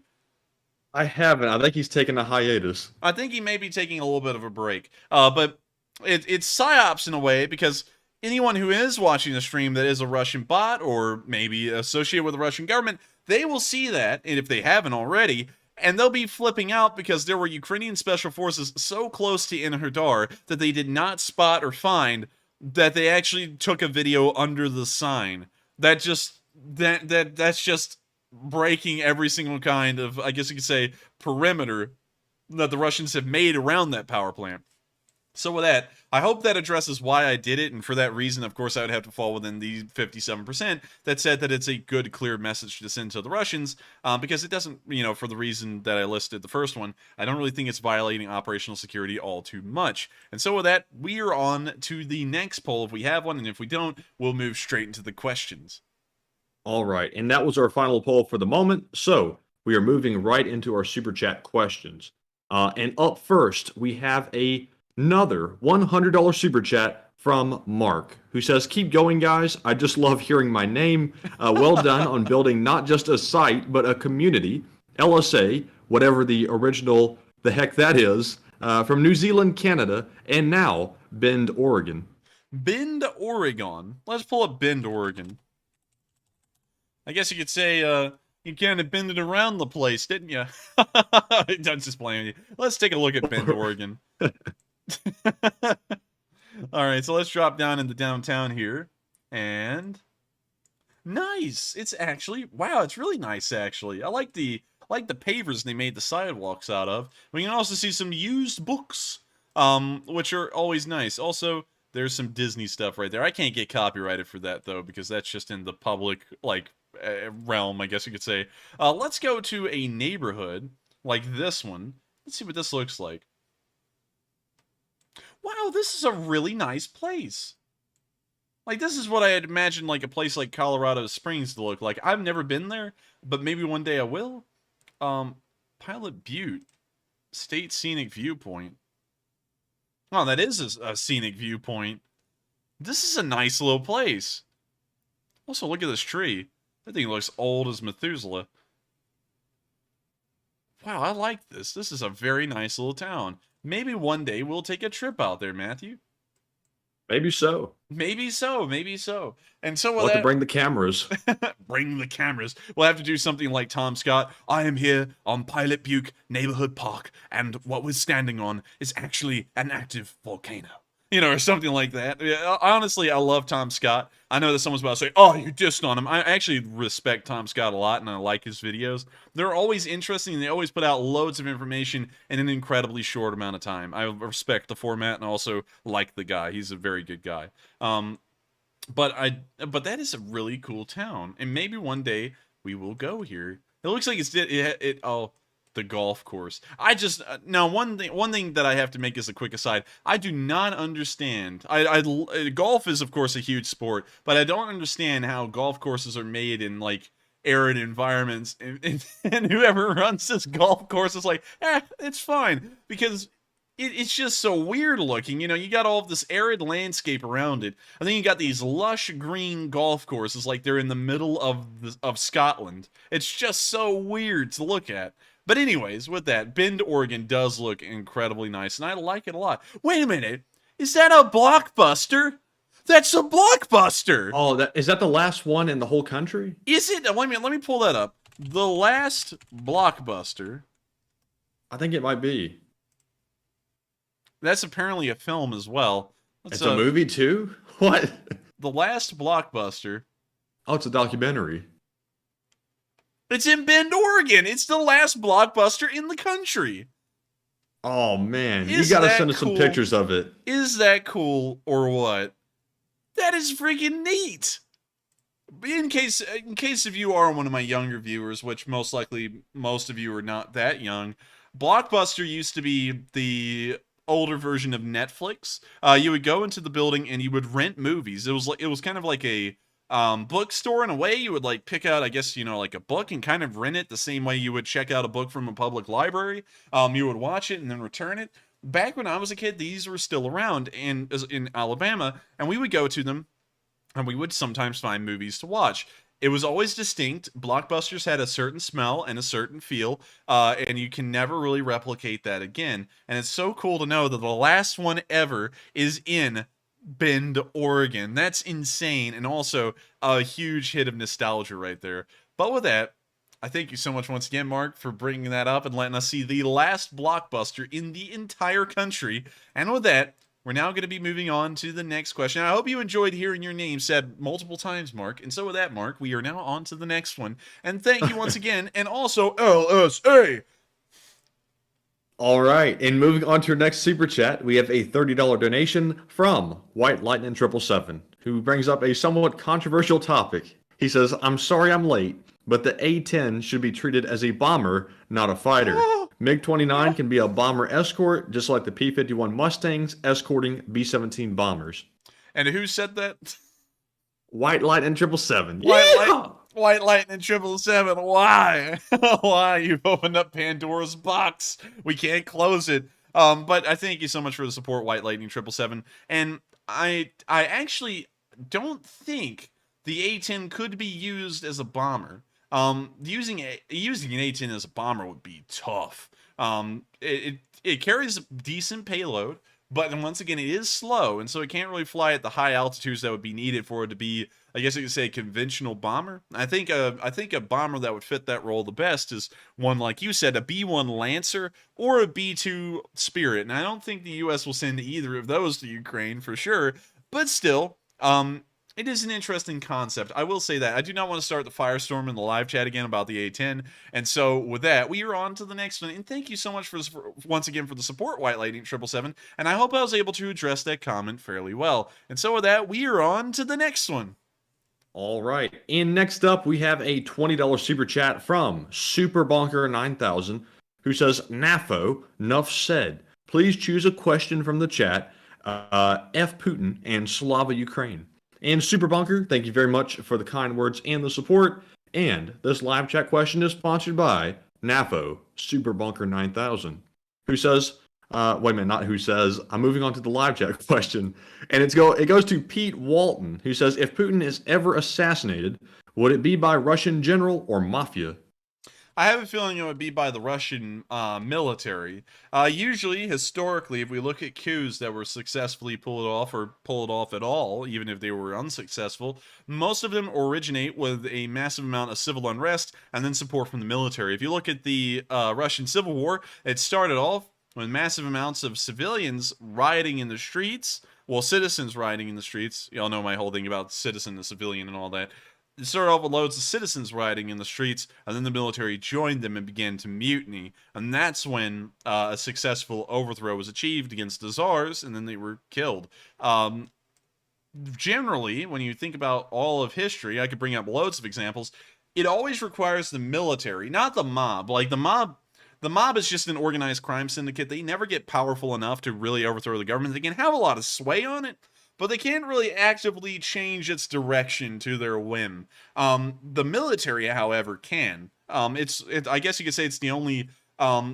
I haven't. I think he's taking a hiatus.
I think he may be taking a little bit of a break. But it's psyops in a way, because anyone who is watching the stream that is a Russian bot or maybe associated with the Russian government, they will see that, and if they haven't already, and they'll be flipping out because there were Ukrainian special forces so close to Innerhadar that they did not spot or find that they actually took a video under the sign. That's just breaking every single kind of, I guess you could say, perimeter that the Russians have made around that power plant. So with that, I hope that addresses why I did it, and for that reason, of course, I would have to fall within the 57% that said that it's a good, clear message to send to the Russians, because it doesn't, for the reason that I listed the first one, I don't really think it's violating operational security all too much. And so with that, we are on to the next poll if we have one, and if we don't, we'll move straight into the questions.
All right, and that was our final poll for the moment, so we are moving right into our Super Chat questions. And up first, we have another $100 Super Chat from Mark, who says, "Keep going, guys. I just love hearing my name. Well done on building not just a site, but a community. LSA, whatever the heck that is, from New Zealand, Canada, and now Bend, Oregon."
Bend, Oregon. Let's pull up Bend, Oregon. I guess you could say, you kind of bended around the place, didn't you? I'm just playing with you. Let's take a look at Bend, Oregon. All right, so let's drop down into downtown here, and nice. It's actually, wow, it's really nice actually. I like the pavers they made the sidewalks out of. We can also see some used books, which are always nice. Also, there's some Disney stuff right there. I can't get copyrighted for that though, because that's just in the public realm, I guess you could say. Let's go to a neighborhood like this one. Let's see what this looks like. Wow, this is a really nice place. Like, this is what I had imagined, like, a place like Colorado Springs to look like. I've never been there, but maybe one day I will. Pilot Butte. State Scenic Viewpoint. Oh, that is a scenic viewpoint. This is a nice little place. Also, look at this tree. That thing looks old as Methuselah. Wow, I like this. This is a very nice little town. Maybe one day we'll take a trip out there, Matthew.
Maybe so.
Maybe so. Maybe so. And so
we'll have to bring the cameras.
Bring the cameras. We'll have to do something like Tom Scott. I am here on Pilot Butte Neighborhood Park, and what we're standing on is actually an active volcano. Or something like that. Honestly, I love Tom Scott. I know that someone's about to say, "Oh, you dissed on him." I actually respect Tom Scott a lot, and I like his videos. They're always interesting, and they always put out loads of information in an incredibly short amount of time. I respect the format, and also like the guy. He's a very good guy. But that is a really cool town, and maybe one day we will go here. It looks like the golf course. Now one thing that I have to make as a quick aside, I do not understand. Golf is of course a huge sport, but I don't understand how golf courses are made in like arid environments, and whoever runs this golf course is like, it's fine, because it's just so weird looking. You know, you got all of this arid landscape around it, and then you got these lush green golf courses like they're in the middle of Scotland. It's just so weird to look at. But anyways, with that, Bend, Oregon does look incredibly nice, and I like it a lot. Wait a minute. Is that a blockbuster? That's a blockbuster!
Oh, is that the last one in the whole country?
Is it? Wait a minute, let me pull that up. The last blockbuster.
I think it might be.
That's apparently a film as well.
It's a movie too? What?
The last blockbuster.
Oh, it's a documentary.
It's in Bend, Oregon. It's the last blockbuster in the country.
Oh man, you gotta send us some pictures of it.
Is that cool or what? That is freaking neat. In case if you are one of my younger viewers, which most likely most of you are not that young, Blockbuster used to be the older version of Netflix. You would go into the building and you would rent movies. It was kind of like a bookstore in a way. You would like pick out, I guess, you know, like a book and kind of rent it the same way you would check out a book from a public library. You would watch it and then return it. Back when I was a kid, these were still around in Alabama, and we would go to them, and we would sometimes find movies to watch. It was always distinct. Blockbusters had a certain smell and a certain feel, and you can never really replicate that again. And it's so cool to know that the last one ever is in Bend, Oregon. That's insane, and also a huge hit of nostalgia right there. But with that, I thank you so much once again, Mark, for bringing that up and letting us see the last blockbuster in the entire country. And with that, we're now going to be moving on to the next question. I hope you enjoyed hearing your name said multiple times, Mark. And so with that, Mark, we are now on to the next one. And thank you once again. And also, LSA!
All right, and moving on to your next super chat, we have a $30 donation from White Lightning 777, who brings up a somewhat controversial topic. He says, I'm sorry I'm late, but the A-10 should be treated as a bomber, not a fighter. MiG-29 can be a bomber escort, just like the P-51 Mustangs escorting B-17 bombers.
And who said that?
White Lightning 777.
White Lightning 777. Why? Why? You've opened up Pandora's box. We can't close it. But I thank you so much for the support, White Lightning 777. And I actually don't think the A-10 could be used as a bomber. Using an A-10 as a bomber would be tough. It carries a decent payload, but then once again, it is slow, and so it can't really fly at the high altitudes that would be needed for it to be, I guess you could say, a conventional bomber. I think a bomber that would fit that role the best is one, like you said, a B-1 Lancer or a B-2 Spirit. And I don't think the U.S. will send either of those to Ukraine for sure, but still, it is an interesting concept. I will say that. I do not want to start the firestorm in the live chat again about the A-10. And so with that, we are on to the next one. And thank you so much for once again for the support, White Lightning 777. And I hope I was able to address that comment fairly well. And so with that, we are on to the next one.
All right. And next up, we have a $20 super chat from SuperBonker9000, who says, NAFO, nuff said. Please choose a question from the chat. F Putin and Slava Ukraine. And Super Bunker, thank you very much for the kind words and the support. And this live chat question is sponsored by NAFO, Super Bunker 9000, who says, wait a minute, not who says, I'm moving on to the live chat question. And it goes to Pete Walton, who says, if Putin is ever assassinated, would it be by Russian general or mafia?
I have a feeling it would be by the Russian military. Usually, historically, if we look at coups that were successfully pulled off or pulled off at all, even if they were unsuccessful, most of them originate with a massive amount of civil unrest and then support from the military. If you look at the Russian Civil War, it started off with massive amounts of civilians rioting in the streets. Well, citizens rioting in the streets. Y'all know my whole thing about citizen and civilian and all that. It started off with loads of citizens rioting in the streets, and then the military joined them and began to mutiny. And that's when a successful overthrow was achieved against the czars, and then they were killed. Generally, when you think about all of history, I could bring up loads of examples, it always requires the military, not the mob. Like, the mob is just an organized crime syndicate. They never get powerful enough to really overthrow the government. They can have a lot of sway on it, but they can't really actively change its direction to their whim. The military, however, can. I guess you could say it's the only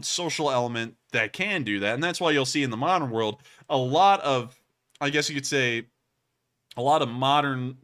social element that can do that. And that's why you'll see in the modern world a lot of, I guess you could say, a lot of modern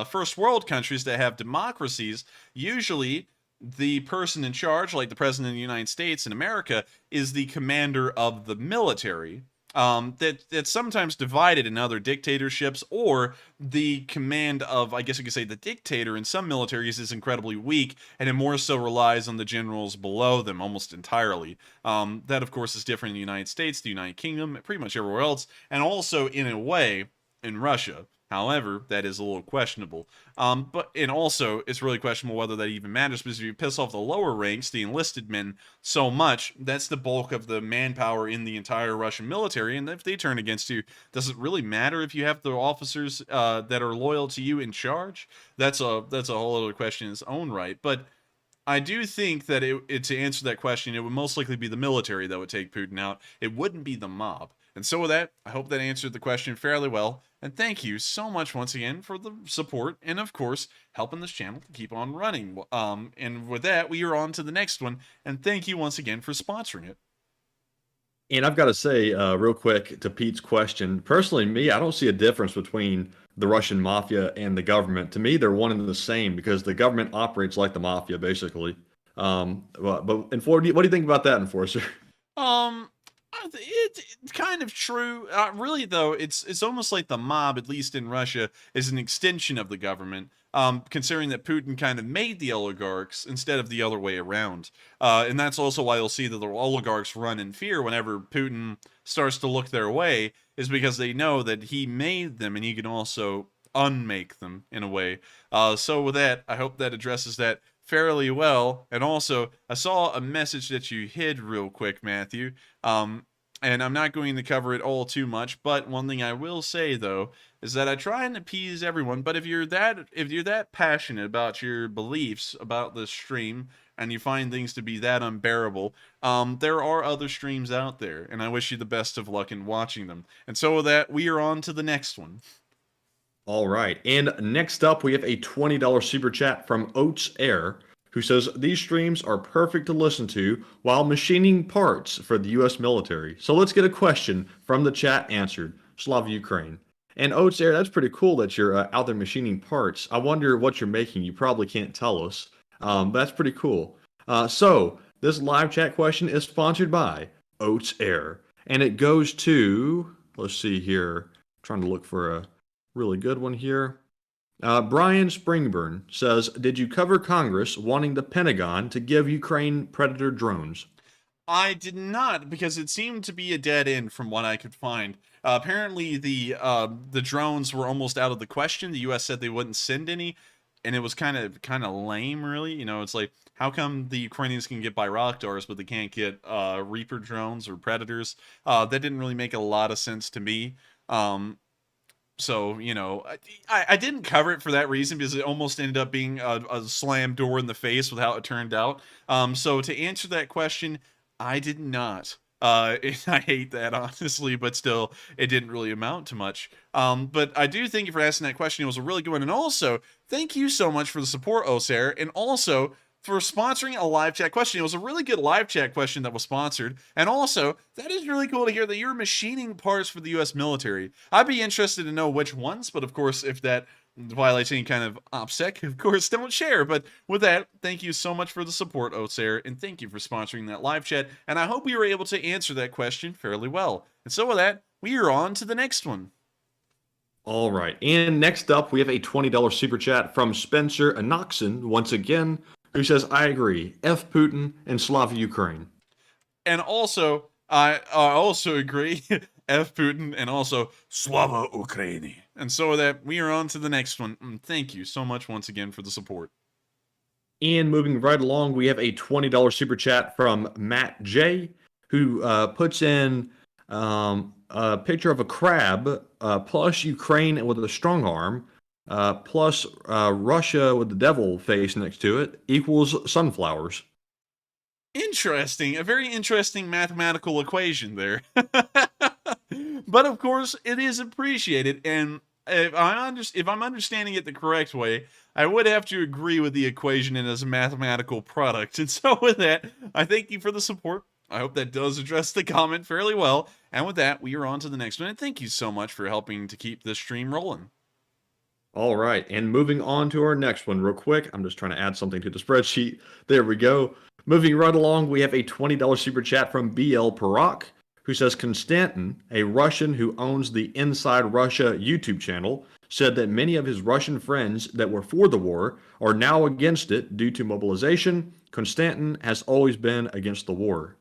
first world countries that have democracies, usually the person in charge, like the president of the United States in America, is the commander of the military. That's sometimes divided in other dictatorships, or the command of, I guess you could say, the dictator in some militaries is incredibly weak, and it more so relies on the generals below them almost entirely. That, of course, is different in the United States, the United Kingdom, pretty much everywhere else, and also, in a way, in Russia. However, that is a little questionable. And also, it's really questionable whether that even matters, because if you piss off the lower ranks, the enlisted men, so much, that's the bulk of the manpower in the entire Russian military, and if they turn against you, does it really matter if you have the officers that are loyal to you in charge? That's a whole other question in its own right, but I do think that to answer that question, it would most likely be the military that would take Putin out. It wouldn't be the mob. And so with that, I hope that answered the question fairly well. And thank you so much once again for the support and, of course, helping this channel to keep on running. And with that, we are on to the next one. And thank you once again for sponsoring it.
And I've got to say, real quick, to Pete's question, personally, I don't see a difference between the Russian mafia and the government. To me, they're one and the same, because the government operates like the mafia, basically. But what do you think about that, Enforcer?
It's kind of true. Really, though, it's almost like the mob, at least in Russia, is an extension of the government, considering that Putin kind of made the oligarchs instead of the other way around. And that's also why you'll see that the oligarchs run in fear whenever Putin starts to look their way, is because they know that he made them and he can also unmake them in a way. So with that, I hope that addresses that fairly well. And also, I saw a message that you hid real quick, Matthew. And I'm not going to cover it all too much, but one thing I will say, though, is that I try and appease everyone. But if you're that passionate about your beliefs about the stream, and you find things to be that unbearable, there are other streams out there, and I wish you the best of luck in watching them. And so with that, we are on to the next one.
All right, and next up, we have a $20 super chat from Oats Air, who says, these streams are perfect to listen to while machining parts for the U.S. military. So let's get a question from the chat answered. Slava Ukraine. And Oats Air, that's pretty cool that you're out there machining parts. I wonder what you're making. You probably can't tell us. But that's pretty cool. So this live chat question is sponsored by Oats Air. And it goes to, let's see here, I'm trying to look for a really good one here. Brian Springburn says, did you cover Congress wanting the Pentagon to give Ukraine Predator drones?
I did not, because it seemed to be a dead end from what I could find. Apparently, the drones were almost out of the question. The U.S. said they wouldn't send any, and it was kind of lame, really. You know, it's like, how come the Ukrainians can get Bayraktars, but they can't get Reaper drones or Predators? That didn't really make a lot of sense to me. So, you know, I didn't cover it for that reason, because it almost ended up being a slam door in the face with how it turned out. So to answer that question, I did not. I hate that, honestly, but still, it didn't really amount to much. But I do thank you for asking that question. It was a really good one. And also, thank you so much for the support, Osair, and also for sponsoring a live chat question. It was a really good live chat question that was sponsored. And also, that is really cool to hear that you're machining parts for the U.S. military. I'd be interested to know which ones, but of course, if that violates any kind of OPSEC, of course, don't share. But with that, thank you so much for the support, Osair, and thank you for sponsoring that live chat. And I hope we were able to answer that question fairly well. And so with that, we are on to the next one.
All right, and next up, we have a $20 super chat from Spencer Anoxon, once again, who says, I agree, F Putin and Slava Ukraine.
And also, I also agree, F Putin and also Slava Ukraini. And so with that, we are on to the next one. Thank you so much once again for the support.
And moving right along, we have a $20 super chat from Matt J, who puts in a picture of a crab, plus Ukraine with a strong arm, plus Russia with the devil face next to it, equals sunflowers.
Interesting. A very interesting mathematical equation there. But of course, it is appreciated. And if I'm understanding it the correct way, I would have to agree with the equation and as a mathematical product. And so with that, I thank you for the support. I hope that does address the comment fairly well. And with that, we are on to the next one. And thank you so much for helping to keep this stream rolling.
All right, and moving on to our next one real quick. I'm just trying to add something to the spreadsheet. There we go. Moving right along, we have a $20 super chat from BL Parak, who says Konstantin, a Russian who owns the Inside Russia YouTube channel, said that many of his Russian friends that were for the war are now against it due to mobilization. Konstantin has always been against the war.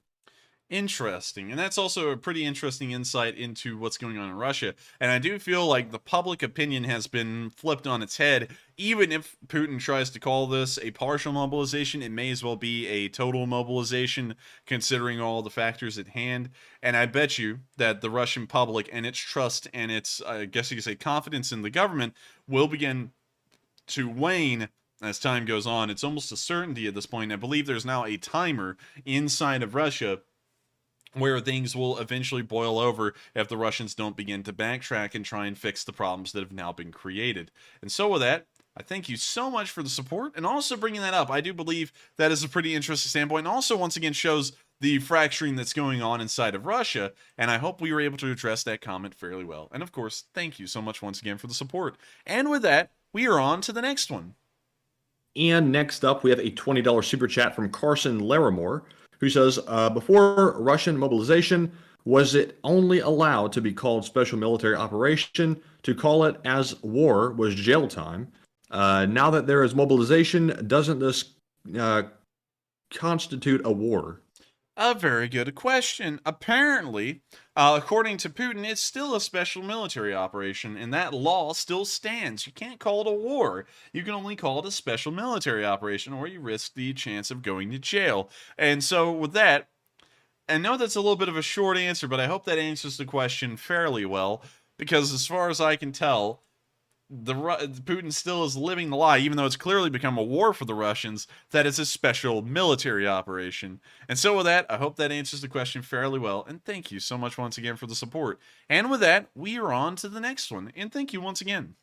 Interesting. And that's also a pretty interesting insight into what's going on in Russia. And I do feel like the public opinion has been flipped on its head. Even if Putin tries to call this a partial mobilization, it may as well be a total mobilization, considering all the factors at hand. And I bet you that the Russian public and its trust and its, I guess you could say, confidence in the government will begin to wane as time goes on. It's almost a certainty at this point. I believe there's now a timer inside of Russia where things will eventually boil over if the Russians don't begin to backtrack and try and fix the problems that have now been created. And so with that, I thank you so much for the support and also bringing that up. I do believe that is a pretty interesting standpoint and also once again shows the fracturing that's going on inside of Russia, and I hope we were able to address that comment fairly well. And of course, thank you so much once again for the support. And with that, we are on to the next one.
And next up, we have a $20 super chat from Carson Larimore, who says, before Russian mobilization, was it only allowed to be called special military operation? To call it as war was jail time. Now that there is mobilization, doesn't this constitute a war?
A very good question. Apparently, according to Putin, it's still a special military operation, and that law still stands. You can't call it a war. You can only call it a special military operation, or you risk the chance of going to jail. And so with that, I know that's a little bit of a short answer, but I hope that answers the question fairly well, because as far as I can tell, Putin still is living the lie, even though it's clearly become a war for the Russians, that it's a special military operation. And so with that, I hope that answers the question fairly well, and thank you so much once again for the support. And with that, we are on to the next one, and thank you once again.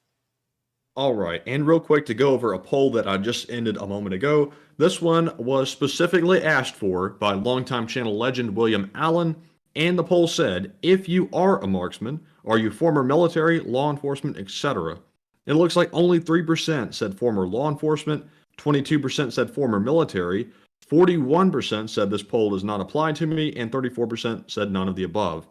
All right, and real quick to go over a poll that I just ended a moment ago. This one was specifically asked for by longtime channel legend William Allen, and the poll said, if you are a marksman, are you former military, law enforcement, etc.? It looks like only 3% said former law enforcement, 22% said former military, 41% said this poll does not apply to me, and 34% said none of the above.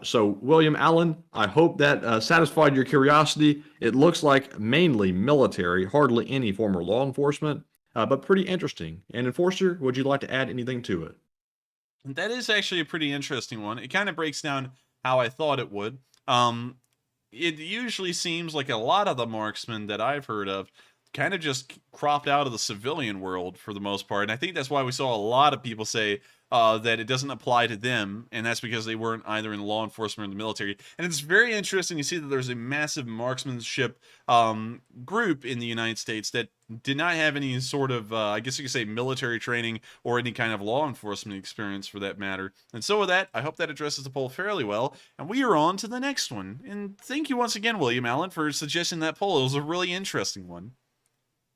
So, William Allen, I hope that satisfied your curiosity. It looks like mainly military, hardly any former law enforcement, but pretty interesting. And Enforcer, would you like to add anything to it?
That is actually a pretty interesting one. It kind of breaks down how I thought it would. It usually seems like a lot of the marksmen that I've heard of kind of just cropped out of the civilian world for the most part. And I think that's why we saw a lot of people say that it doesn't apply to them, and that's because they weren't either in law enforcement or the military. And it's very interesting to see that there's a massive marksmanship group in the United States that did not have any sort of, I guess you could say, military training or any kind of law enforcement experience for that matter. And so with that, I hope that addresses the poll fairly well. And we are on to the next one. And thank you once again, William Allen, for suggesting that poll. It was a really interesting one.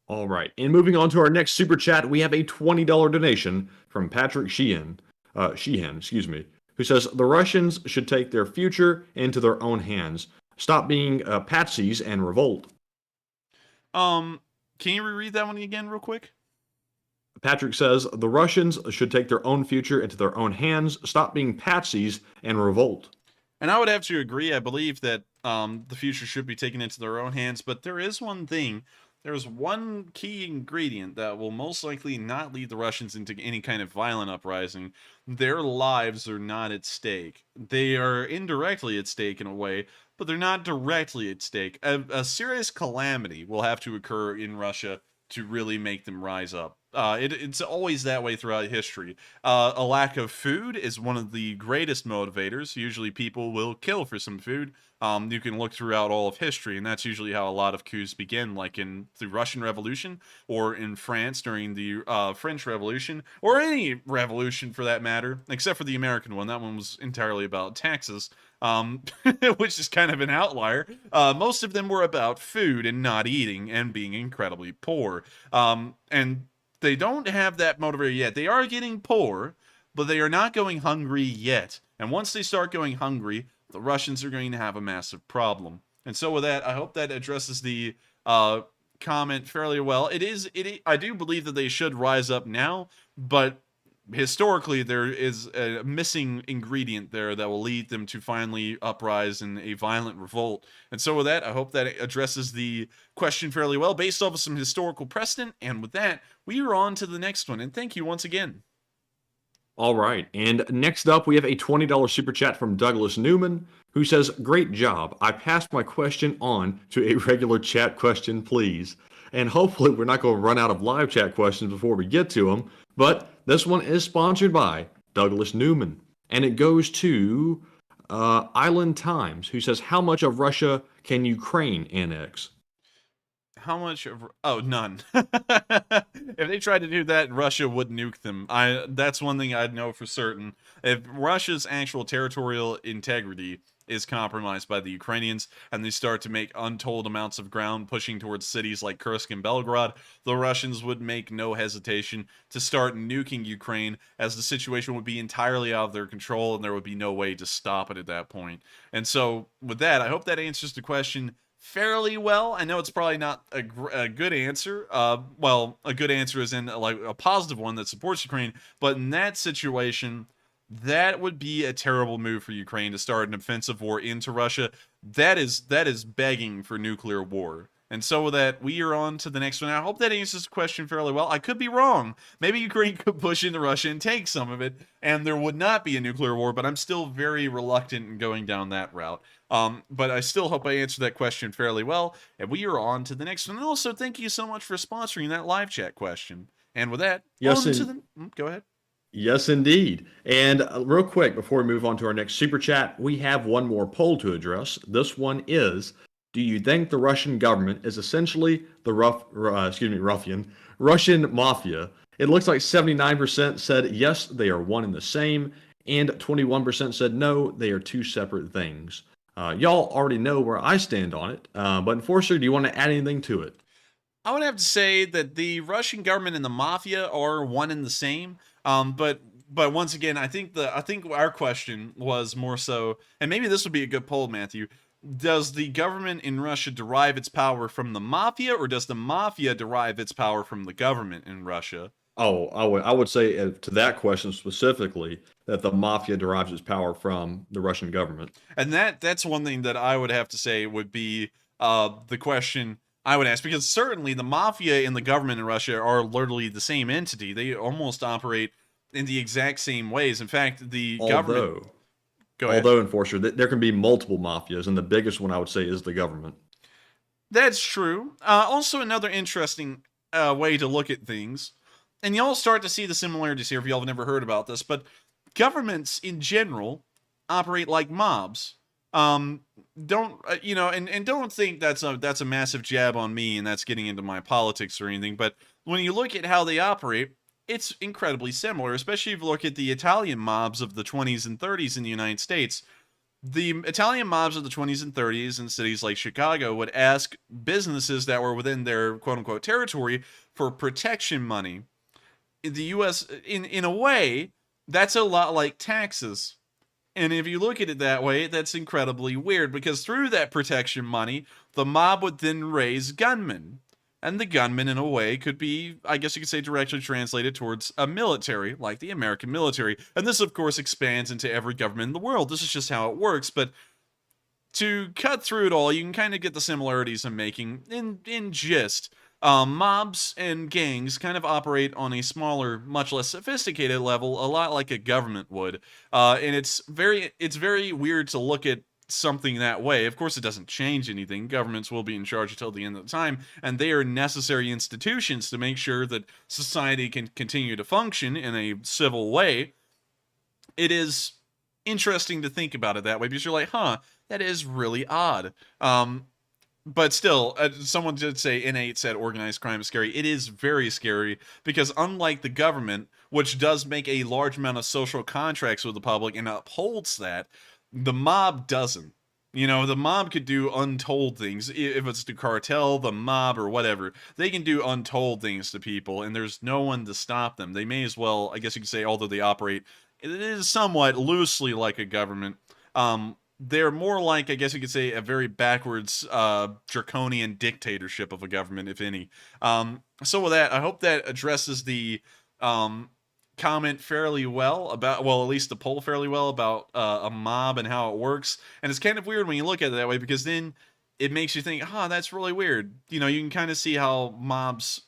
All right, and moving on to our next super chat, we have a $20 donation from Patrick Sheehan, who says, the Russians should take their future into their own hands. Stop being patsies and revolt.
Can you reread that one again real quick?
Patrick says, the Russians should take their own future into their own hands. Stop being patsies and revolt.
And I would have to agree. I believe that the future should be taken into their own hands. But there is one thing. There's one key ingredient that will most likely not lead the Russians into any kind of violent uprising. Their lives are not at stake. They are indirectly at stake in a way, but they're not directly at stake. A serious calamity will have to occur in Russia to really make them rise up. It's always that way throughout history. A lack of food is one of the greatest motivators. Usually people will kill for some food. You can look throughout all of history, and that's usually how a lot of coups begin, like in the Russian Revolution, or in France during the French Revolution, or any revolution for that matter, except for the American one. That one was entirely about taxes, which is kind of an outlier. Most of them were about food and not eating and being incredibly poor. And they don't have that motivator yet. They are getting poor, but they are not going hungry yet. And once they start going hungry, the Russians are going to have a massive problem. And so with that, I hope that addresses the comment fairly well. I do believe that they should rise up now, but historically there is a missing ingredient there that will lead them to finally uprise in a violent revolt. And so with that, I hope that addresses the question fairly well based off of some historical precedent. And with that, we are on to the next one. And thank you once again.
All right. And next up, we have a $20 super chat from Douglas Newman, who says, "Great job. I passed my question on to a regular chat question, please." And hopefully we're not going to run out of live chat questions before we get to them. But this one is sponsored by Douglas Newman. And it goes to Island Times, who says, "How much of Russia can Ukraine annex?"
How much of... Oh, none. If they tried to do that, Russia would nuke them. That's one thing I'd know for certain. If Russia's actual territorial integrity is compromised by the Ukrainians, and they start to make untold amounts of ground pushing towards cities like Kursk and Belgrade, the Russians would make no hesitation to start nuking Ukraine, as the situation would be entirely out of their control, and there would be no way to stop it at that point. And so, with that, I hope that answers the question fairly well. I know it's probably not a good answer. Well, a good answer is in like a positive one that supports Ukraine, but in that situation, that would be a terrible move for Ukraine to start an offensive war into Russia. That is begging for nuclear war. And so with that, we are on to the next one. I hope that answers the question fairly well. I could be wrong. Maybe Ukraine could push into Russia and take some of it, and there would not be a nuclear war, but I'm still very reluctant in going down that route. But I still hope I answered that question fairly well, and we are on to the next one. And also, thank you so much for sponsoring that live chat question. And with that, go ahead.
Yes, indeed. And real quick, before we move on to our next super chat, we have one more poll to address. This one is, do you think the Russian government is essentially the ruffian Russian mafia? It looks like 79% said yes, they are one and the same, and 21% said no, they are two separate things. Y'all already know where I stand on it, but Enforcer, do you want to add anything to it?
I would have to say that the Russian government and the mafia are one and the same. But once again, I think our question was more so, and maybe this would be a good poll, Matthew. Does the government in Russia derive its power from the mafia, or does the mafia derive its power from the government in Russia?
Oh, I would say to that question specifically that the mafia derives its power from the Russian government.
And that's one thing that I would have to say would be the question I would ask, because certainly the mafia and the government in Russia are literally the same entity. They almost operate in the exact same ways. In fact, the government...
Although, Enforcer, there can be multiple mafias, and the biggest one I would say is the government.
That's true. Also, another interesting way to look at things, and y'all start to see the similarities here if y'all have never heard about this, but governments in general operate like mobs. Don't think that's a massive jab on me and that's getting into my politics or anything, but when you look at how they operate, it's incredibly similar, especially if you look at the Italian mobs of the 20s and 30s in the United States. The Italian mobs of the 20s and 30s in cities like Chicago would ask businesses that were within their quote-unquote territory for protection money. In the U.S., in a way, that's a lot like taxes. And if you look at it that way, that's incredibly weird, because through that protection money, the mob would then raise gunmen. And the gunmen, in a way, could be, I guess you could say, directly translated towards a military, like the American military. And this, of course, expands into every government in the world. This is just how it works. But to cut through it all, you can kind of get the similarities I'm making in gist. Mobs and gangs kind of operate on a smaller, much less sophisticated level, a lot like a government would. And it's very weird to look at something that way. Of course, it doesn't change anything. Governments will be in charge until the end of the time, and they are necessary institutions to make sure that society can continue to function in a civil way. It is interesting to think about it that way, because you're like, huh, that is really odd. But still, someone did say N8 said organized crime is scary. It is very scary, because unlike the government, which does make a large amount of social contracts with the public and upholds that, the mob doesn't. You know, the mob could do untold things. If it's the cartel, the mob, or whatever, they can do untold things to people, and there's no one to stop them. They may as well, I guess you could say, although they operate, it is somewhat loosely like a government. They're more like, I guess you could say, a very backwards, draconian dictatorship of a government, if any. So with that, I hope that addresses the comment fairly well about, well, at least the poll fairly well about a mob and how it works. And it's kind of weird when you look at it that way, because then it makes you think, that's really weird. You know, you can kind of see how mobs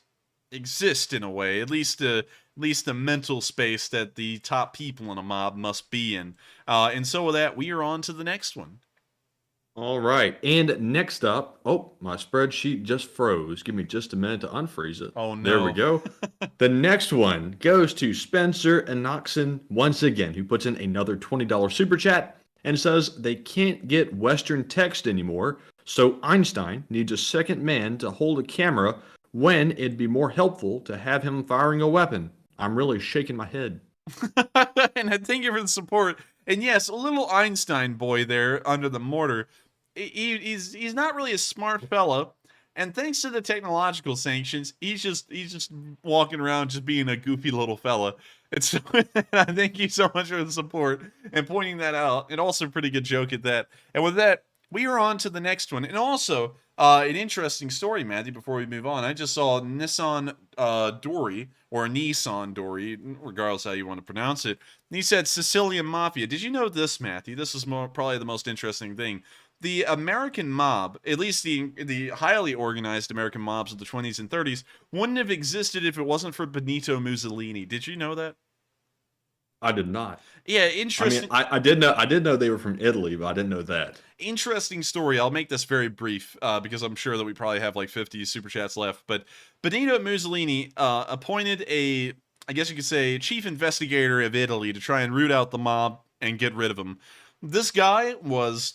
exist in a way, at least the mental space that the top people in a mob must be in. And so with that, we are on to the next one.
All right, and next up, oh, my spreadsheet just froze. Give me just a minute to unfreeze it.
Oh, no.
There we go. The next one goes to Spencer Enoxen once again, who puts in another $20 super chat and says they can't get Western text anymore, so Einstein needs a second man to hold a camera when it'd be more helpful to have him firing a weapon. I'm really shaking my head.
And I thank you for the support. And yes, a little Einstein boy there under the mortar. He's not really a smart fella, and thanks to the technological sanctions, he's just walking around just being a goofy little fella. And so I thank you so much for the support and pointing that out. And also a pretty good joke at that. And with that, we are on to the next one. And also, an interesting story, Matthew, before we move on. I just saw Nissan Dory, or Nissan Dory, regardless how you want to pronounce it. And he said Sicilian Mafia. Did you know this, Matthew? This is probably the most interesting thing. The American mob, at least the highly organized American mobs of the 20s and 30s, wouldn't have existed if it wasn't for Benito Mussolini. Did you know that?
I did not.
Yeah, interesting.
I did know they were from Italy, but I didn't know that.
Interesting story. I'll make this very brief because I'm sure that we probably have like 50 super chats left. But Benito Mussolini appointed I guess you could say, chief investigator of Italy to try and root out the mob and get rid of them. This guy was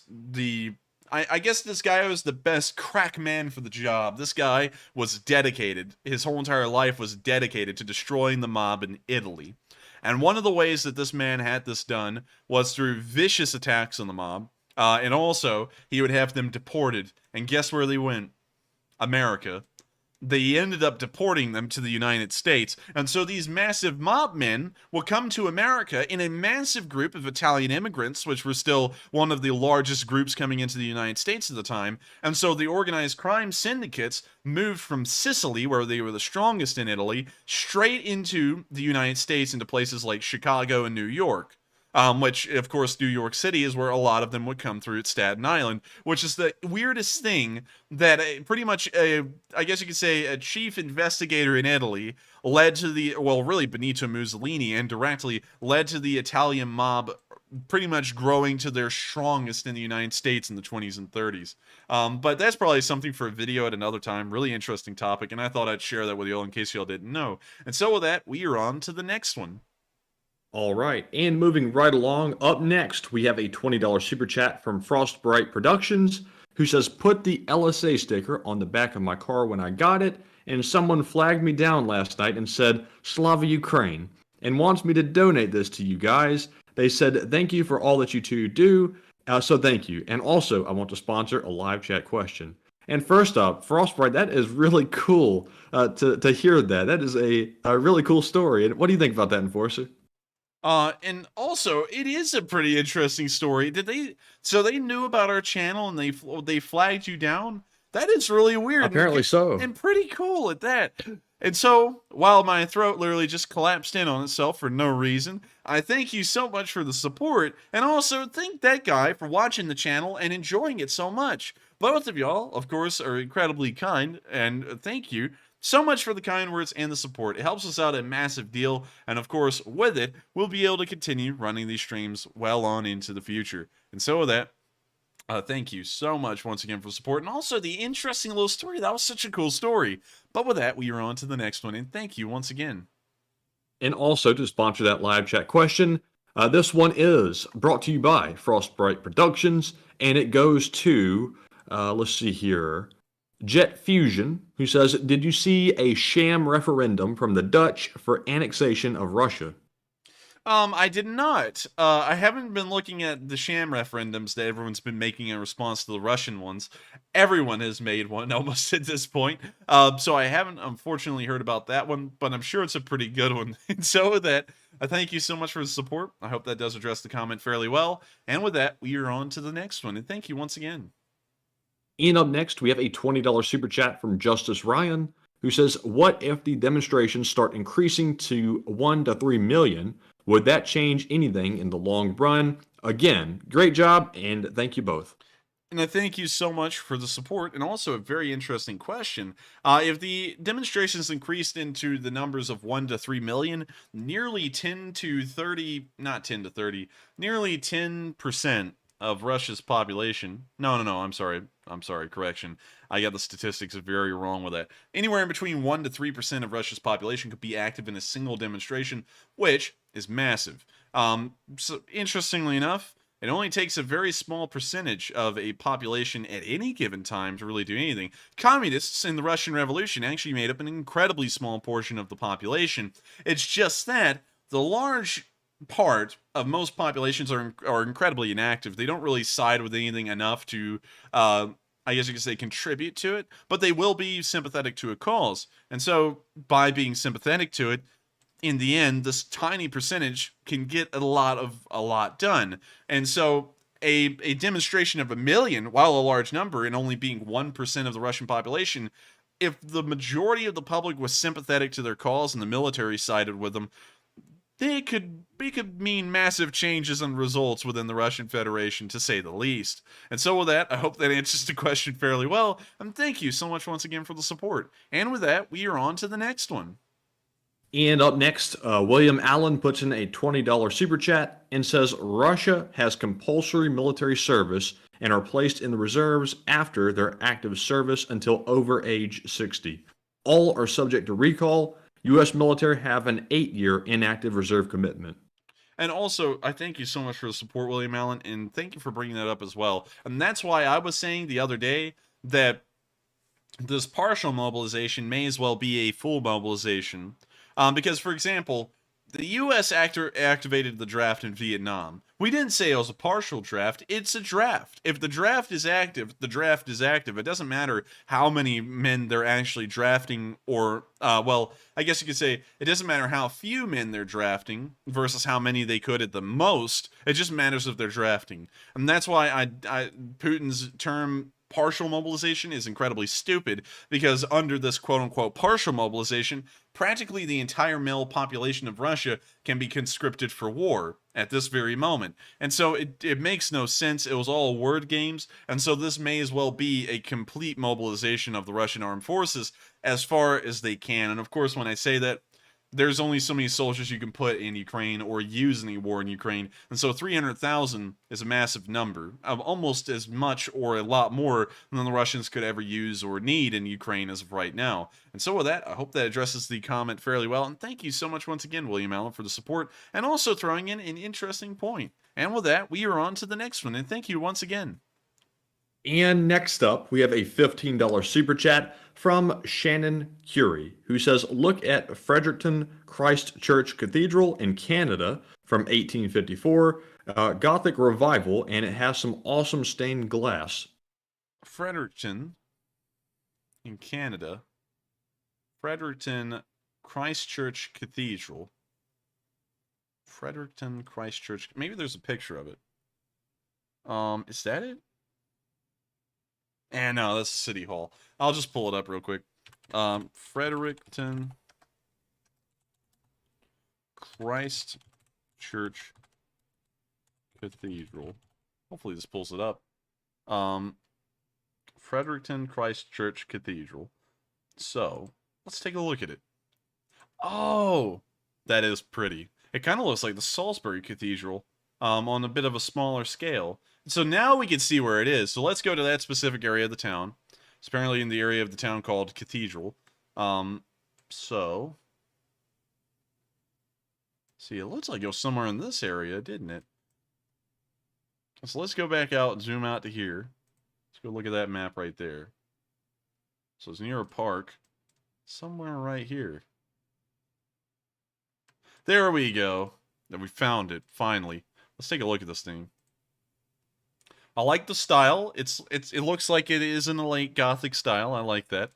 I guess this guy was the best crack man for the job. This guy was dedicated. His whole entire life was dedicated to destroying the mob in Italy. And one of the ways that this man had this done was through vicious attacks on the mob. And also, he would have them deported. And guess where they went? America. They ended up deporting them to the United States. And so these massive mob men will come to America in a massive group of Italian immigrants, which were still one of the largest groups coming into the United States at the time. And so the organized crime syndicates moved from Sicily, where they were the strongest in Italy, straight into the United States, into places like Chicago and New York. Which, of course, New York City is where a lot of them would come through at Staten Island, which is the weirdest thing that pretty much, I guess you could say, a chief investigator in Italy led to really Benito Mussolini, and directly led to the Italian mob pretty much growing to their strongest in the United States in the 20s and 30s. But that's probably something for a video at another time. Really interesting topic, and I thought I'd share that with you all in case y'all didn't know. And so with that, we are on to the next one.
All right, and moving right along, up next, we have a $20 super chat from Frostbright Productions, who says, put the LSA sticker on the back of my car when I got it, and someone flagged me down last night and said, Slava Ukraine, and wants me to donate this to you guys. They said, thank you for all that you two do, so thank you. And also, I want to sponsor a live chat question. And first up, Frostbright, that is really cool to hear that. That is a really cool story. And what do you think about that, Enforcer?
And also, it is a pretty interesting story. So they knew about our channel and they flagged you down? That is really weird.
Apparently so.
And pretty cool at that. And so, while my throat literally just collapsed in on itself for no reason, I thank you so much for the support, and also thank that guy for watching the channel and enjoying it so much. Both of y'all, of course, are incredibly kind, and thank you so much for the kind words and the support. It helps us out a massive deal, and of course, with it, we'll be able to continue running these streams well on into the future. And so with that, Thank you so much once again for the support, and also the interesting little story. That was such a cool story. But with that, we are on to the next one, and thank you once again.
And also to sponsor that live chat question, this one is brought to you by Frostbite Productions, and it goes to, let's see here, Jet Fusion, who says, did you see a sham referendum from the Dutch for annexation of Russia?
I did not. I haven't been looking at the sham referendums that everyone's been making in response to the Russian ones. Everyone has made one almost at this point. So I haven't, unfortunately, heard about that one, but I'm sure it's a pretty good one. And so with that, I thank you so much for the support. I hope that does address the comment fairly well. And with that, we are on to the next one. And thank you once again.
And up next, we have a $20 super chat from Justice Ryan, who says, what if the demonstrations start increasing to 1 to 3 million? Would that change anything in the long run? Again, great job, and thank you both.
And I thank you so much for the support, and also a very interesting question. If the demonstrations increased into the numbers of 1 to 3 million, nearly 10 to 30, not 10 to 30, nearly 10% of Russia's population. No, I'm sorry, correction. I got the statistics very wrong with that. Anywhere in between 1 to 3% of Russia's population could be active in a single demonstration, which is massive. So interestingly enough, it only takes a very small percentage of a population at any given time to really do anything. Communists in the Russian Revolution actually made up an incredibly small portion of the population. It's just that the large part of most populations are incredibly inactive. They don't really side with anything enough to, I guess you could say, contribute to it, but they will be sympathetic to a cause. And so, by being sympathetic to it, in the end, this tiny percentage can get a lot done. And so, a demonstration of 1 million, while a large number, and only being 1% of the Russian population, if the majority of the public was sympathetic to their cause and the military sided with them, they could mean massive changes and results within the Russian Federation, to say the least. And so with that, I hope that answers the question fairly well, and thank you so much once again for the support. And with that, we are on to the next one.
And up next, William Allen puts in a $20 super chat and says, Russia has compulsory military service and are placed in the reserves after their active service until over age 60. All are subject to recall. U.S. military have an 8-year inactive reserve commitment.
And also, I thank you so much for the support, William Allen, and thank you for bringing that up as well. And that's why I was saying the other day that this partial mobilization may as well be a full mobilization. Because, for example, the U.S. activated the draft in Vietnam. We didn't say it was a partial draft. It's a draft. If the draft is active, the draft is active. It doesn't matter how many men they're actually drafting, or, well, I guess you could say it doesn't matter how few men they're drafting versus how many they could at the most. It just matters if they're drafting. And that's why Putin's term partial mobilization is incredibly stupid, because under this quote-unquote partial mobilization, practically the entire male population of Russia can be conscripted for war at this very moment. And so it makes no sense. It was all word games. And so this may as well be a complete mobilization of the Russian armed forces as far as they can. And of course, when I say that, there's only so many soldiers you can put in Ukraine or use in a war in Ukraine. And so 300,000 is a massive number, of almost as much or a lot more than the Russians could ever use or need in Ukraine as of right now. And so with that, I hope that addresses the comment fairly well. And thank you so much once again, William Allen, for the support and also throwing in an interesting point. And with that, we are on to the next one. And thank you once again.
And next up, we have a $15 super chat from Shannon Curie, who says, look at Fredericton Christ Church Cathedral in Canada from 1854, Gothic revival, and it has some awesome stained glass.
Fredericton in Canada, Fredericton Christchurch Cathedral. Fredericton Christchurch, maybe there's a picture of it. Is that it? And no, that's City Hall. I'll just pull it up real quick. Fredericton Christ Church Cathedral. Hopefully this pulls it up. Fredericton Christ Church Cathedral. So, let's take a look at it. Oh, that is pretty. It kind of looks like the Salisbury Cathedral, on a bit of a smaller scale. So now we can see where it is. So let's go to that specific area of the town. It's apparently in the area of the town called Cathedral. So... See, it looks like it was somewhere in this area, didn't it? So let's go back out and zoom out to here. Let's go look at that map right there. So it's near a park. Somewhere right here. There we go. We found it, finally. Let's take a look at this thing. I like the style. It looks like it is in a late Gothic style. I like that.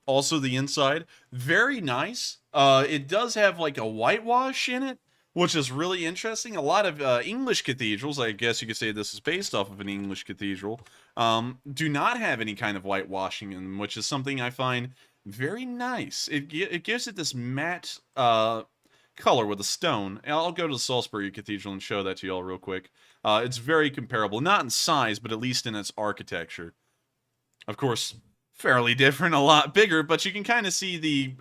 Also the inside, very nice. It does have like a whitewash in it, which is really interesting. A lot of English cathedrals, I guess you could say this is based off of an English cathedral, do not have any kind of whitewashing in them, which is something I find very nice. It gives it this matte color with a stone. I'll go to the Salisbury Cathedral and show that to y'all real quick. It's very comparable, not in size, but at least in its architecture. Of course, fairly different, a lot bigger, but you can kind of see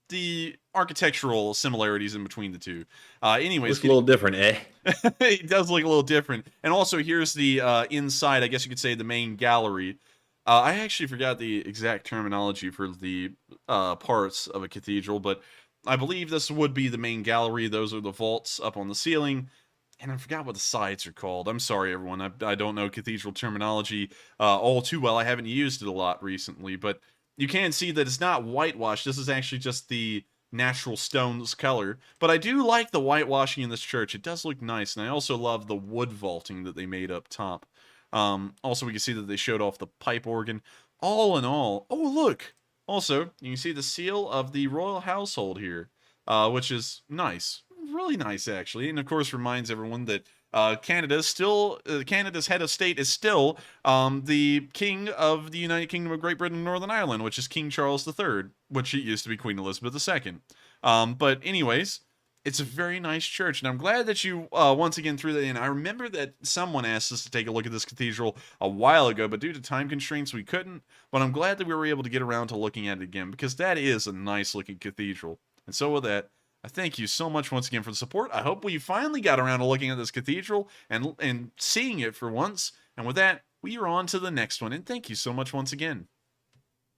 the architectural similarities in between the two. Anyways,
looks a little different, eh?
It does look a little different. And also, here's the inside, I guess you could say, the main gallery. I actually forgot the exact terminology for the parts of a cathedral, but I believe this would be the main gallery. Those are the vaults up on the ceiling. And I forgot what the sides are called. I'm sorry, everyone. I don't know cathedral terminology all too well. I haven't used it a lot recently. But you can see that it's not whitewashed. This is actually just the natural stone's color. But I do like the whitewashing in this church. It does look nice. And I also love the wood vaulting that they made up top. Also, we can see that they showed off the pipe organ. All in all... Oh, look! Also, you can see the seal of the royal household here, which is nice. Really nice, actually. And, of course, reminds everyone that Canada's head of state is still the King of the United Kingdom of Great Britain and Northern Ireland, which is King Charles III, which it used to be Queen Elizabeth II. But anyways, it's a very nice church, and I'm glad that you once again threw that in. I remember that someone asked us to take a look at this cathedral a while ago, but due to time constraints, we couldn't. But I'm glad that we were able to get around to looking at it again, because that is a nice-looking cathedral. And so with that, I thank you so much once again for the support. I hope we finally got around to looking at this cathedral and seeing it for once. And with that, we are on to the next one, and thank you so much once again.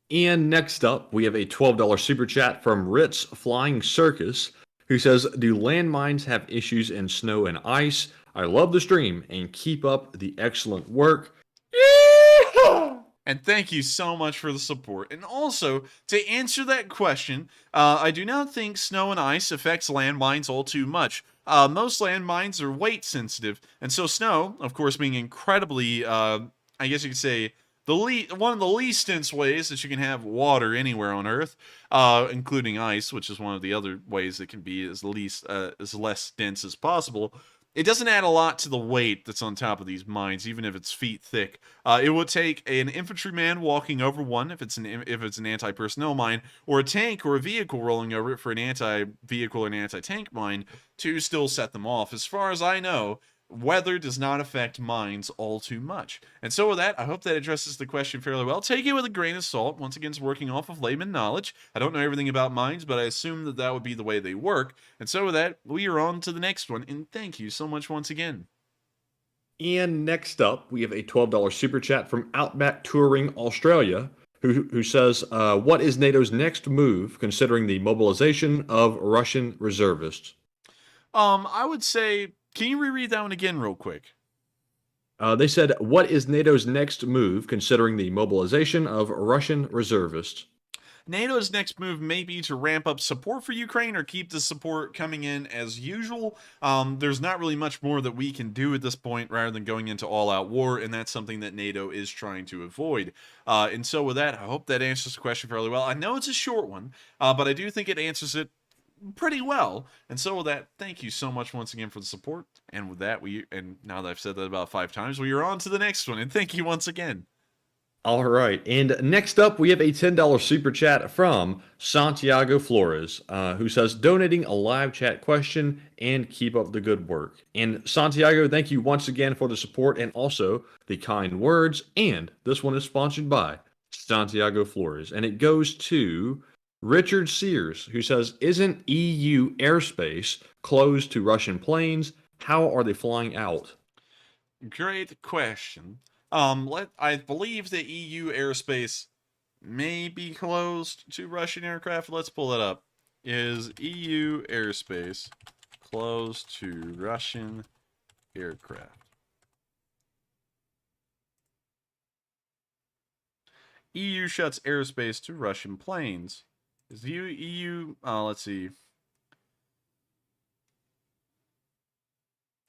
And next up, we have a $12 super chat from Ritz Flying Circus, who says, do landmines have issues in snow and ice? I love the stream, and keep up the excellent work.
And thank you so much for the support. And also, to answer that question, I do not think snow and ice affects landmines all too much. Most landmines are weight sensitive, and so snow, of course, being incredibly, I guess you could say, one of the least dense ways that you can have water anywhere on Earth, including ice, which is one of the other ways it can be as less dense as possible. It doesn't add a lot to the weight that's on top of these mines, even if it's feet thick. It would take an infantryman walking over one if it's an anti-personnel mine, or a tank or a vehicle rolling over it for an anti-vehicle or an anti-tank mine to still set them off. As far as I know, weather does not affect mines all too much. And so with that, I hope that addresses the question fairly well. Take it with a grain of salt. Once again, it's working off of layman knowledge. I don't know everything about mines, but I assume that that would be the way they work. And so with that, we are on to the next one. And thank you so much once again.
And next up, we have a $12 super chat from Outback Touring Australia, who says, what is NATO's next move considering the mobilization of Russian reservists?
I would say... Can you reread that one again real quick?
They said, what is NATO's next move considering the mobilization of Russian reservists?
NATO's next move may be to ramp up support for Ukraine or keep the support coming in as usual. There's not really much more that we can do at this point rather than going into all-out war, and that's something that NATO is trying to avoid. And so with that, I hope that answers the question fairly well. I know it's a short one, but I do think it answers it pretty well. And so with that, thank you so much once again for the support. And with that, and now that I've said that about 5 times, we are on to the next one. And thank you once again.
All right. And next up, we have a $10 super chat from Santiago Flores, who says, donating a live chat question and keep up the good work. And Santiago, thank you once again for the support and also the kind words. And this one is sponsored by Santiago Flores. And it goes to Richard Sears, who says, isn't EU airspace closed to Russian planes? How are they flying out?
Great question. I believe the EU airspace may be closed to Russian aircraft. Let's pull that up. Is EU airspace closed to Russian aircraft? EU shuts airspace to Russian planes. Is the EU, let's see.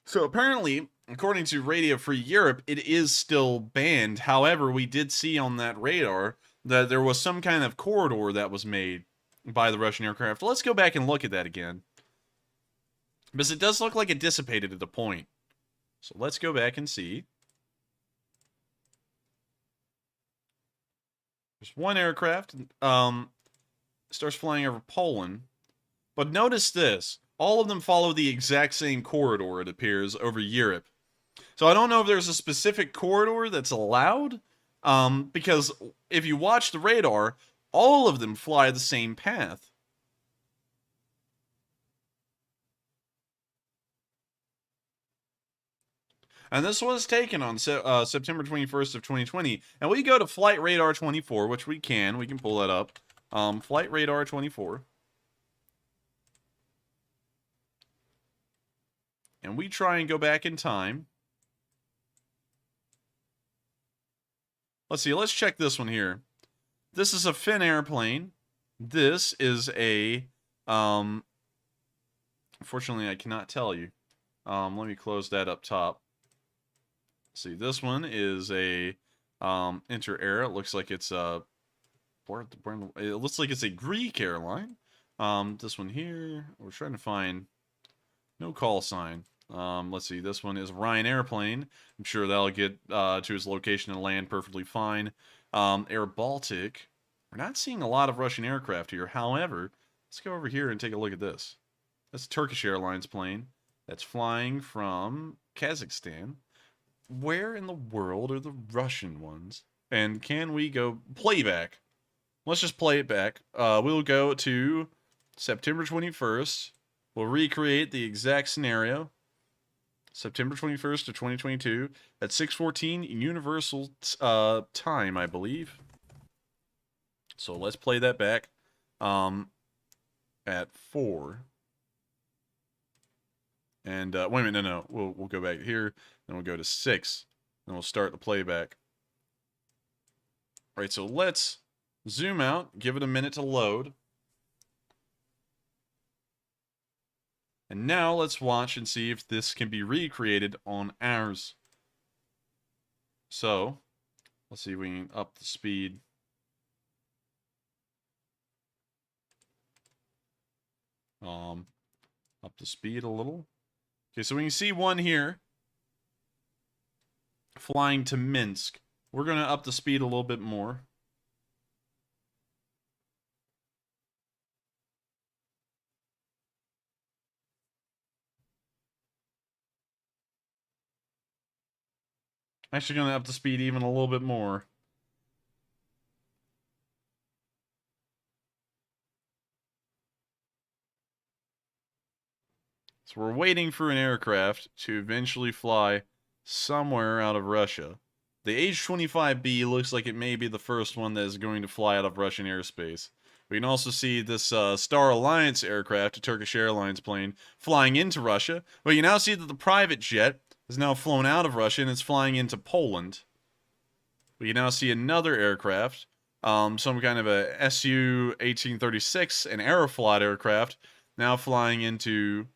So apparently, according to Radio Free Europe, it is still banned. However, we did see on that radar that there was some kind of corridor that was made by the Russian aircraft. Let's go back and look at that again, because it does look like it dissipated at a point. So let's go back and see. There's one aircraft, starts flying over Poland. But notice this. All of them follow the exact same corridor, it appears, over Europe. So I don't know if there's a specific corridor that's allowed, because if you watch the radar, all of them fly the same path. And this was taken on September 21st of 2020. And we go to Flight Radar 24, which we can pull that up. Flight Radar 24. And we try and go back in time. Let's see, let's check this one here. This is a Finn airplane. This is a, unfortunately I cannot tell you. Let me close that up top. See, this one is a Inter-Air. It looks like it's a it looks like it's a Greek airline. This one here, we're trying to find no call sign. Let's see, this one is a Ryan airplane. I'm sure that'll get to his location and land perfectly fine. Air Baltic. We're not seeing a lot of Russian aircraft here. However, let's go over here and take a look at this. That's a Turkish Airlines plane that's flying from Kazakhstan. Where in the world are the Russian ones? And can we go playback? Let's just play it back. We'll go to September 21st. We'll recreate the exact scenario. September 21st of 2022 at 6:14 Universal time, I believe. So let's play that back at 4. And wait a minute, no. We'll go back here, then we'll go to 6, then we'll start the playback. All right, so let's zoom out, give it a minute to load. And now let's watch and see if this can be recreated on ours. So, let's see if we can up the speed. Up the speed a little. Okay, so we can see one here flying to Minsk. We're going to up the speed a little bit more. Actually going to up the speed even a little bit more. So we're waiting for an aircraft to eventually fly somewhere out of Russia. The H-25B looks like it may be the first one that is going to fly out of Russian airspace. We can also see this Star Alliance aircraft, a Turkish Airlines plane, flying into Russia. But you now see that the private jet has now flown out of Russia and it's flying into Poland. We can now see another aircraft, some kind of a Su-1836, an Aeroflot aircraft, now flying into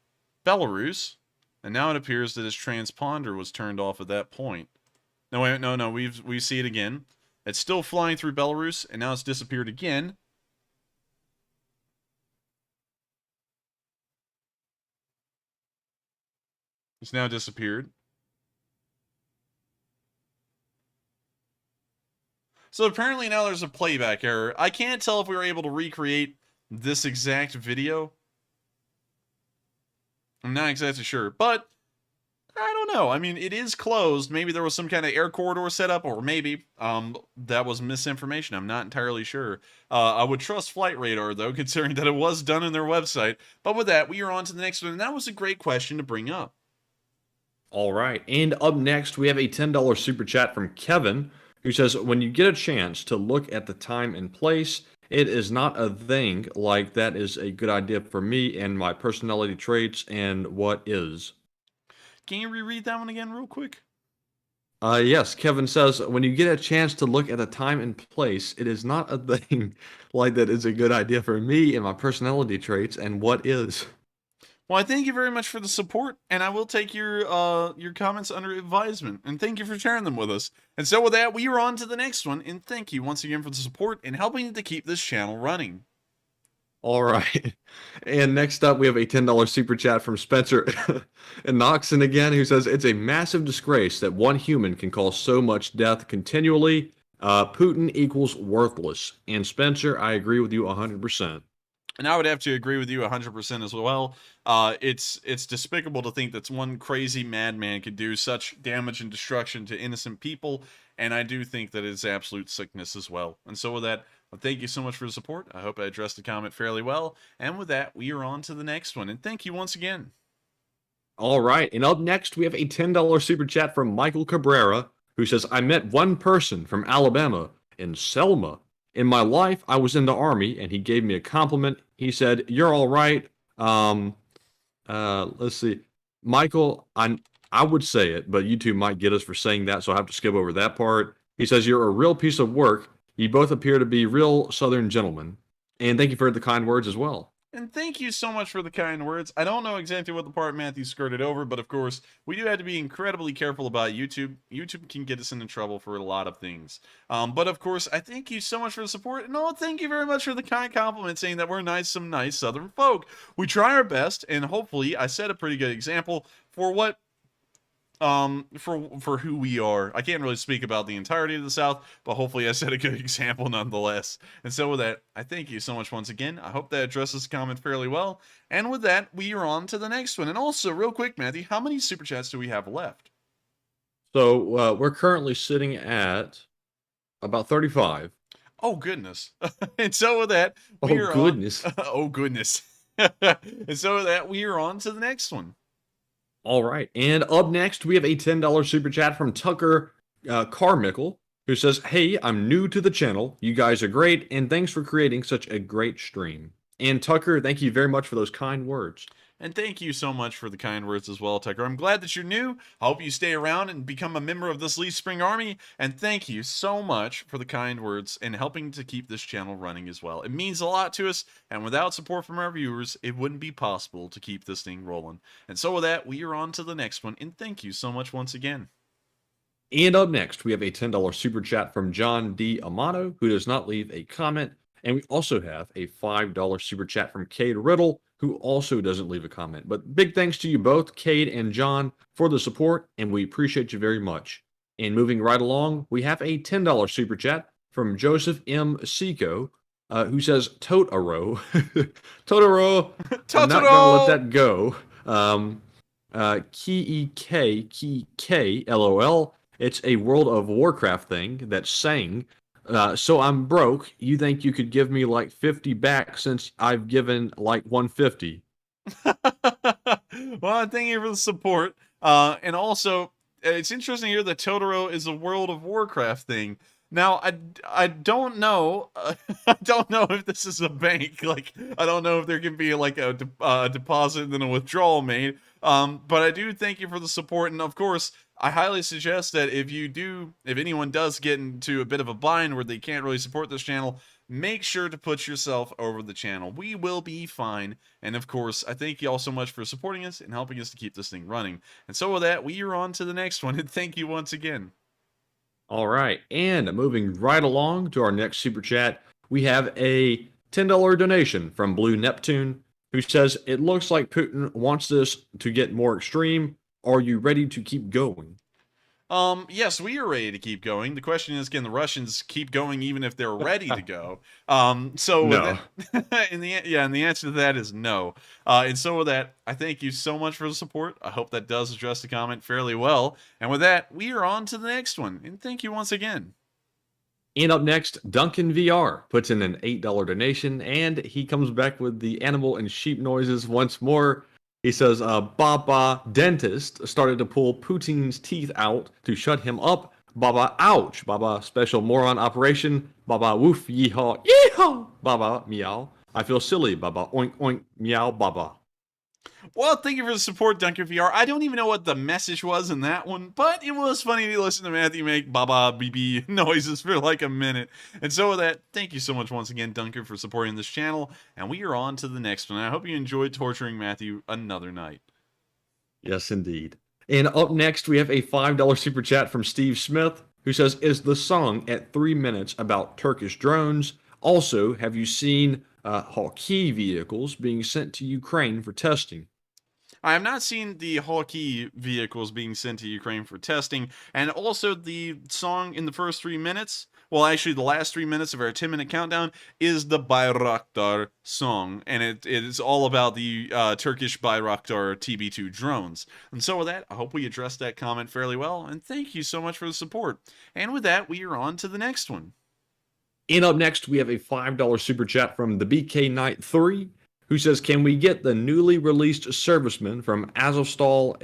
Belarus. And now it appears that its transponder was turned off at that point. No, wait, no, we see it again. It's still flying through Belarus, and now it's disappeared again. It's now disappeared. So apparently now there's a playback error. I can't tell if we were able to recreate this exact video. I'm not exactly sure, but I don't know. I mean, it is closed. Maybe there was some kind of air corridor set up, or maybe that was misinformation. I'm not entirely sure. I would trust Flight Radar, though, considering that it was done on their website. But with that, we are on to the next one, and that was a great question to bring up.
All right. And up next, we have a $10 super chat from Kevin, who says, when you get a chance to look at the time and place, it is not a thing like that is a good idea for me and my personality traits and what is.
Can you reread that one again real quick?
Yes, Kevin says, when you get a chance to look at the time and place, it is not a thing like that is a good idea for me and my personality traits and what is.
Well, I thank you very much for the support, and I will take your comments under advisement, and thank you for sharing them with us. And so with that, we are on to the next one, and thank you once again for the support and helping to keep this channel running.
All right. And next up, we have a $10 super chat from Spencer and Noxon again, who says, it's a massive disgrace that one human can cause so much death continually. Putin equals worthless. And Spencer, I agree with you 100%.
And I would have to agree with you 100% as well. It's despicable to think that one crazy madman could do such damage and destruction to innocent people, and I do think that it's absolute sickness as well. And so with that, thank you so much for the support. I hope I addressed the comment fairly well. And with that, we are on to the next one. And thank you once again.
All right. And up next, we have a $10 super chat from Michael Cabrera, who says, I met one person from Alabama in Selma. In my life, I was in the Army, and he gave me a compliment. He said, you're all right. Let's see. Michael, I would say it, but you two might get us for saying that, so I have to skip over that part. He says, you're a real piece of work. You both appear to be real Southern gentlemen. And thank you for the kind words as well.
And thank you so much for the kind words. I don't know exactly what the part Matthew skirted over, but of course, we do have to be incredibly careful about YouTube. YouTube can get us into trouble for a lot of things. But of course, I thank you so much for the support. And thank you very much for the kind compliment saying that we're some nice Southern folk. We try our best, and hopefully I set a pretty good example for what for who we are. I can't really speak about the entirety of the South, but hopefully I set a good example nonetheless. And so with that, I thank you so much once again. I hope that addresses the comment fairly well. And with that, we are on to the next one. And also, real quick, Matthew, how many super chats do we have left?
So we're currently sitting at about 35.
Oh, goodness. And so with that,
we are goodness.
Oh, goodness. And so with that, we are on to the next one.
All right. And up next, we have a $10 super chat from Tucker Carmichael, who says, hey, I'm new to the channel. You guys are great, and thanks for creating such a great stream. And Tucker, thank you very much for those kind words.
And thank you so much for the kind words as well, Tucker. I'm glad that you're new. I hope you stay around and become a member of this Leaf Spring Army. And thank you so much for the kind words and helping to keep this channel running as well. It means a lot to us, and without support from our viewers, it wouldn't be possible to keep this thing rolling. And so with that, we are on to the next one, and thank you so much once again.
And up next, we have a $10 super chat from John D. Amato, who does not leave a comment. And we also have a $5 super chat from Cade Riddle, who also doesn't leave a comment. But big thanks to you both, Cade and John, for the support, and we appreciate you very much. And moving right along, we have a $10 super chat from Joseph M. Seco, who says, Totoro. Totoro. I'm not going to let that go. K-E-K, LOL. It's a World of Warcraft thing that's saying, so I'm broke. You think you could give me like 50 back since I've given like 150?
Well, thank you for the support. And also, it's interesting here that Totoro is a World of Warcraft thing. Now, I don't know. I don't know if this is a bank. Like, I don't know if there can be like a deposit and then a withdrawal made. But I do thank you for the support. And of course, I highly suggest that if anyone does get into a bit of a bind where they can't really support this channel, make sure to put yourself over the channel. We will be fine. And of course, I thank you all so much for supporting us and helping us to keep this thing running. And so with that, we are on to the next one. And thank you once again.
All right. And moving right along to our next super chat, we have a $10 donation from Blue Neptune, who says, it looks like Putin wants this to get more extreme. Are you ready to keep going?
Yes, we are ready to keep going. The question is, can the Russians keep going even if they're ready to go? So
no.
And the answer to that is no. And so with that, I thank you so much for the support. I hope that does address the comment fairly well. And with that, we are on to the next one. And thank you once again.
And up next, Duncan VR puts in an $8 donation, and he comes back with the animal and sheep noises once more. He says, Baba dentist started to pull Putin's teeth out to shut him up. Baba ouch. Baba special moron operation. Baba woof yeehaw. Yeehaw. Baba meow. I feel silly. Baba oink oink meow. Baba.
Well, thank you for the support, Dunker VR. I don't even know what the message was in that one, but it was funny to listen to Matthew make baba bb noises for like a minute. And so with that, thank you so much once again, Dunker, for supporting this channel. And we are on to the next one. I hope you enjoyed torturing Matthew another night.
Yes, indeed. And up next, we have a $5 super chat from Steve Smith, who says, is the song at 3 minutes about Turkish drones? Also, have you seen Hawkeye vehicles being sent to Ukraine for testing?
I have not seen the Hawkeye vehicles being sent to Ukraine for testing, and also the song in the first 3 minutes, well, actually the last 3 minutes of our 10-minute countdown, is the Bayraktar song, and it is all about the Turkish Bayraktar TB2 drones. And so with that, I hope we addressed that comment fairly well, and thank you so much for the support. And with that, we are on to the next one.
And up next, we have a $5 super chat from the BK Knight 3, who says, can we get the newly released serviceman from Azovstal,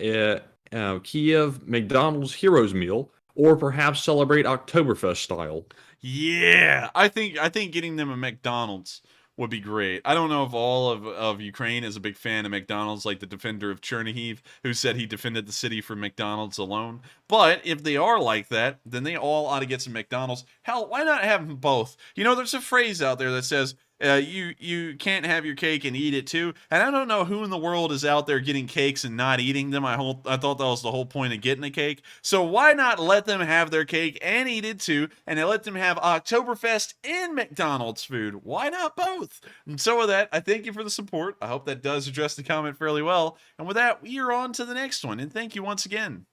Kiev McDonald's Heroes Meal, or perhaps celebrate Oktoberfest style?
Yeah, I think getting them a McDonald's would be great. I don't know if all of Ukraine is a big fan of McDonald's, like the defender of Chernihiv, who said he defended the city for McDonald's alone. But if they are like that, then they all ought to get some McDonald's. Hell, why not have them both? You know, there's a phrase out there that says, you can't have your cake and eat it too. And I don't know who in the world is out there getting cakes and not eating them. I thought that was the whole point of getting a cake. So why not let them have their cake and eat it too, and let them have Oktoberfest and McDonald's food? Why not both? And so with that, I thank you for the support. I hope that does address the comment fairly well. And with that, we are on to the next one. And thank you once again.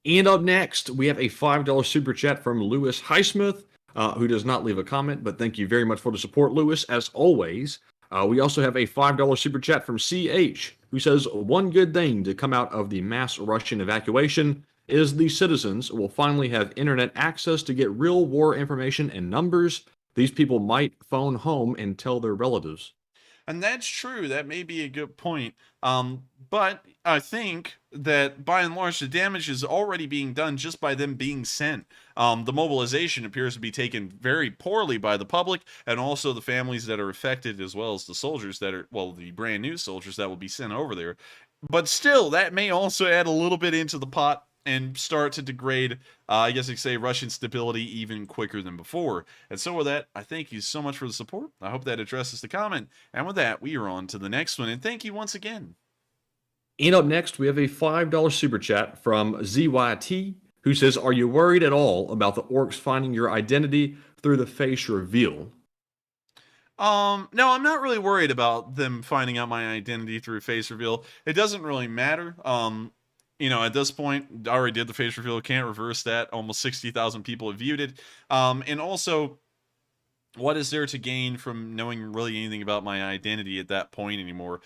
And up next, we have a $5 super chat from Lewis Highsmith, who does not leave a comment, but thank you very much for the support, Lewis, as always. We also have a $5 super chat from CH, who says, one good thing to come out of the mass Russian evacuation is the citizens will finally have internet access to get real war information and numbers. These people might phone home and tell their relatives.
And that's true. That may be a good point. But I think that by and large, the damage is already being done just by them being sent. The mobilization appears to be taken very poorly by the public, and also the families that are affected, as well as the soldiers that are, well, the brand new soldiers that will be sent over there. But still, that may also add a little bit into the pot and start to degrade, I guess you could say, Russian stability even quicker than before. And so with that, I thank you so much for the support. I hope that addresses the comment. And with that, we are on to the next one. And thank you once again.
And up next, we have a $5 super chat from ZYT, who says, are you worried at all about the orcs finding your identity through the face reveal?
No, I'm not really worried about them finding out my identity through face reveal. It doesn't really matter. You know, at this point, I already did the face reveal. Can't reverse that. Almost 60,000 people have viewed it. And also, what is there to gain from knowing really anything about my identity at that point anymore?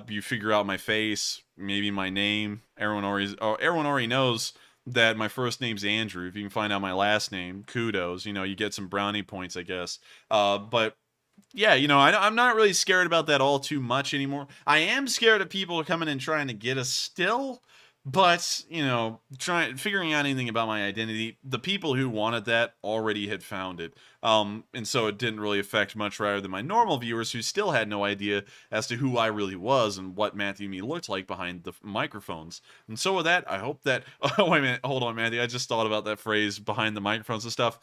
You figure out my face, maybe my name. Everyone already knows that my first name's Andrew. If you can find out my last name, kudos. You know, you get some brownie points, I guess. But yeah, you know, I'm not really scared about that all too much anymore. I am scared of people coming and trying to get us still. But, you know, figuring out anything about my identity, the people who wanted that already had found it. And so it didn't really affect much rather than my normal viewers who still had no idea as to who I really was and what Matthew Me looked like behind the microphones. And so with that, I hope that... Oh, wait a minute. Hold on, Matthew. I just thought about that phrase, behind the microphones and stuff.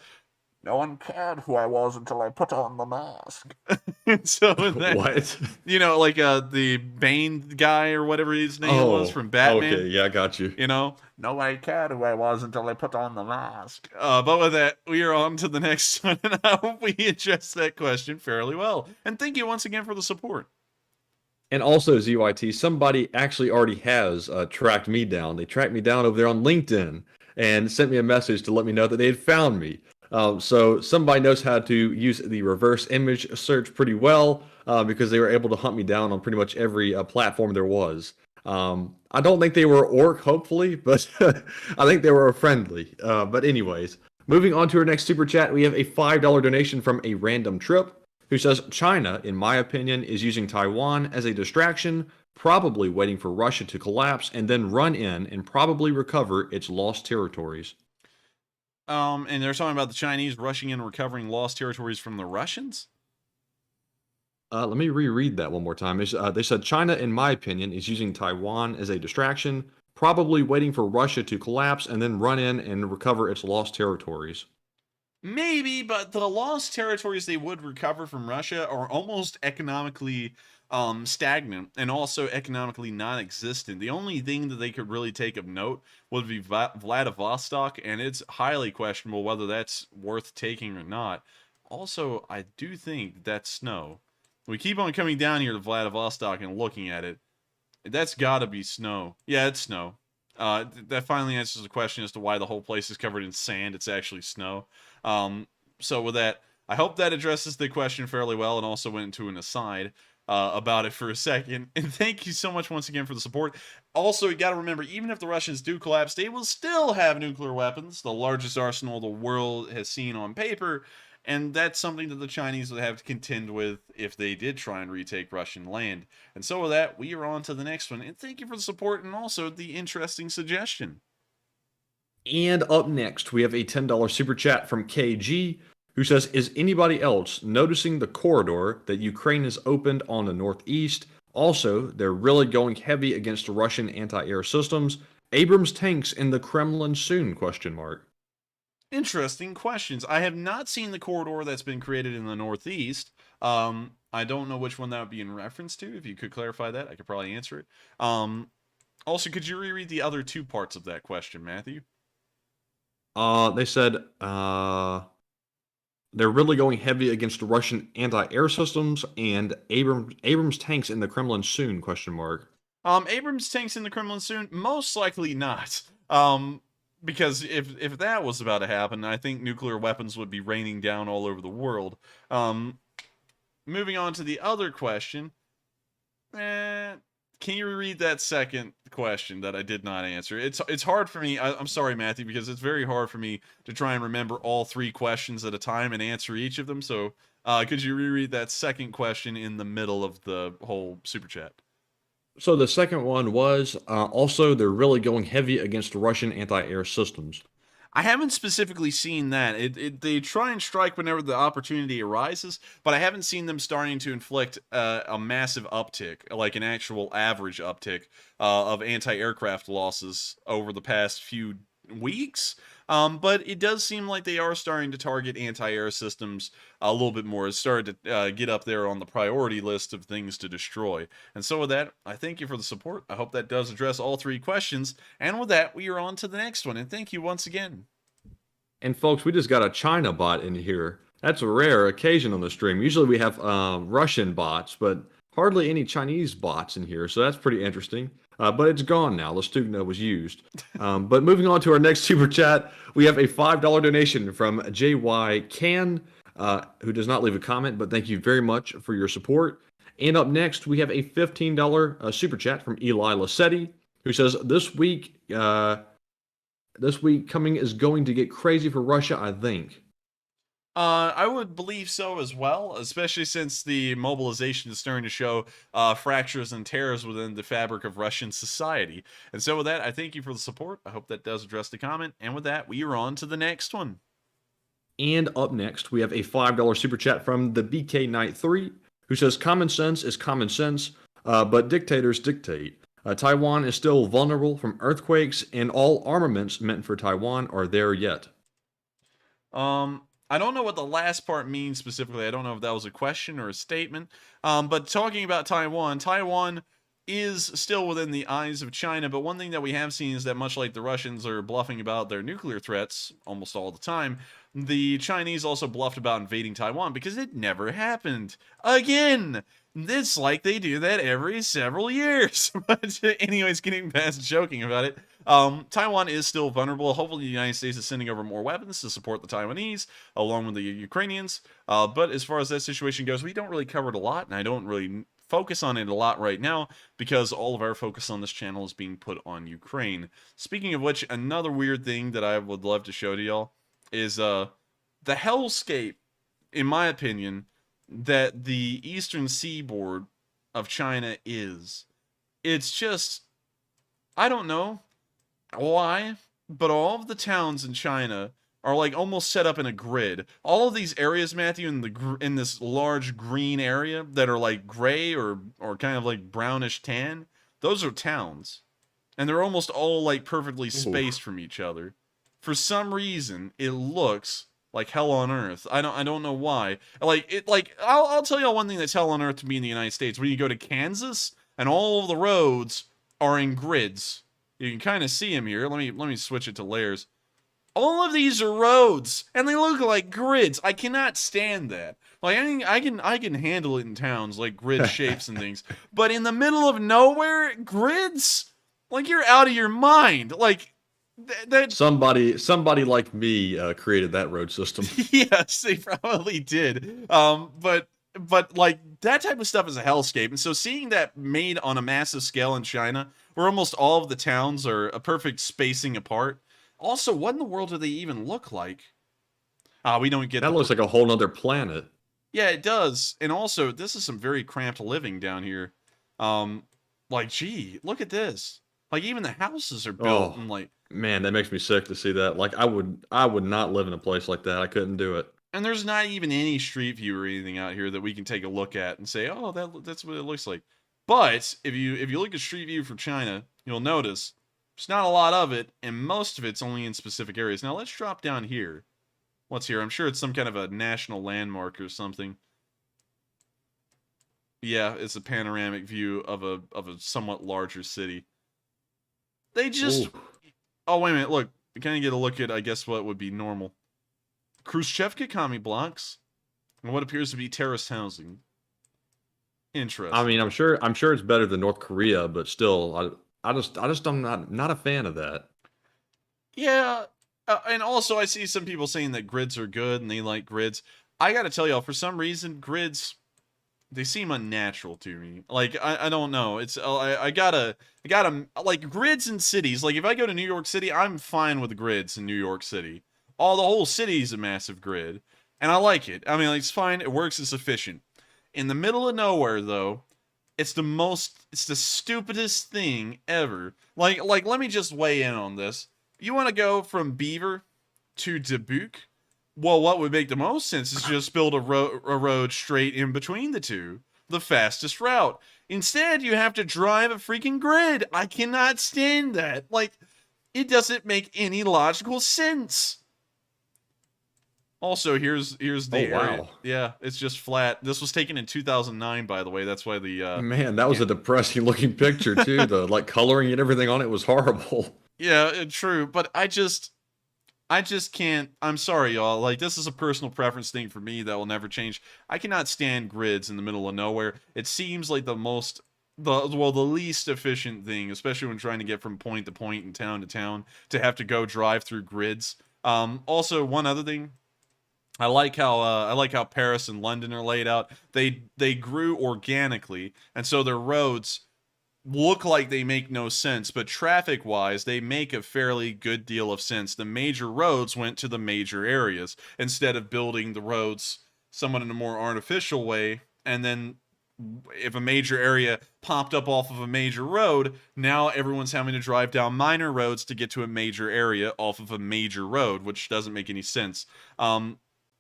No one cared who I was until I put on the mask. So that,
what?
You know, like the Bane guy or whatever his name was from Batman.
Okay, yeah, I got you.
You know, nobody cared who I was until I put on the mask. But with that, we are on to the next one, and I hope we addressed that question fairly well. And thank you once again for the support.
And also, ZYT, somebody actually already has tracked me down. They tracked me down over there on LinkedIn and sent me a message to let me know that they had found me. So somebody knows how to use the reverse image search pretty well because they were able to hunt me down on pretty much every platform there was. I don't think they were orc, hopefully, but I think they were friendly. But anyways, moving on to our next super chat, we have a $5 donation from a random trip who says, China, in my opinion, is using Taiwan as a distraction probably waiting for Russia to collapse and then run in and probably recover its lost territories.
And they're talking about the Chinese rushing in and recovering lost territories from the Russians?
Let me reread that one more time. They said China, in my opinion, is using Taiwan as a distraction, probably waiting for Russia to collapse and then run in and recover its lost territories.
Maybe, but the lost territories they would recover from Russia are almost economically stagnant and also economically non-existent. The only thing that they could really take of note would be Vladivostok, and it's highly questionable whether that's worth taking or not. Also, I do think that's snow. We keep on coming down here to Vladivostok and looking at it. That's gotta be snow. Yeah, it's snow. That finally answers the question as to why the whole place is covered in sand. It's actually snow. So with that, I hope that addresses the question fairly well and also went into an aside about it for a second. And thank you so much once again for the support. Also, you got to remember, even if the Russians do collapse, they will still have nuclear weapons, the largest arsenal the world has seen on paper. And that's something that the Chinese would have to contend with if they did try and retake Russian land. And so with that, we are on to the next one. And thank you for the support and also the interesting suggestion.
And up next, we have a $10 super chat from KG, who says, is anybody else noticing the corridor that Ukraine has opened on the northeast? Also, they're really going heavy against Russian anti-air systems. Abrams tanks in the Kremlin soon, question mark.
Interesting questions. I have not seen the corridor that's been created in the northeast. I don't know which one that would be in reference to. If you could clarify that, I could probably answer it. Also, could you reread the other two parts of that question, Matthew?
They said they're really going heavy against the Russian anti-air systems and Abrams tanks in the Kremlin soon, question mark.
Abrams tanks in the Kremlin soon? Most likely not. Because if that was about to happen, I think nuclear weapons would be raining down all over the world. Moving on to the other question. Can you reread that second question that I did not answer? It's hard for me. I'm sorry, Matthew, because it's very hard for me to try and remember all three questions at a time and answer each of them. So could you reread that second question in the middle of the whole super chat?
So the second one was, also, they're really going heavy against Russian anti-air systems.
I haven't specifically seen that. They try and strike whenever the opportunity arises, but I haven't seen them starting to inflict a massive uptick, like an actual average uptick of anti-aircraft losses over the past few weeks. But it does seem like they are starting to target anti-air systems a little bit more. It's started to get up there on the priority list of things to destroy. And so with that, I thank you for the support. I hope that does address all three questions. And with that, we are on to the next one. And thank you once again.
And folks, we just got a China bot in here. That's a rare occasion on the stream. Usually we have Russian bots, but hardly any Chinese bots in here. So that's pretty interesting. But it's gone now. The Stugna was used. But moving on to our next super chat, we have a $5 donation from JY Can, who does not leave a comment, but thank you very much for your support. And up next, we have a $15 super chat from Eli Lassetti, who says, this week coming is going to get crazy for Russia, I think.
I would believe so as well, especially since the mobilization is starting to show fractures and tears within the fabric of Russian society. And so with that, I thank you for the support. I hope that does address the comment. And with that, we are on to the next one.
And up next, we have a $5 super chat from the BK Knight 3, who says, common sense is common sense, but dictators dictate. Taiwan is still vulnerable from earthquakes, and all armaments meant for Taiwan are there yet.
I don't know what the last part means specifically. I don't know if that was a question or a statement. But talking about Taiwan, Taiwan is still within the eyes of China. But one thing that we have seen is that much like the Russians are bluffing about their nuclear threats almost all the time, the Chinese also bluffed about invading Taiwan because it never happened. Again! It's like they do that every several years. But anyways, getting past joking about it, Taiwan is still vulnerable. Hopefully the United States is sending over more weapons to support the Taiwanese, along with the Ukrainians. But as far as that situation goes, we don't really cover it a lot, and I don't really focus on it a lot right now, because all of our focus on this channel is being put on Ukraine. Speaking of which, another weird thing that I would love to show to y'all is the hellscape, in my opinion, that the eastern seaboard of China is. it's just, I don't know why, but all of the towns in China are like almost set up in a grid. All of these areas, Matthew, in this large green area that are like gray or kind of like brownish tan, those are towns. And they're almost all like perfectly spaced from each other. For some reason, it looks like hell on earth. I don't know why. I'll tell you one thing that's hell on earth to me in the United States. When you go to Kansas and all of the roads are in grids. You can kind of see them here. Let me switch it to layers. All of these are roads, and they look like grids. I cannot stand that. Like, I can handle it in towns, like grid shapes and things. But in the middle of nowhere, grids? Like, you're out of your mind. Like, that
somebody like me created that road system.
Yes, they probably did. But like, that type of stuff is a hellscape. And so seeing that made on a massive scale in China, where almost all of the towns are a perfect spacing apart. Also, what in the world do they even look like? We don't get
that. Looks like a whole nother planet.
Yeah, it does. And also, this is some very cramped living down here. Like, gee, look at this. Like, even the houses are built and like,
man, that makes me sick to see that. Like, I would not live in a place like that. I couldn't do it.
And there's not even any street view or anything out here that we can take a look at and say, oh, that's what it looks like. But if you look at street view for China, you'll notice there's not a lot of it, and most of it's only in specific areas. Now let's drop down here. What's here? I'm sure it's some kind of a national landmark or something. Yeah, it's a panoramic view of a somewhat larger city. They just... Ooh. Oh, wait a minute. Look, we kind of get a look at, I guess, what would be normal. Khrushchevka commie blocks and what appears to be terrorist housing. Interesting.
I mean, I'm sure it's better than North Korea, but still, I'm not a fan of that.
Yeah, and also I see some people saying that grids are good and they like grids. I got to tell y'all, for some reason, grids, they seem unnatural to me. Like, I don't know. It's I gotta like grids in cities. Like, if I go to New York City, I'm fine with grids in New York City. The whole city's a massive grid, and I like it. I mean, like, it's fine. It works. It's efficient. In the middle of nowhere, though, it's the stupidest thing ever. Like, let me just weigh in on this. You want to go from Beaver to Dubuque? Well, what would make the most sense is just build a road straight in between the two. The fastest route. Instead, you have to drive a freaking grid. I cannot stand that. Like, it doesn't make any logical sense. Also, here's the area. Yeah, it's just flat. This was taken in 2009, by the way. That's why the
man, that was a depressing looking picture too. The like coloring and everything on it was horrible.
Yeah, true. But I just can't. I'm sorry, y'all. Like, this is a personal preference thing for me that will never change. I cannot stand grids in the middle of nowhere. It seems like the least efficient thing, especially when trying to get from point to point and town to town, to have to go drive through grids. Also, one other thing. I like how Paris and London are laid out. They grew organically, and so their roads look like they make no sense, but traffic-wise, they make a fairly good deal of sense. The major roads went to the major areas instead of building the roads somewhat in a more artificial way, and then if a major area popped up off of a major road, now everyone's having to drive down minor roads to get to a major area off of a major road, which doesn't make any sense.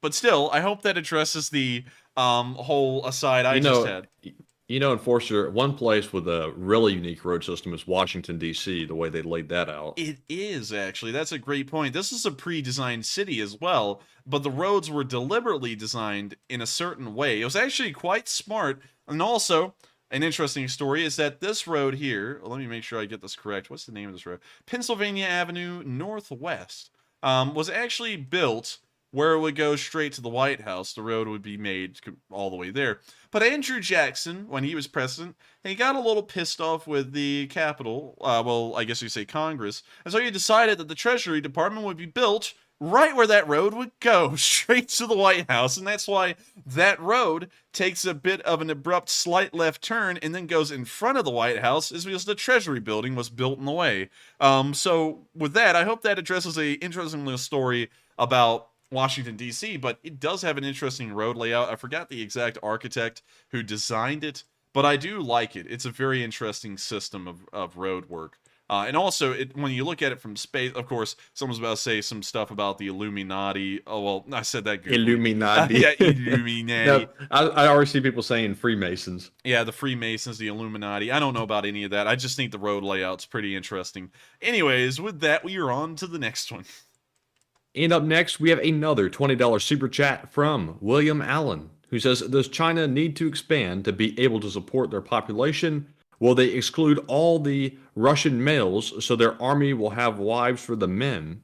But still, I hope that addresses the whole aside I just had.
You know, Enforcer, one place with a really unique road system is Washington, D.C., the way they laid that out.
It is, actually. That's a great point. This is a pre-designed city as well, but the roads were deliberately designed in a certain way. It was actually quite smart. And also, an interesting story is that this road here, let me make sure I get this correct. What's the name of this road? Pennsylvania Avenue Northwest, was actually built where it would go straight to the White House. The road would be made all the way there. But Andrew Jackson, when he was president, he got a little pissed off with the Capitol, well, I guess you say Congress, and so he decided that the Treasury Department would be built right where that road would go, straight to the White House, and that's why that road takes a bit of an abrupt slight left turn and then goes in front of the White House, is because the Treasury building was built in the way. So with that, I hope that addresses a interesting little story about Washington, D.C., but it does have an interesting road layout. I forgot the exact architect who designed it, but I do like it. It's a very interesting system of road work. And also, when you look at it from space, of course, someone's about to say some stuff about the Illuminati. Oh, well, I said that good.
Illuminati.
Yeah, Illuminati.
No, I already see people saying Freemasons.
Yeah, the Freemasons, the Illuminati. I don't know about any of that. I just think the road layout's pretty interesting. Anyways, with that, we are on to the next one.
And up next, we have another $20 super chat from William Allen, who says, does China need to expand to be able to support their population? Will they exclude all the Russian males so their army will have wives for the men?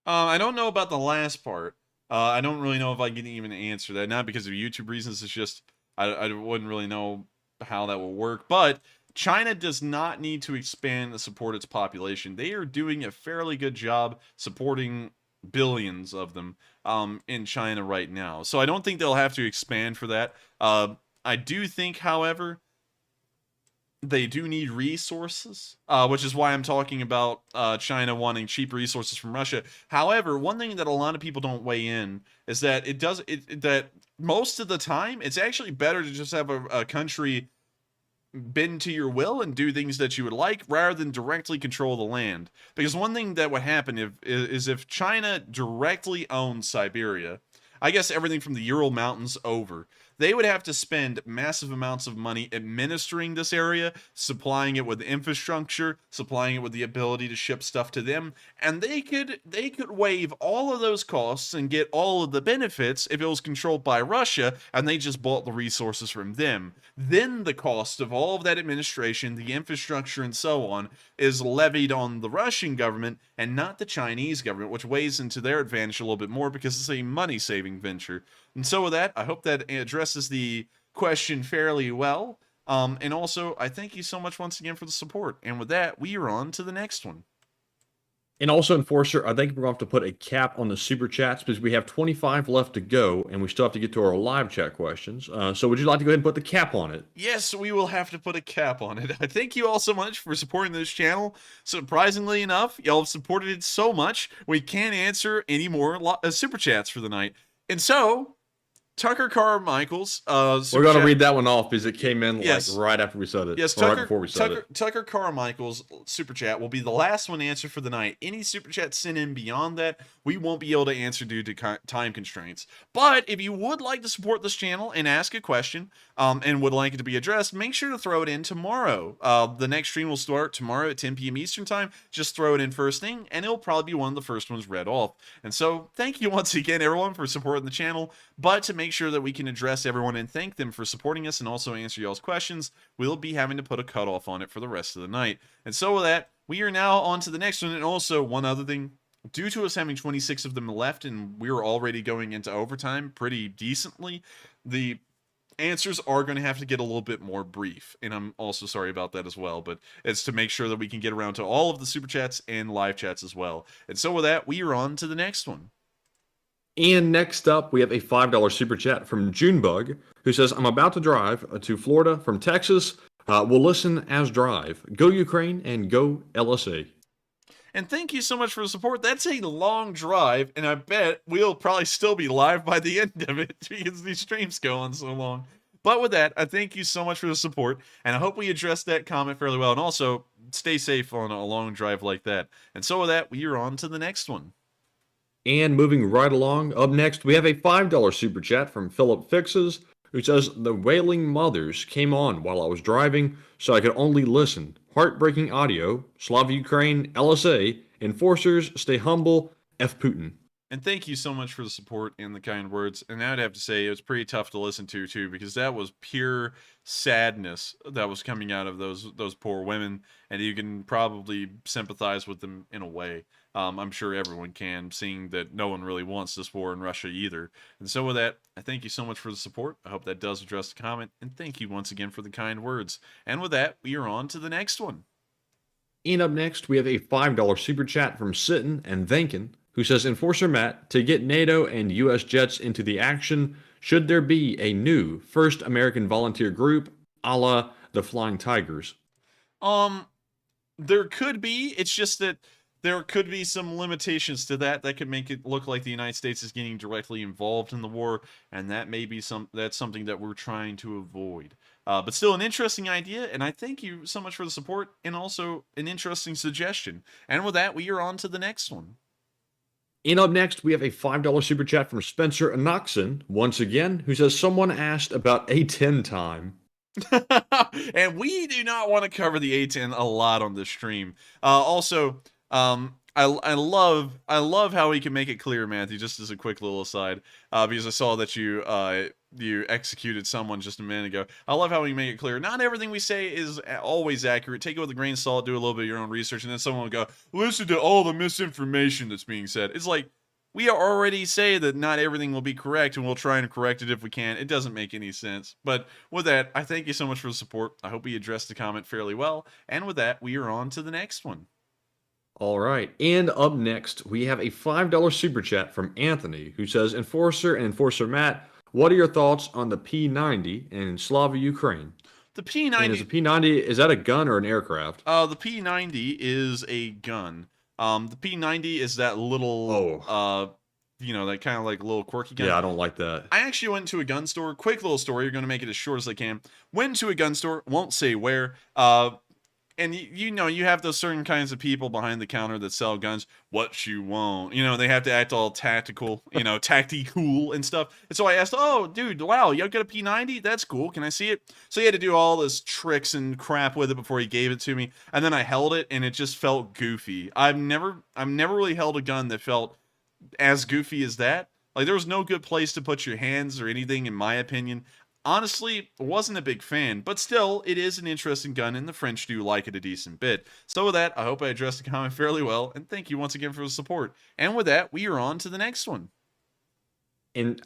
I don't know about the last part. I don't really know if I can even answer that. Not because of YouTube reasons. It's just I wouldn't really know how that will work. But China does not need to expand to support its population. They are doing a fairly good job supporting billions of them in China right now. So I don't think they'll have to expand for that. I do think, however, they do need resources, which is why I'm talking about China wanting cheap resources from Russia. However, one thing that a lot of people don't weigh in is that that most of the time it's actually better to just have a country bend to your will and do things that you would like rather than directly control the land. Because one thing that would happen is if China directly owned Siberia, I guess everything from the Ural Mountains over, they would have to spend massive amounts of money administering this area, supplying it with infrastructure, supplying it with the ability to ship stuff to them, and they could waive all of those costs and get all of the benefits if it was controlled by Russia and they just bought the resources from them. Then the cost of all of that administration, the infrastructure, and so on is levied on the Russian government and not the Chinese government, which weighs into their advantage a little bit more because it's a money-saving venture. And so with that, I hope that addresses the question fairly well. And also, I thank you so much once again for the support. And with that, we are on to the next one.
And also, Enforcer, I think we're going to have to put a cap on the super chats because we have 25 left to go, and we still have to get to our live chat questions. So would you like to go ahead and put the cap on it?
Yes, we will have to put a cap on it. I thank you all so much for supporting this channel. Surprisingly enough, y'all have supported it so much, we can't answer any more super chats for the night. And so, Tucker Carmichael's
we're going to read that one off because it came in like right after we said it.
Yes,
right before we said it.
Tucker Carmichael's super chat will be the last one answered for the night. Any super chats sent in beyond that, we won't be able to answer due to time constraints. But if you would like to support this channel and ask a question and would like it to be addressed, make sure to throw it in tomorrow. The next stream will start tomorrow at 10 p.m. Eastern Time. Just throw it in first thing, and it'll probably be one of the first ones read off. And so, thank you once again, everyone, for supporting the channel. But to make sure that we can address everyone and thank them for supporting us and also answer y'all's questions, we'll be having to put a cutoff on it for the rest of the night. And so with that, we are now on to the next one. And also, one other thing, due to us having 26 of them left and we're already going into overtime pretty decently, the answers are going to have to get a little bit more brief. And I'm also sorry about that as well, but it's to make sure that we can get around to all of the super chats and live chats as well. And so with that, we are on to the next one.
And next up, we have a $5 super chat from Junebug, who says, I'm about to drive to Florida from Texas. We'll listen as drive. Go Ukraine and go LSA.
And thank you so much for the support. That's a long drive, and I bet we'll probably still be live by the end of it because these streams go on so long. But with that, I thank you so much for the support, and I hope we addressed that comment fairly well. And also, stay safe on a long drive like that. And so with that, we are on to the next one.
And moving right along, up next, we have a $5 super chat from Philip Fixes, who says, the Wailing Mothers came on while I was driving, so I could only listen. Heartbreaking audio. Slava Ukraine, LSA. Enforcers, stay humble. F Putin.
And thank you so much for the support and the kind words. And I'd have to say it was pretty tough to listen to too, because that was pure sadness that was coming out of those poor women, and you can probably sympathize with them in a way. I'm sure everyone can, seeing that no one really wants this war in Russia either. And so with that, I thank you so much for the support. I hope that does address the comment, and thank you once again for the kind words. And with that, we are on to the next one.
And up next, we have a $5 super chat from Sitten and Vankin, who says, Enforcer Matt, to get NATO and U.S. jets into the action, should there be a new first American volunteer group, a la the Flying Tigers?
There could be. It's just that there could be some limitations to that. That could make it look like the United States is getting directly involved in the war, and that may be that's something that we're trying to avoid. But still an interesting idea, and I thank you so much for the support, and also an interesting suggestion. And with that, we are on to the next one.
And up next, we have a $5 super chat from Spencer Anoxon, once again, who says, someone asked about A10 time.
And we do not want to cover the A10 a lot on this stream. Also, I love how he can make it clear, Matthew, just as a quick little aside, because I saw that you executed someone just a minute ago. I love how we make it clear. Not everything we say is always accurate. Take it with a grain of salt, do a little bit of your own research, and then someone will go, listen to all the misinformation that's being said. It's like, we already say that not everything will be correct, and we'll try and correct it if we can. It doesn't make any sense. But with that, I thank you so much for the support. I hope we addressed the comment fairly well. And with that, we are on to the next one.
All right. And up next, we have a $5 super chat from Anthony, who says, Enforcer and Enforcer Matt, what are your thoughts on the P-90 in Slava, Ukraine?
The P-90...
And is the P-90, is that a gun or an aircraft?
The P-90 is a gun. The P-90 is that little, that kind of like little quirky gun.
Yeah, I don't like that.
I actually went to a gun store. Quick little story. You're going to make it as short as I can. Went to a gun store. Won't say where. And you have those certain kinds of people behind the counter that sell guns. What you want? They have to act all tactical, tacti-cool and stuff. And so I asked, oh, dude, wow, you got a P-90? That's cool. Can I see it? So he had to do all this tricks and crap with it before he gave it to me. And then I held it, and it just felt goofy. I've never really held a gun that felt as goofy as that. Like, there was no good place to put your hands or anything, in my opinion. Honestly, wasn't a big fan, but still, it is an interesting gun, and the French do like it a decent bit. So with that, I hope I addressed the comment fairly well, and thank you once again for the support. And with that, we are on to the next one.
And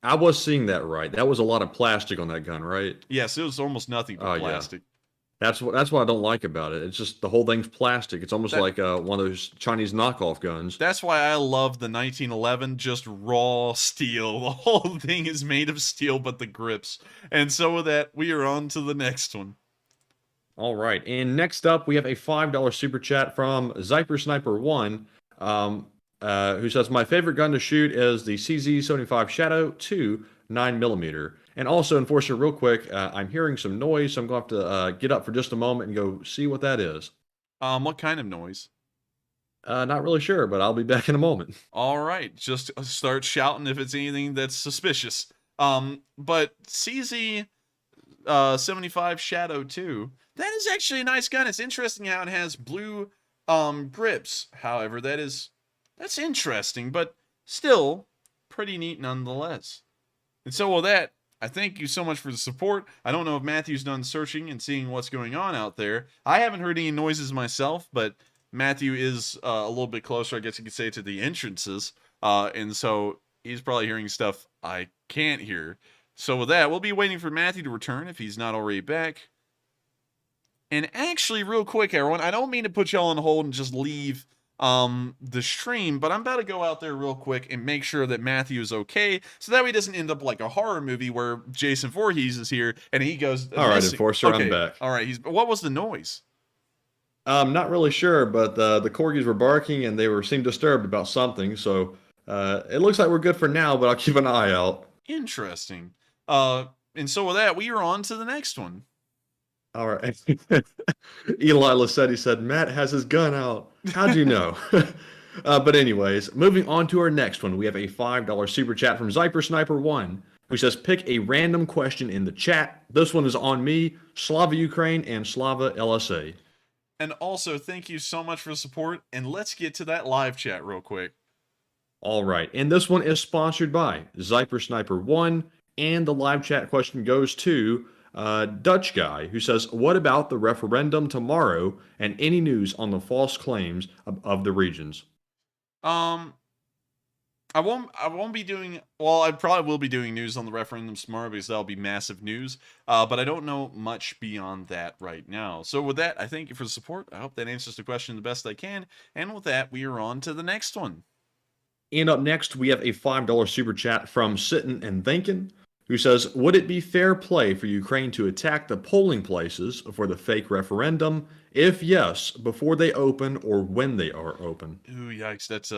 I was seeing that right. That was a lot of plastic on that gun, right?
Yes, it was almost nothing but plastic.
Yeah. That's what I don't like about it. It's just the whole thing's plastic. It's almost like one of those Chinese knockoff guns.
That's why I love the 1911, just raw steel. The whole thing is made of steel, but the grips. And so with that, we are on to the next one.
All right, and next up, we have a $5 super chat from Zyper Sniper 1, who says, my favorite gun to shoot is the CZ75 Shadow 2 9mm. And also, Enforcer, real quick, I'm hearing some noise, so I'm going to have to get up for just a moment and go see what that is.
What kind of noise?
Not really sure, but I'll be back in a moment.
All right, just start shouting if it's anything that's suspicious. But CZ 75 Shadow 2, that is actually a nice gun. It's interesting how it has blue grips. However, that's interesting, but still pretty neat nonetheless. And so with that, I thank you so much for the support. I don't know if Matthew's done searching and seeing what's going on out there. I haven't heard any noises myself, but Matthew is a little bit closer, I guess you could say, to the entrances. And so he's probably hearing stuff I can't hear. So with that, we'll be waiting for Matthew to return if he's not already back. And actually, real quick, everyone, I don't mean to put y'all on hold and just leave the stream, but I'm about to go out there real quick and make sure that Matthew is okay, so that way he doesn't end up like a horror movie where Jason Voorhees is here and he goes,
all right, Enforcer,
okay,
I'm back.
All right, what was the noise?
I'm not really sure, but the corgis were barking and they seemed disturbed about something, so it looks like we're good for now, but I'll keep an eye out.
Interesting. And so with that, we are on to the next one.
All right. Eli Lassetti said, Matt has his gun out. How'd you know? But anyways, moving on to our next one, we have a $5 super chat from Zyper Sniper 1, who says, pick a random question in the chat. This one is on me, Slava Ukraine, and Slava LSA.
And also, thank you so much for the support, and let's get to that live chat real quick.
All right, and this one is sponsored by Zyper Sniper 1, and the live chat question goes to Dutch guy, who says, what about the referendum tomorrow and any news on the false claims of the regions?
I won't be doing, well, I probably will be doing news on the referendums tomorrow because that'll be massive news, but I don't know much beyond that right now. So with that, I thank you for the support. I hope that answers the question the best I can, and with that, we are on to the next one.
And up next, we have a $5 super chat from Sittin' and Thinkin', who says, would it be fair play for Ukraine to attack the polling places for the fake referendum? If yes, before they open or when they are open?
Ooh, yikes! That's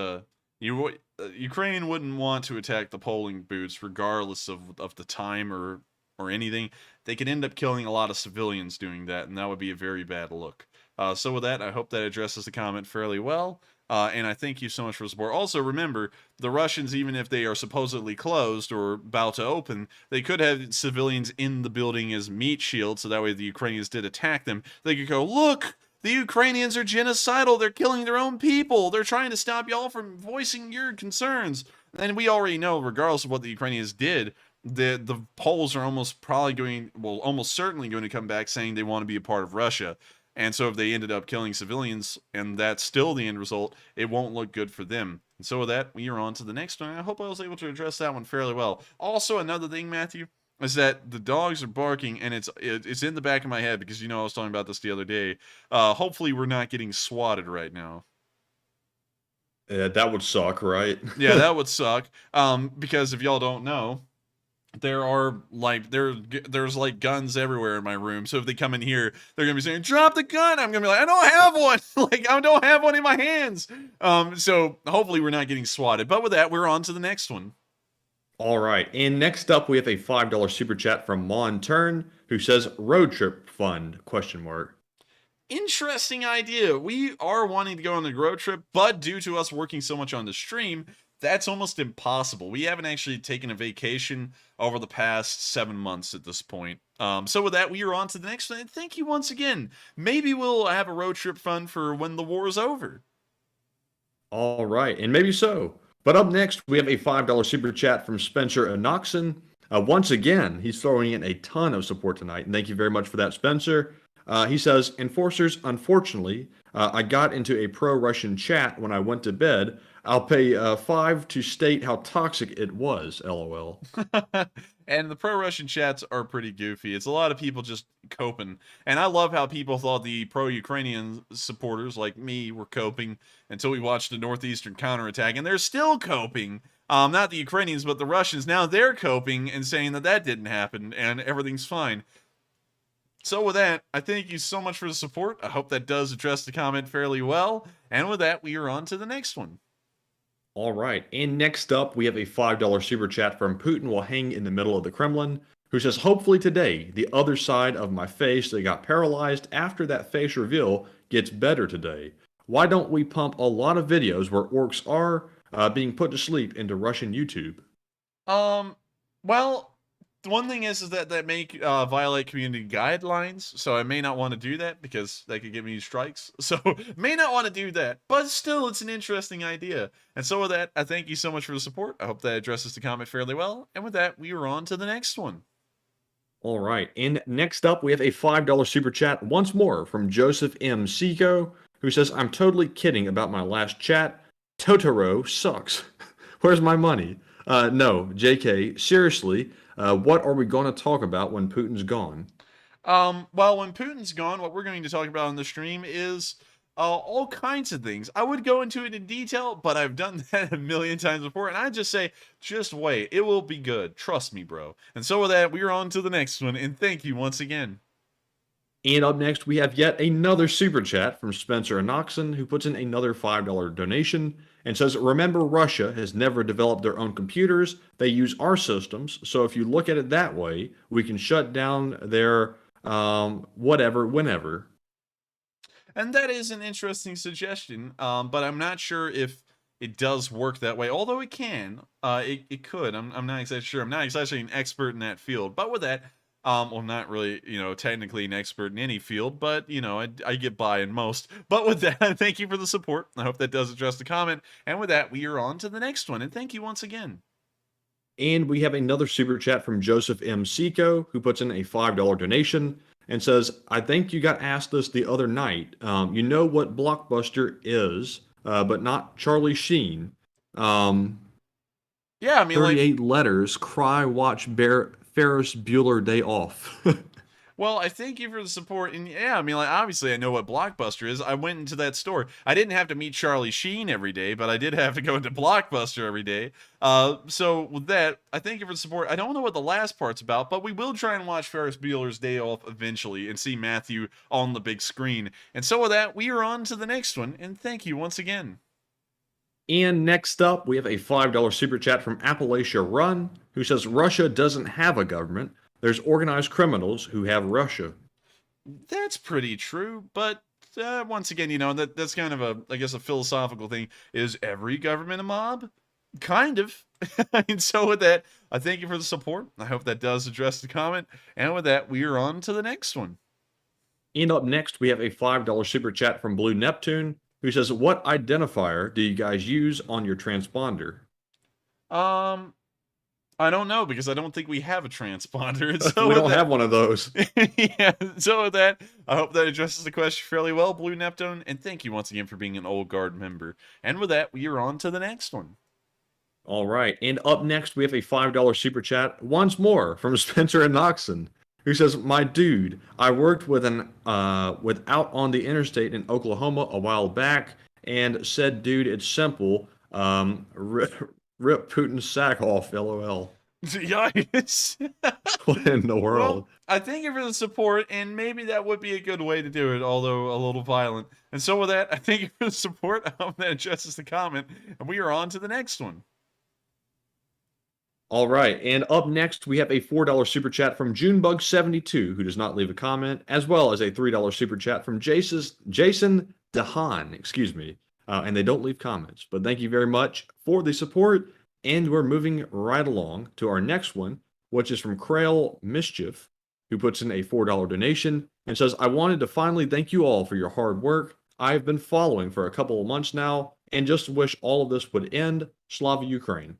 Ukraine wouldn't want to attack the polling booths, regardless of the time or anything. They could end up killing a lot of civilians doing that, and that would be a very bad look. So with that, I hope that addresses the comment fairly well. And I thank you so much for the support. Also, remember, the Russians, even if they are supposedly closed or about to open, they could have civilians in the building as meat shields, so that way the Ukrainians did attack them. They could go, look, the Ukrainians are genocidal. They're killing their own people. They're trying to stop y'all from voicing your concerns. And we already know, regardless of what the Ukrainians did, the Poles are almost certainly going to come back saying they want to be a part of Russia. And so if they ended up killing civilians and that's still the end result, it won't look good for them. And so with that, we are on to the next one. I hope I was able to address that one fairly well. Also, another thing, Matthew, is that the dogs are barking, and it's in the back of my head because, I was talking about this the other day. Hopefully we're not getting swatted right now.
Yeah, that would suck, right?
Yeah, that would suck. Because if y'all don't know, there's like guns everywhere in my room. So if they come in here, they're gonna be saying, "Drop the gun." I'm gonna be like, "I don't have one." I don't have one in my hands. So hopefully we're not getting swatted. But with that, we're on to the next one.
All right, and next up we have a $5 super chat from Mon Turn, who says road trip fund ?
Interesting idea. We are wanting to go on the road trip, but due to us working so much on the stream, that's almost impossible. We haven't actually taken a vacation over the past 7 months at this point. So with that, we are on to the next one. And thank you once again. Maybe we'll have a road trip fund for when the war is over.
All right, and maybe so. But up next, we have a $5 super chat from Spencer Anoxon. Once again, he's throwing in a ton of support tonight, and thank you very much for that, Spencer. He says, Enforcers, unfortunately, I got into a pro-Russian chat when I went to bed. I'll pay 5 to state how toxic it was, LOL.
And the pro-Russian chats are pretty goofy. It's a lot of people just coping. And I love how people thought the pro-Ukrainian supporters, like me, were coping until we watched the Northeastern counterattack. And they're still coping. Not the Ukrainians, but the Russians. Now they're coping and saying that didn't happen and everything's fine. So with that, I thank you so much for the support. I hope that does address the comment fairly well. And with that, we are on to the next one.
All right, and next up, we have a $5 super chat from Putin will hang in the middle of the Kremlin, who says, hopefully today, the other side of my face that got paralyzed after that face reveal gets better today. Why don't we pump a lot of videos where orcs are being put to sleep into Russian YouTube?
Well, the one thing is that may violate community guidelines, so I may not want to do that because that could give me strikes. So may not want to do that, but still, it's an interesting idea. And so with that, I thank you so much for the support. I hope that addresses the comment fairly well. And with that, we are on to the next one.
All right, and next up, we have a $5 super chat once more from Joseph M. Seco, who says, I'm totally kidding about my last chat. Totoro sucks. Where's my money? No, JK, seriously. What are we going to talk about when Putin's gone?
Well, when Putin's gone, what we're going to talk about on the stream is all kinds of things. I would go into it in detail, but I've done that a million times before, and I just say, just wait. It will be good. Trust me, bro. And so with that, we are on to the next one, and thank you once again.
And up next, we have yet another super chat from Spencer Anoxon, who puts in another $5 donation and says, remember, Russia has never developed their own computers. They use our systems. So if you look at it that way, we can shut down their whatever, whenever.
And that is an interesting suggestion, but I'm not sure if it does work that way. Although it can, it could. I'm not exactly sure. I'm not exactly an expert in that field. But with that, well, not really, technically an expert in any field, but, I get by in most. But with that, thank you for the support. I hope that does address the comment. And with that, we are on to the next one. And thank you once again.
And we have another super chat from Joseph M. Seco, who puts in a $5 donation and says, I think you got asked this the other night. You know what Blockbuster is, but not Charlie Sheen.
Yeah, I mean,
38 letters, cry, watch, bear. Ferris Bueller Day Off.
Well, I thank you for the support, and yeah, I mean, like, obviously I know what Blockbuster is. I went into that store. I didn't have to meet Charlie Sheen every day, but I did have to go into Blockbuster every day. So with that, I thank you for the support. I don't know what the last part's about, but we will try and watch Ferris Bueller's Day Off eventually and see Matthew on the big screen. And so with that, we are on to the next one, and thank you once again.
And next up, we have a $5 super chat from Appalachia Run, who says Russia doesn't have a government. There's organized criminals who have Russia.
That's pretty true, but once again, you know, that's kind of I guess a philosophical thing. Is every government a mob? Kind of. And so with that, I thank you for the support. I hope that does address the comment. And with that, we are on to the next one.
And up next, we have a $5 super chat from Blue Neptune, who says, what identifier do you guys use on your transponder?
I don't know, because I don't think we have a transponder. So
we don't have one of those.
Yeah, so with that, I hope that addresses the question fairly well, Blue Neptune, and thank you once again for being an Old Guard member. And with that, we are on to the next one.
All right, and up next, we have a $5 super chat, once more, from Spencer and Noxon, who says, my dude, I worked with out on the interstate in Oklahoma a while back, and said, dude, it's simple, rip Putin's sack off, LOL.
Yikes.
What in the world?
Well, I thank you for the support, and maybe that would be a good way to do it, although a little violent. And so with that, I thank you for the support. I hope that addresses the comment, and we are on to the next one.
All right, and up next, we have a $4 super chat from Junebug72, who does not leave a comment, as well as a $3 super chat from Jason DeHaan, excuse me. And they don't leave comments. But thank you very much for the support. And we're moving right along to our next one, which is from Crail Mischief, who puts in a $4 donation and says, I wanted to finally thank you all for your hard work. I've been following for a couple of months now and just wish all of this would end. Slava Ukraine.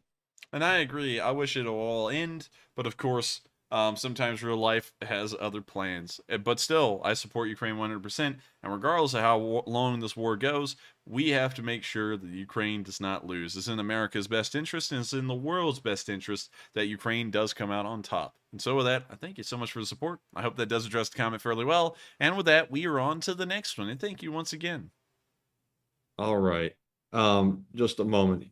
And I agree. I wish it'll all end. But of course, sometimes real life has other plans. But still, I support Ukraine 100%. And regardless of how long this war goes, we have to make sure that Ukraine does not lose. It's in America's best interest, and it's in the world's best interest that Ukraine does come out on top. And so with that, I thank you so much for the support. I hope that does address the comment fairly well. And with that, we are on to the next one. And thank you once again.
All right. Just a moment.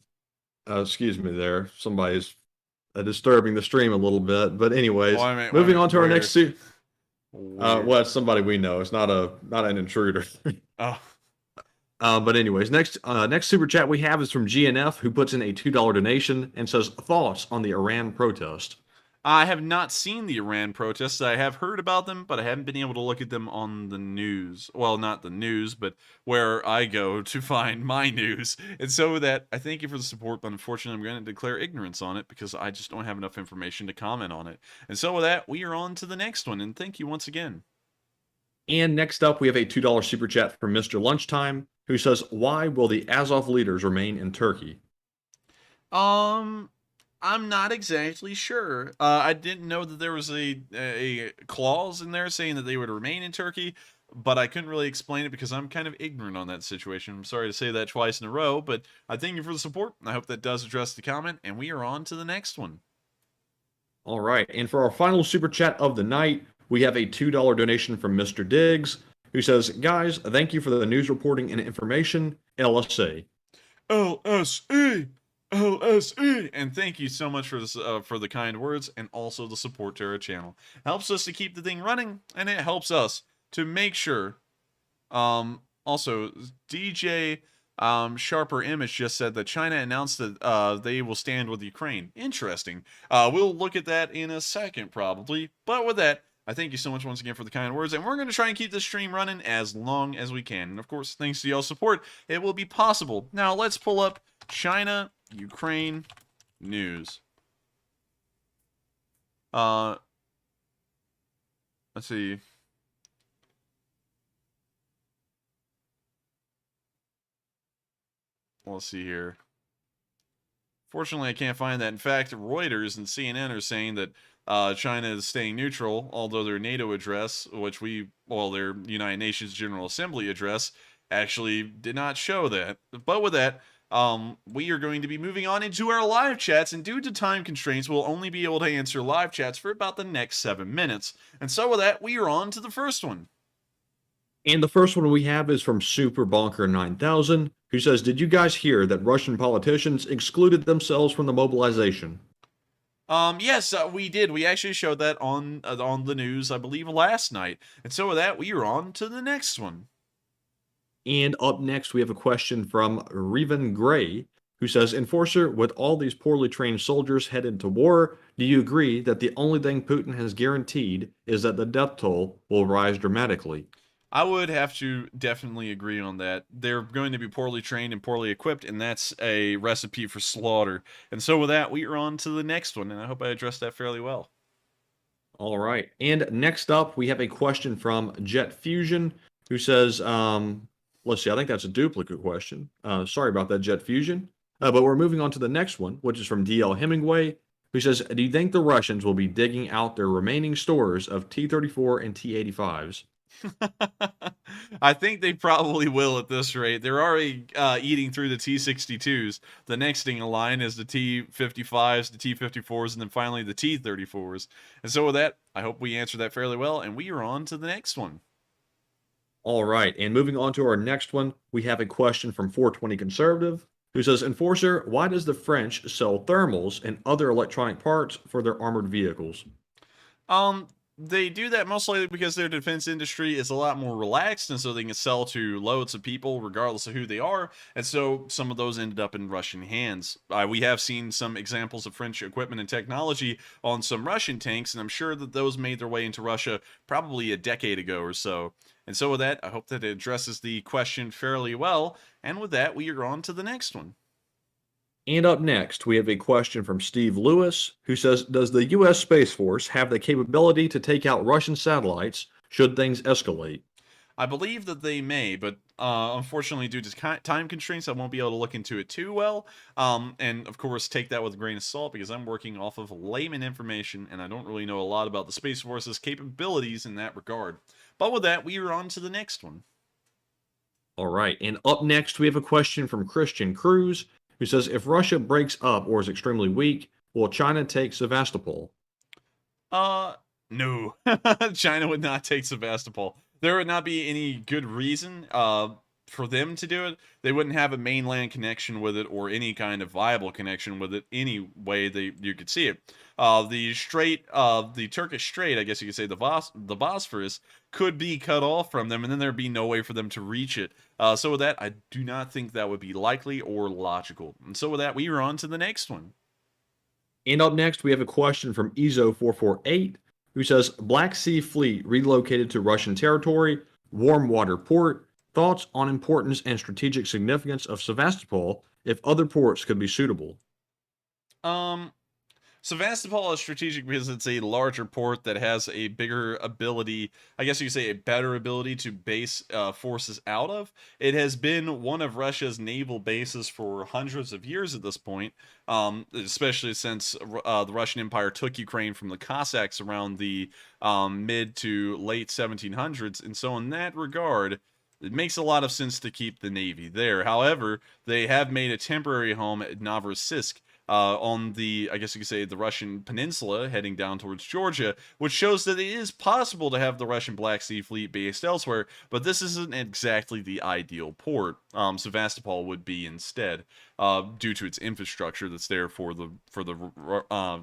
Excuse me there. Somebody's disturbing the stream a little bit. But anyways, moving on to our next well, it's somebody we know. It's not an intruder.
Oh.
But anyways, next super chat we have is from GNF, who puts in a $2 donation and says, thoughts on the Iran protest.
I have not seen the Iran protests. I have heard about them, but I haven't been able to look at them on the news. Well, not the news, but where I go to find my news. And so with that, I thank you for the support, but unfortunately I'm going to declare ignorance on it because I just don't have enough information to comment on it. And so with that, we are on to the next one, and thank you once again.
And next up, we have a $2 super chat from Mr. Lunchtime, who says, why will the Azov leaders remain in Turkey?
I'm not exactly sure. I didn't know that there was a clause in there saying that they would remain in Turkey, but I couldn't really explain it because I'm kind of ignorant on that situation. I'm sorry to say that twice in a row, but I thank you for the support. I hope that does address the comment, and we are on to the next one.
All right, and for our final super chat of the night, we have a $2 donation from Mr. Diggs, who says, guys, thank you for the news reporting and information, LSA.
LSE! LSE! And thank you so much for this, for the kind words and also the support to our channel. It helps us to keep the thing running, and it helps us to make sure. Also, DJ Sharper Image just said that China announced that they will stand with Ukraine. Interesting. We'll look at that in a second, probably. But with that, I thank you so much once again for the kind words, and we're going to try and keep this stream running as long as we can. And of course, thanks to y'all's support, it will be possible. Now, let's pull up China, Ukraine news. Let's see. Let's see here. Fortunately, I can't find that. In fact, Reuters and CNN are saying that China is staying neutral, although their NATO address, their United Nations General Assembly address, actually did not show that. But with that, we are going to be moving on into our live chats, and due to time constraints, we'll only be able to answer live chats for about the next 7 minutes. And so with that, we are on to the first one.
And the first one we have is from Super Bonker 9000, who says, "Did you guys hear that Russian politicians excluded themselves from the mobilization?"
Yes, we did. We actually showed that on the news, I believe, last night. And so with that, we are on to the next one.
And up next, we have a question from Revan Gray, who says, "Enforcer, with all these poorly trained soldiers headed to war, do you agree that the only thing Putin has guaranteed is that the death toll will rise dramatically?"
I would have to definitely agree on that. They're going to be poorly trained and poorly equipped, and that's a recipe for slaughter. And so with that, we are on to the next one, and I hope I addressed that fairly well.
All right. And next up, we have a question from Jet Fusion, who says, let's see, I think that's a duplicate question. Sorry about that, Jet Fusion. But we're moving on to the next one, which is from DL Hemingway, who says, "Do you think the Russians will be digging out their remaining stores of T-34 and T-85s?"
I think they probably will at this rate. They're already eating through the T-62s. The next thing in line is the T-55s, the T-54s, and then finally the T-34s. And so with that, I hope we answered that fairly well, and we are on to the next one.
All right, and moving on to our next one, we have a question from 420 Conservative, who says, "Enforcer, why does the French sell thermals and other electronic parts for their armored vehicles?"
They do that most likely because their defense industry is a lot more relaxed, and so they can sell to loads of people regardless of who they are, and so some of those ended up in Russian hands. We have seen some examples of French equipment and technology on some Russian tanks, and I'm sure that those made their way into Russia probably a decade ago or so. And so with that, I hope that it addresses the question fairly well, and with that, we are on to the next one.
And up next, we have a question from Steve Lewis, who says, "Does the U.S. Space Force have the capability to take out Russian satellites should things escalate?"
I believe that they may, but unfortunately, due to time constraints, I won't be able to look into it too well. And of course, take that with a grain of salt because I'm working off of layman information, and I don't really know a lot about the Space Force's capabilities in that regard. But with that, we are on to the next one.
All right, and up next, we have a question from Christian Cruz, who says, "If Russia breaks up or is extremely weak, will China take Sevastopol?"
No. China would not take Sevastopol. There would not be any good reason for them to do it. They wouldn't have a mainland connection with it or any kind of viable connection with it any way you could see it. The Turkish Strait, I guess you could say the Bosphorus, could be cut off from them, and then there'd be no way for them to reach it. So with that, I do not think that would be likely or logical. And so with that, we are on to the next one.
And up next, we have a question from Ezo448, who says, "Black Sea Fleet relocated to Russian territory, warm water port. Thoughts on importance and strategic significance of Sevastopol if other ports could be suitable?"
Sevastopol is strategic because it's a larger port that has a bigger ability, I guess you could say a better ability to base forces out of. It has been one of Russia's naval bases for hundreds of years at this point, especially since the Russian Empire took Ukraine from the Cossacks around the mid to late 1700s. And so in that regard, it makes a lot of sense to keep the Navy there. However, they have made a temporary home at Novorossiysk, on the, I guess you could say, the Russian peninsula heading down towards Georgia, which shows that it is possible to have the Russian Black Sea Fleet based elsewhere, but this isn't exactly the ideal port. Sevastopol would be instead, due to its infrastructure that's there for the I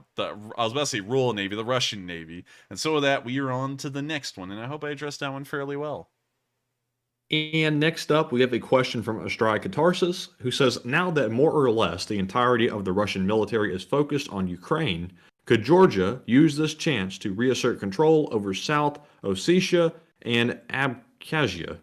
was about to say Royal Navy, the Russian Navy. And so with that, we are on to the next one, and I hope I addressed that one fairly well.
And next up, we have a question from Astrai Catharsis, who says, "Now that more or less the entirety of the Russian military is focused on Ukraine, could Georgia use this chance to reassert control over South Ossetia and Abkhazia?"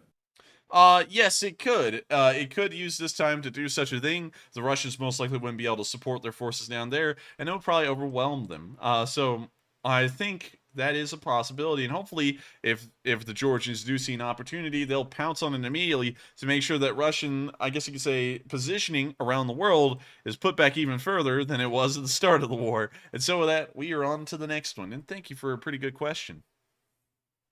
Yes, it could. It could use this time to do such a thing. The Russians most likely wouldn't be able to support their forces down there, and it would probably overwhelm them. So I think that is a possibility, and hopefully if the Georgians do see an opportunity, they'll pounce on it immediately to make sure that Russian, I guess you could say, positioning around the world is put back even further than it was at the start of the war. And so with that, we are on to the next one, and thank you for a pretty good question.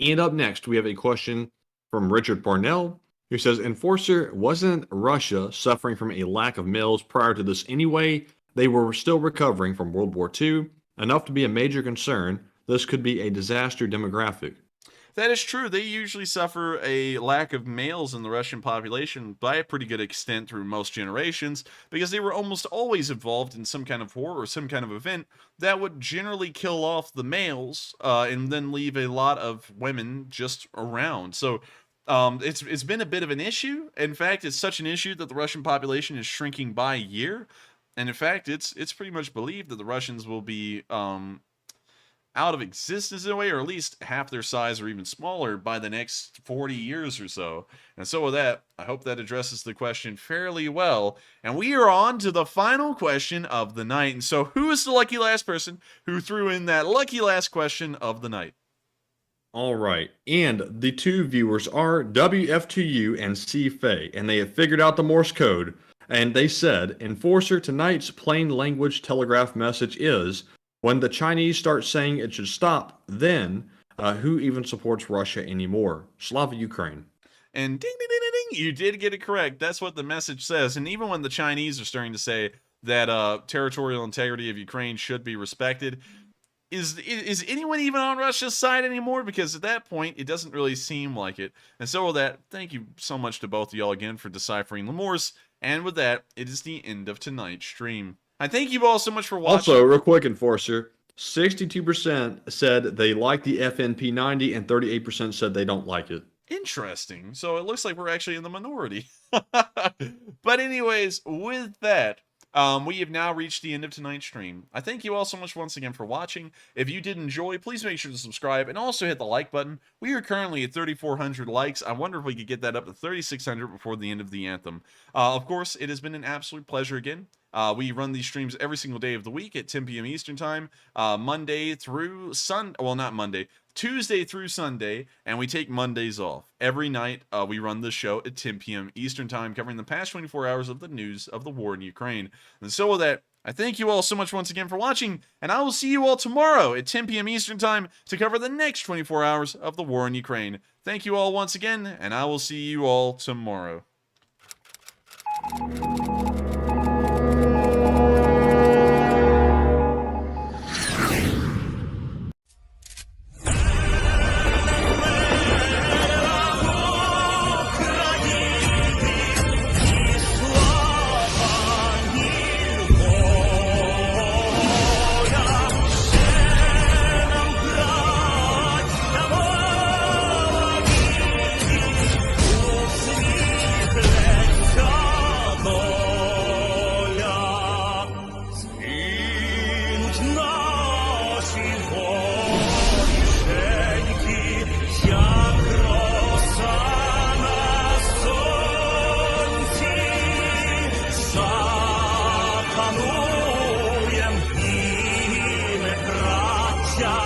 And up next, we have a question from Richard Parnell, Who says, Enforcer, wasn't Russia suffering from a lack of males prior to this anyway? They were still recovering from World War II, enough to be a major concern. This could be a disaster demographic.
That is true. They usually suffer a lack of males in the Russian population by a pretty good extent through most generations, because they were almost always involved in some kind of war or some kind of event that would generally kill off the males and then leave a lot of women just around. So it's been a bit of an issue. In fact, it's such an issue that the Russian population is shrinking by year. And in fact, it's pretty much believed that the Russians will be out of existence in a way, or at least half their size or even smaller by the next 40 years or so. And so with that, I hope that addresses the question fairly well. And we are on to the final question of the night. And so who is the lucky last person who threw in that lucky last question of the night?
All right, and the two viewers are WF2U and C. Fay, and they have figured out the Morse code. And they said, Enforcer, tonight's plain language telegraph message is, when the Chinese start saying it should stop, then who even supports Russia anymore? Slava Ukraine.
And ding, ding, ding, ding, ding, you did get it correct. That's what the message says. And even when the Chinese are starting to say that territorial integrity of Ukraine should be respected, is anyone even on Russia's side anymore? Because at that point, it doesn't really seem like it. And so with that, thank you so much to both of y'all again for deciphering the Morse. And with that, it is the end of tonight's stream. I thank you all so much for watching.
Also, real quick, Enforcer, 62% said they like the FNP90 and 38% said they don't like it.
Interesting. So it looks like we're actually in the minority. But anyways, with that, we have now reached the end of tonight's stream. I thank you all so much once again for watching. If you did enjoy, please make sure to subscribe and also hit the like button. We are currently at 3,400 likes. I wonder if we could get that up to 3,600 before the end of the anthem. Of course, it has been an absolute pleasure again. We run these streams every single day of the week at 10 p.m. Eastern Time, Monday through Sunday. Well, not Monday. Tuesday through Sunday, and we take Mondays off. Every night, we run the show at 10 p.m. Eastern Time, covering the past 24 hours of the news of the war in Ukraine. And so with that, I thank you all so much once again for watching, and I will see you all tomorrow at 10 p.m. Eastern Time to cover the next 24 hours of the war in Ukraine. Thank you all once again, and I will see you all tomorrow.
Запануєм і ми, браття,